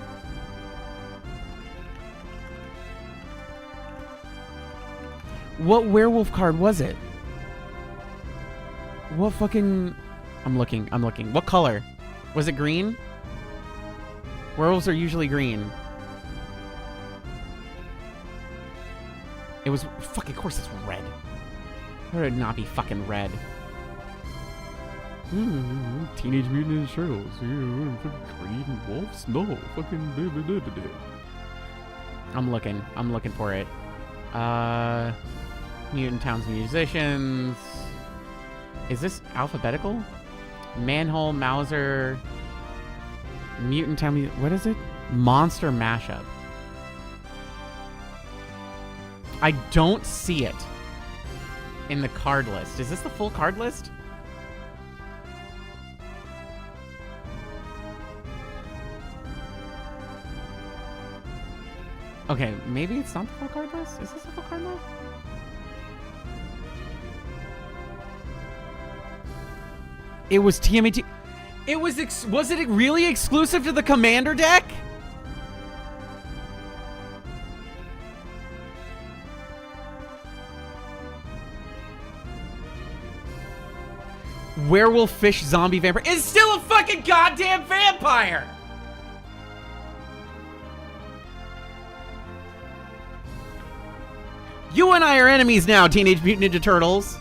What werewolf card was it? What fucking... I'm looking. What color? Was it green? Werewolves are usually green. It was... Fuck, of course it's red. How would it not be fucking red? Teenage Mutant Ninja Turtles. Green wolves? No. Fucking... I'm looking for it. Mutant Towns Musicians. Is this alphabetical? Manhole, Mauser, Mutant Town. What is it? Monster Mashup. I don't see it in the card list. Is this the full card list? Okay, maybe it's not the full card list? Is this the full card list? It was TMNT. It was it really exclusive to the Commander deck? Werewolf, fish, zombie, vampire. It's still a fucking goddamn vampire! You and I are enemies now, Teenage Mutant Ninja Turtles.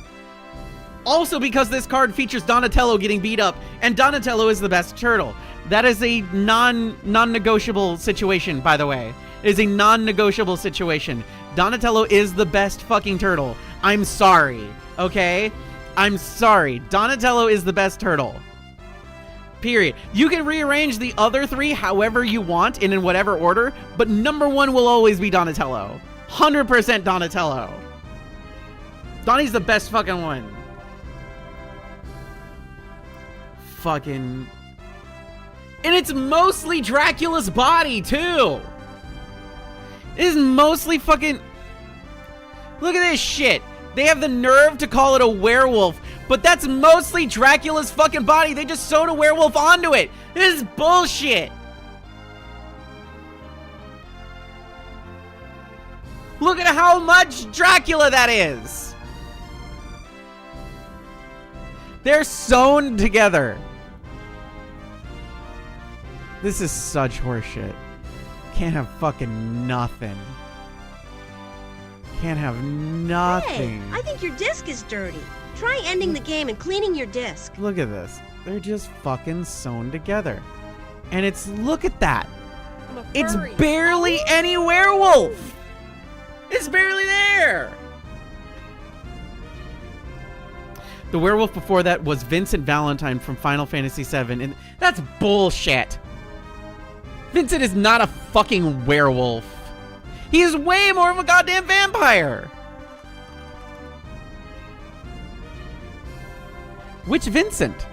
Also because this card features Donatello getting beat up, and Donatello is the best turtle. That is a non-negotiable situation, by the way. It is a non-negotiable situation. Donatello is the best fucking turtle. I'm sorry, okay? I'm sorry. Donatello is the best turtle. Period. You can rearrange the other three however you want and in whatever order, but number one will always be Donatello. 100% Donatello. Donnie's the best fucking one. Fucking And it's mostly Dracula's body, too. It is mostly fucking... Look at this shit. They have the nerve to call it a werewolf, but that's mostly Dracula's fucking body. They just sewed a werewolf onto it. This is bullshit. Look at how much Dracula that is. They're sewn together. This is such horseshit. Can't have fucking nothing. Can't have nothing. Hey, I think your disc is dirty. Try ending the game and cleaning your disc. Look at this. They're just fucking sewn together. And it's, look at that. It's barely any werewolf. It's barely there. The werewolf before that was Vincent Valentine from Final Fantasy VII, and that's bullshit. Vincent is not a fucking werewolf. He is way more of a goddamn vampire. Which Vincent?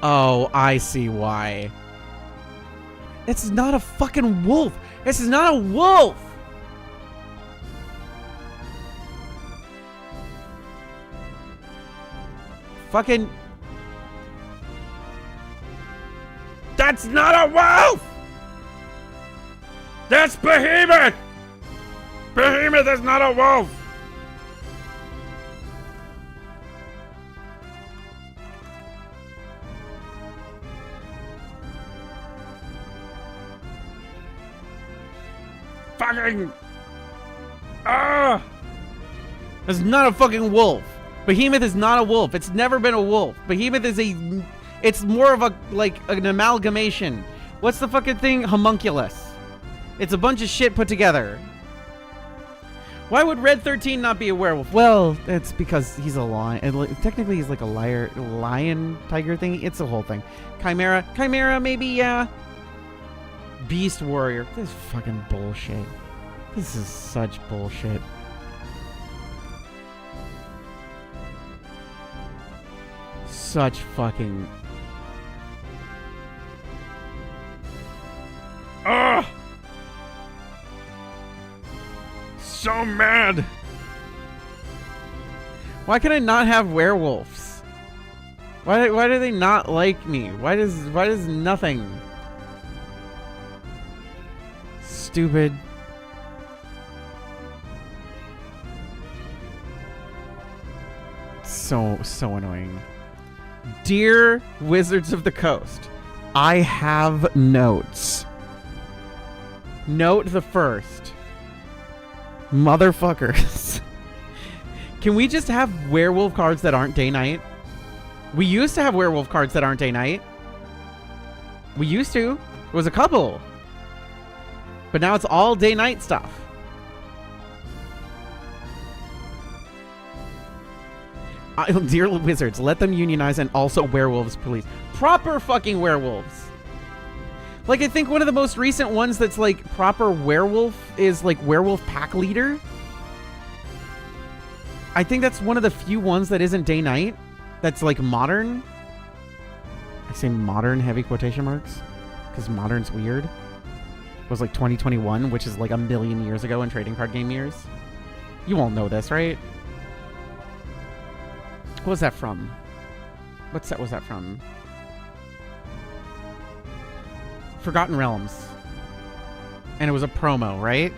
Oh, I see why. It's not a fucking wolf. This is not a wolf. Fucking... That's not a wolf! That's Behemoth! Behemoth is not a wolf! Fucking... Ah! That's not a fucking wolf. Behemoth is not a wolf. It's never been a wolf. Behemoth is a... It's more of a, like, an amalgamation. What's the fucking thing? Homunculus. It's a bunch of shit put together. Why would Red 13 not be a werewolf? Well, it's because he's a lion. Technically, he's like a lion tiger thing. It's a whole thing. Chimera. Chimera, maybe, yeah. Beast warrior. This is fucking bullshit. This is such bullshit. Such fucking... Ah! So mad! Why can I not have werewolves? Why do they not like me? Why does nothing? Stupid. So annoying. Dear Wizards of the Coast, I have notes. Note the first. Motherfuckers. Can we just have werewolf cards that aren't day-night? We used to have werewolf cards that aren't day-night. We used to. It was a couple. But now it's all day-night stuff. Dear Wizards, let them unionize and also werewolves, please. Proper fucking werewolves. Like, I think one of the most recent ones that's, like, proper werewolf is, like, Werewolf Pack Leader. I think that's one of the few ones that isn't day-night. That's, like, modern. I say modern, heavy quotation marks. Because modern's weird. It was, like, 2021, which is, like, a million years ago in trading card game years. You all know this, right? What was that from? What set was that from? Forgotten Realms. And it was a promo, right?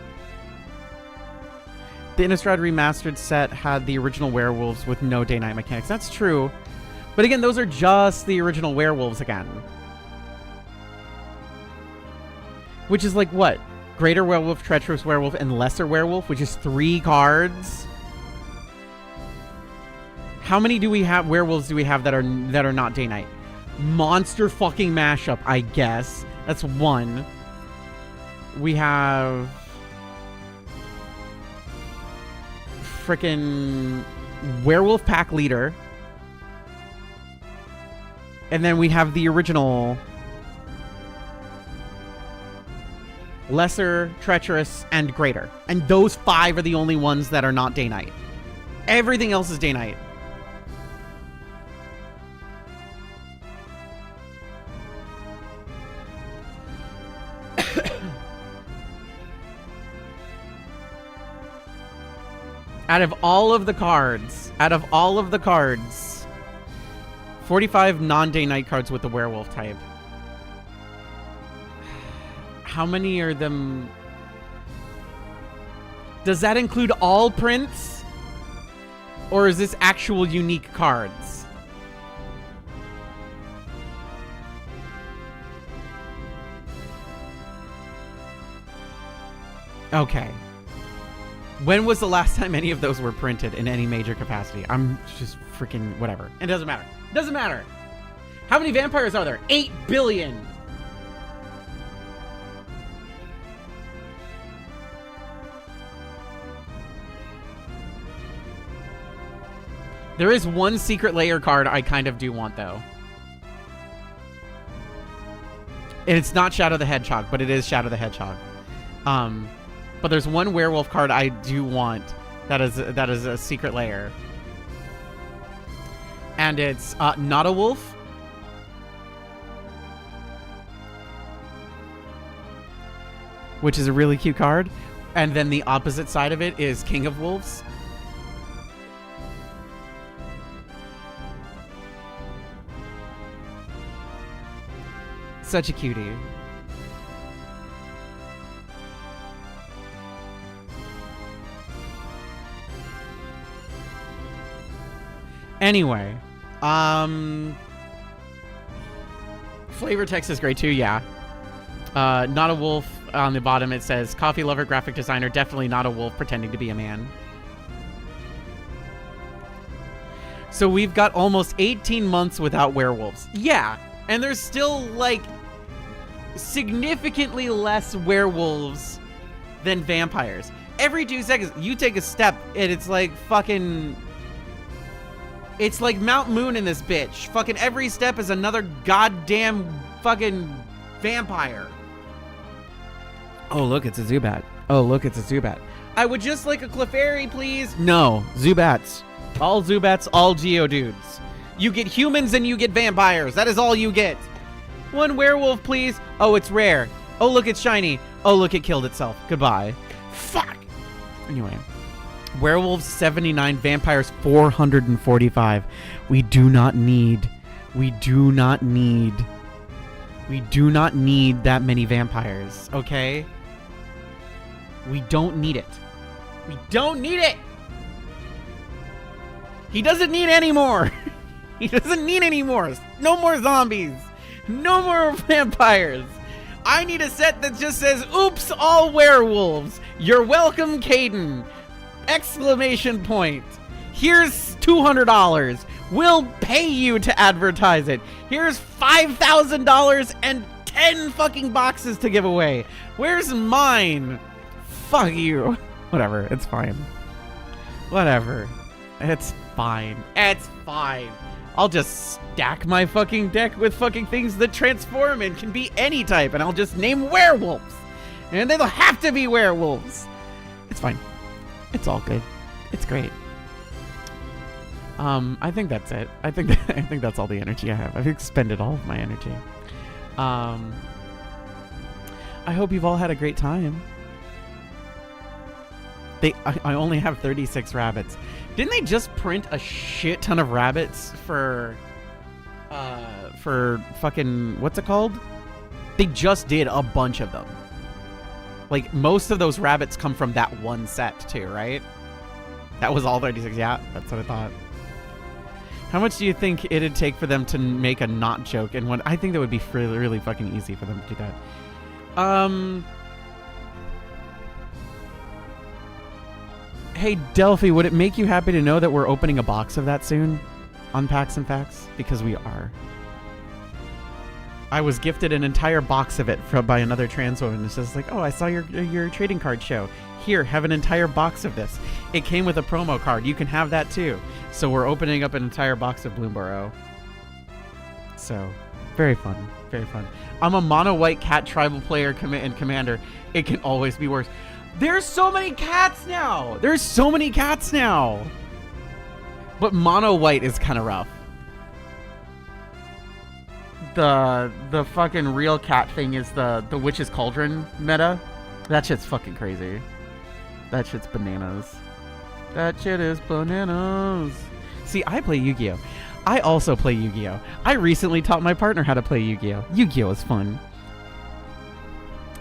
The Innistrad Remastered set had the original werewolves with no day-night mechanics. That's true. But again, those are just the original werewolves again. Which is like what? Greater Werewolf, Treacherous Werewolf, and Lesser Werewolf, which is 3 cards. How many do we have? Werewolves do we have that are not day-night? Monster fucking mashup, I guess. That's 1. We have frickin' Werewolf Pack Leader. And then we have the original Lesser, Treacherous, and Greater. And those 5 are the only ones that are not day-night. Everything else is day-night. Out of all of the cards, 45 non-day night cards with the werewolf type. How many are them? Does that include all prints? Or is this actual unique cards? Okay. When was the last time any of those were printed in any major capacity? I'm just freaking whatever. It doesn't matter. Doesn't matter. How many vampires are there? 8 billion. There is one secret layer card I kind of do want, though. And it's not Shadow the Hedgehog, but it is Shadow the Hedgehog. But there's one werewolf card I do want that is a secret layer. And it's not a wolf. Which is a really cute card. And then the opposite side of it is King of Wolves. Such a cutie. Anyway, flavor text is great too, yeah. Not a wolf on the bottom, it says coffee lover, graphic designer, definitely not a wolf pretending to be a man. So we've got almost 18 months without werewolves. Yeah, and there's still like significantly less werewolves than vampires. Every 2 seconds, you take a step and it's like fucking... It's like Mount Moon in this bitch. Fucking every step is another goddamn fucking vampire. Oh, look, it's a Zubat. Oh, look, it's a Zubat. I would just like a Clefairy, please. No, Zubats. All Zubats, all Geodudes. You get humans and you get vampires. That is all you get. One werewolf, please. Oh, it's rare. Oh, look, it's shiny. Oh, look, it killed itself. Goodbye. Fuck. Anyway. Werewolves 79, vampires 445. We do not need that many vampires, okay? We don't need it. We don't need it. He doesn't need any more. He doesn't need any more. No more zombies. No more vampires. I need a set that just says, oops, all werewolves. You're welcome, Kdin. Exclamation point. Here's $200. We'll pay you to advertise it. Here's $5,000 and 10 fucking boxes to give away. Where's mine? Fuck you. Whatever, it's fine. Whatever. It's fine. It's fine. I'll just stack my fucking deck with fucking things that transform and can be any type, and I'll just name werewolves. And they don't have to be werewolves. It's fine. It's all good. It's great. I think that's it. I think that's all the energy I have. I've expended all of my energy. I hope you've all had a great time. I only have 36 rabbits. Didn't they just print a shit ton of rabbits for fucking, what's it called? They just did a bunch of them. Like, most of those rabbits come from that one set, too, right? That was all 36. Yeah, that's what I thought. How much do you think it'd take for them to make a not joke? And I think that would be really, really fucking easy for them to do that. Hey, Delphi, would it make you happy to know that we're opening a box of that soon on Packs and Facts? Because we are. I was gifted an entire box of it by another trans woman. It's just like, oh, I saw your trading card show. Here, have an entire box of this. It came with a promo card. You can have that too. So we're opening up an entire box of Bloomborough. So, very fun. Very fun. I'm a mono white cat tribal player and commander. It can always be worse. There's so many cats now. There's so many cats now. But mono white is kind of rough. The fucking real cat thing is the Witch's Cauldron meta. That shit's fucking crazy. That shit's bananas. That shit is bananas. See, I play Yu-Gi-Oh! I also play Yu-Gi-Oh! I recently taught my partner how to play Yu-Gi-Oh! Yu-Gi-Oh! Is fun.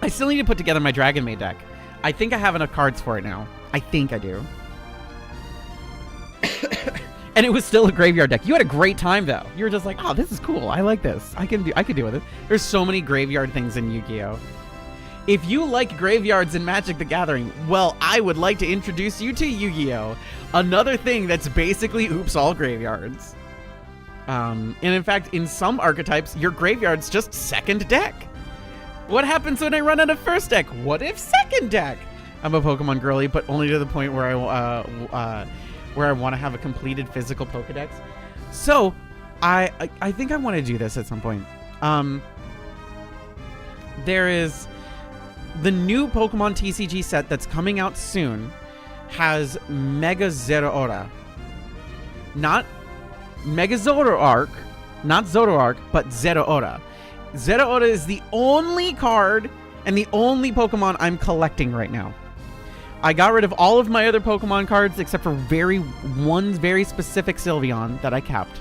I still need to put together my Dragon Maid deck. I think I have enough cards for it now. I think I do. And it was still a graveyard deck. You had a great time though. You were just like, oh, this is cool. I like this. I could deal with it. There's so many graveyard things in Yu-Gi-Oh! If you like graveyards in Magic the Gathering, well, I would like to introduce you to Yu-Gi-Oh! Another thing that's basically oops all graveyards. And in fact, in some archetypes, your graveyard's just second deck. What happens when I run out of first deck? What if second deck? I'm a Pokemon girly, but only to the point where I want to have a completed physical Pokedex. So, I think I want to do this at some point. There is the new Pokemon TCG set that's coming out soon has Mega Zoroark. Not Mega Zoroark, not Zoroark, but Zoroark. Zoroark is the only card and the only Pokemon I'm collecting right now. I got rid of all of my other Pokemon cards except for one very specific Sylveon that I kept.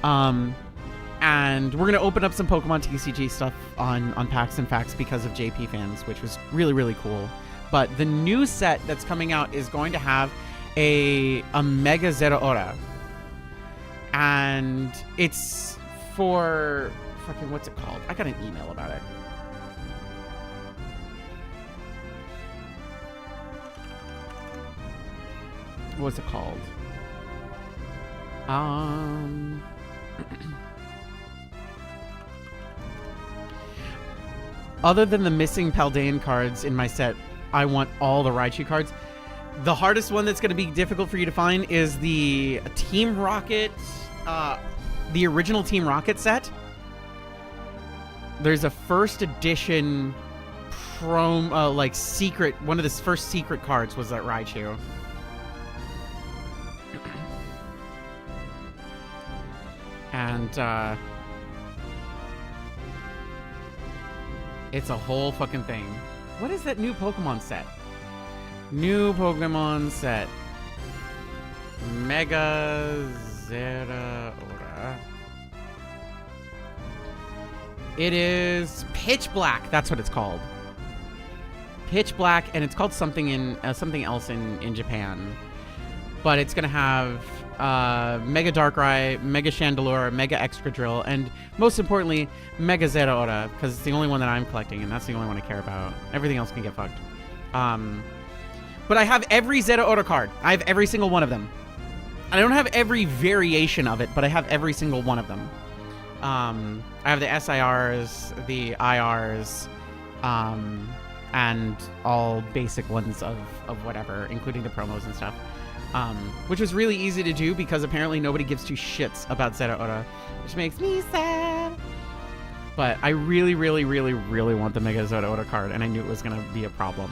And we're going to open up some Pokemon TCG stuff on Packs and Facts because of JP fans, which was really, really cool. But the new set that's coming out is going to have a Mega Zoroark. And it's for... fucking, what's it called? I got an email about it. What's it called? Other than the missing Paldean cards in my set, I want all the Raichu cards. The hardest one that's going to be difficult for you to find is the Team Rocket, the original Team Rocket set. There's a first edition like secret, one of the first secret cards was that Raichu. And it's a whole fucking thing. What is that new Pokemon set? New Pokemon set. Mega Zeraora. It is Pitch Black. That's what it's called. Pitch Black, and it's called something in something else in Japan. But it's gonna have Mega Darkrai, Mega Chandelure, Mega Excadrill, and most importantly, Mega Zeraora, because it's the only one that I'm collecting, and that's the only one I care about. Everything else can get fucked. But I have every Zeraora card. I have every single one of them. I don't have every variation of it, but I have every single one of them. I have the SIRs, the IRs, and all basic ones of whatever, including the promos and stuff. Which was really easy to do because apparently nobody gives two shits about Zeraora, which makes me sad. But I really, really, really, really want the Mega Zeraora card, and I knew it was going to be a problem.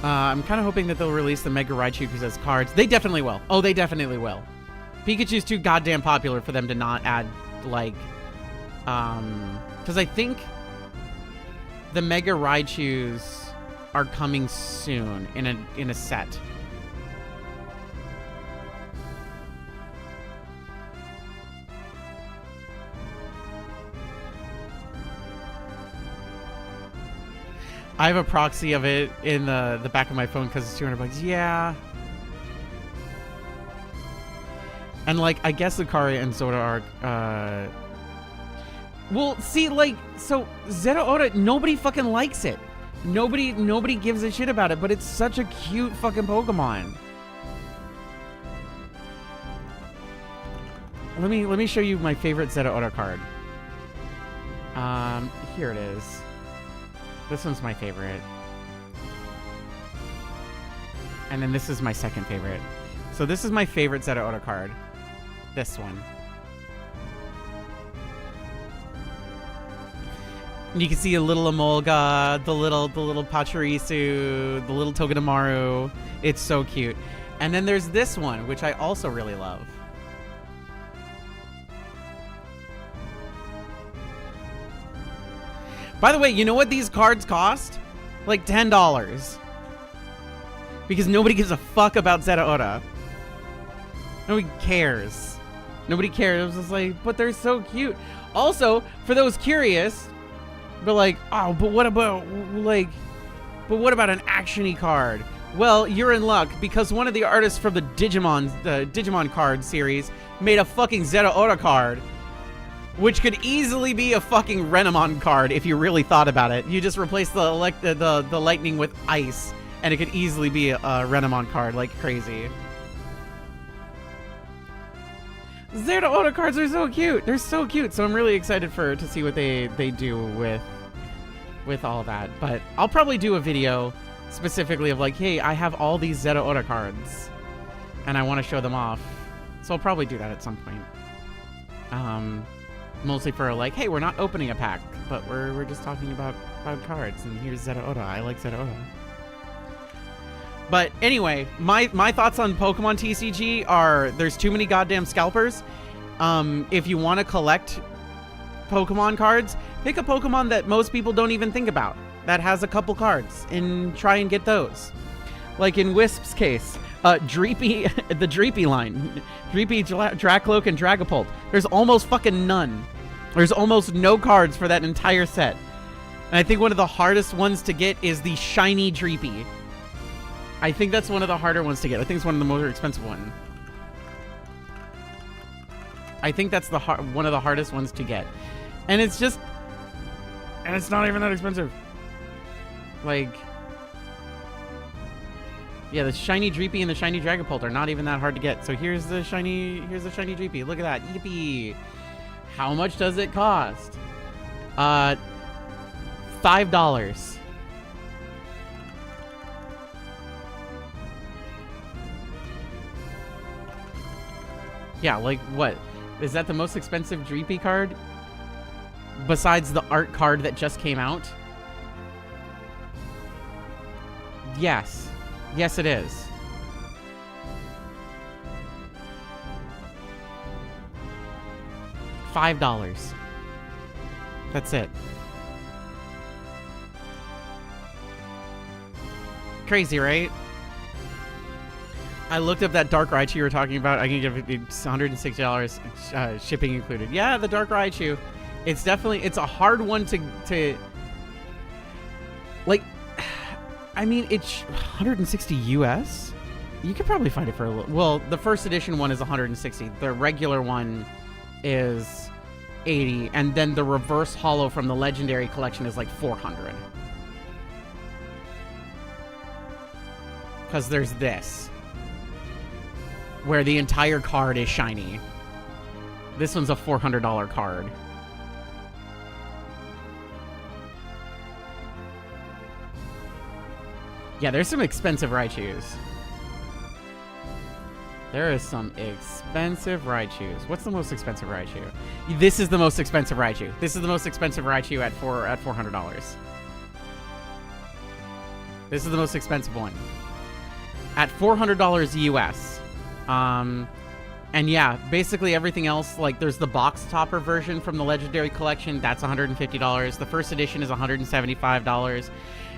I'm kind of hoping that they'll release the Mega Raichu as cards. They definitely will. Oh, they definitely will. Pikachu's too goddamn popular for them to not add, like, because I think the Mega Raichus are coming soon in a set. I have a proxy of it in the back of my phone because it's $200. Yeah. And like, I guess Lucaria and Zoroark, well, see, like, so Zeraora, nobody fucking likes it. Nobody gives a shit about it, but it's such a cute fucking Pokemon. Let me show you my favorite Zeraora card. Here it is. This one's my favorite. And then this is my second favorite. So this is my favorite Zeraora card. This one. And you can see a little Emolga, the little Pachirisu, the little Togedemaru. It's so cute. And then there's this one, which I also really love. By the way, you know what these cards cost? Like $10. Because nobody gives a fuck about Zeraora. Nobody cares. Nobody cares. I was just like, but they're so cute. Also, for those curious, but like, oh, but what about an action-y card? Well, you're in luck because one of the artists from the Digimon card series made a fucking Zeraora card, which could easily be a fucking Renamon card if you really thought about it. You just replace the lightning with ice, and it could easily be a Renamon card like crazy. Zeraora cards are so cute. They're so cute. So I'm really excited to see what they do with all that. But I'll probably do a video specifically of like, hey, I have all these Zeraora cards and I want to show them off. So I'll probably do that at some point. Mostly for like, hey, we're not opening a pack, but we're just talking about cards, and here's Zeraora. I like Zeraora. But anyway, my thoughts on Pokemon TCG are there's too many goddamn scalpers. If you want to collect Pokemon cards, pick a Pokemon that most people don't even think about, that has a couple cards, and try and get those. Like in Wisp's case, Dreepy, the Dreepy line. Dreepy, Dracloak, and Dragapult. There's almost fucking none. There's almost no cards for that entire set. And I think one of the hardest ones to get is the shiny Dreepy. I think that's one of the harder ones to get. I think it's one of the more expensive ones. I think that's one of the hardest ones to get. And it's just... And it's not even that expensive. Like... Yeah, the shiny Dreepy and the shiny Dragapult are not even that hard to get. So here's the shiny Dreepy. Look at that. Yippee. How much does it cost? $5. Yeah, like what? Is that the most expensive Dreepy card? Besides the art card that just came out? Yes. Yes, it is. $5. That's it. Crazy, right? I looked up that Dark Raichu you were talking about. I can give it $160 shipping included. Yeah, the Dark Raichu. It's definitely, it's a hard one to like, I mean, it's 160 US. You could probably find it for a little. Well, the first edition one is 160. The regular one is 80, and then the reverse holo from the legendary collection is like 400. Because there's this, where the entire card is shiny. This one's a $400 card. Yeah, there's some expensive Raichus. There is some expensive Raichus. What's the most expensive Raichu? This is the most expensive Raichu. This is the most expensive Raichu at $400. This is the most expensive one. At $400 US. And yeah, basically everything else, like there's the box topper version from the Legendary Collection. That's $150. The first edition is $175.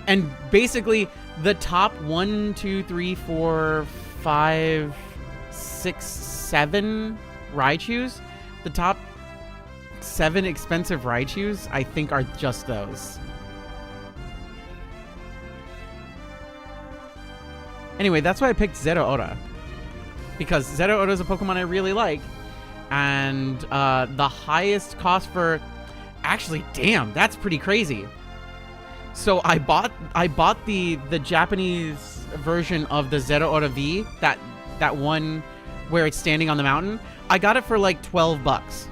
And basically the top 1, 2, 3, 4, 5, 6, 7 Raichus, the top 7 expensive Raichus, I think are just those. Anyway, that's why I picked Zeraora. Because Zeraora is a Pokemon I really like. And the highest cost for... Actually, damn, that's pretty crazy. So I bought the Japanese version of the Zeraora V, that one where it's standing on the mountain. I got it for like $12.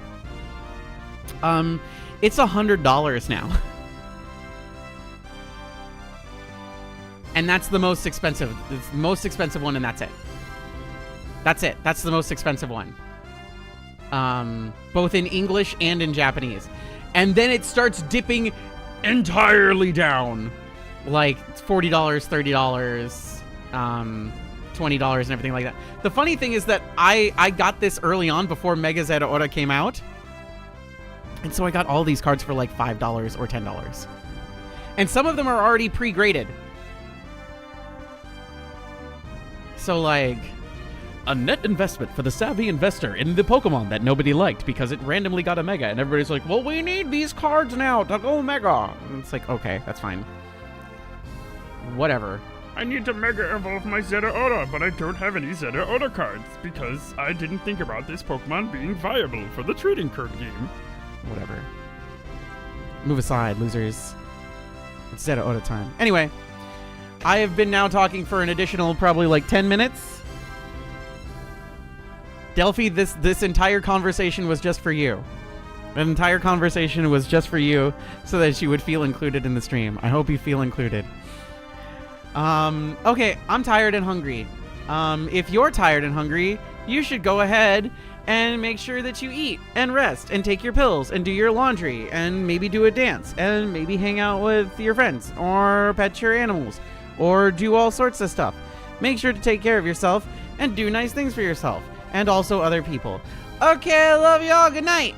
It's $100 now. And that's the most expensive. It's the most expensive one, and that's it. That's it. That's the most expensive one. Both in English and in Japanese. And then it starts dipping entirely down. Like $40, $30, $20 and everything like that. The funny thing is that I got this early on before Mega Zeraora came out. And so I got all these cards for like $5 or $10. And some of them are already pre-graded. So, like, A net investment for the savvy investor in the Pokemon that nobody liked because it randomly got a Mega, and everybody's like, well, we need these cards now to go Mega. and it's like, okay, that's fine. Whatever. I need to Mega Evolve my Zeraora, but I don't have any Zeraora cards because I didn't think about this Pokemon being viable for the trading card game. Whatever. Move aside, losers. It's Zeraora time. Anyway, I have been now talking for an additional probably like 10 minutes. Delphi, this entire conversation was just for you. The entire conversation was just for you so that you would feel included in the stream. I hope you feel included. Okay, I'm tired and hungry. If you're tired and hungry, you should go ahead and make sure that you eat and rest and take your pills and do your laundry and maybe do a dance and maybe hang out with your friends or pet your animals or do all sorts of stuff. Make sure to take care of yourself and do nice things for yourself and also other people. Okay, I love y'all. Good night.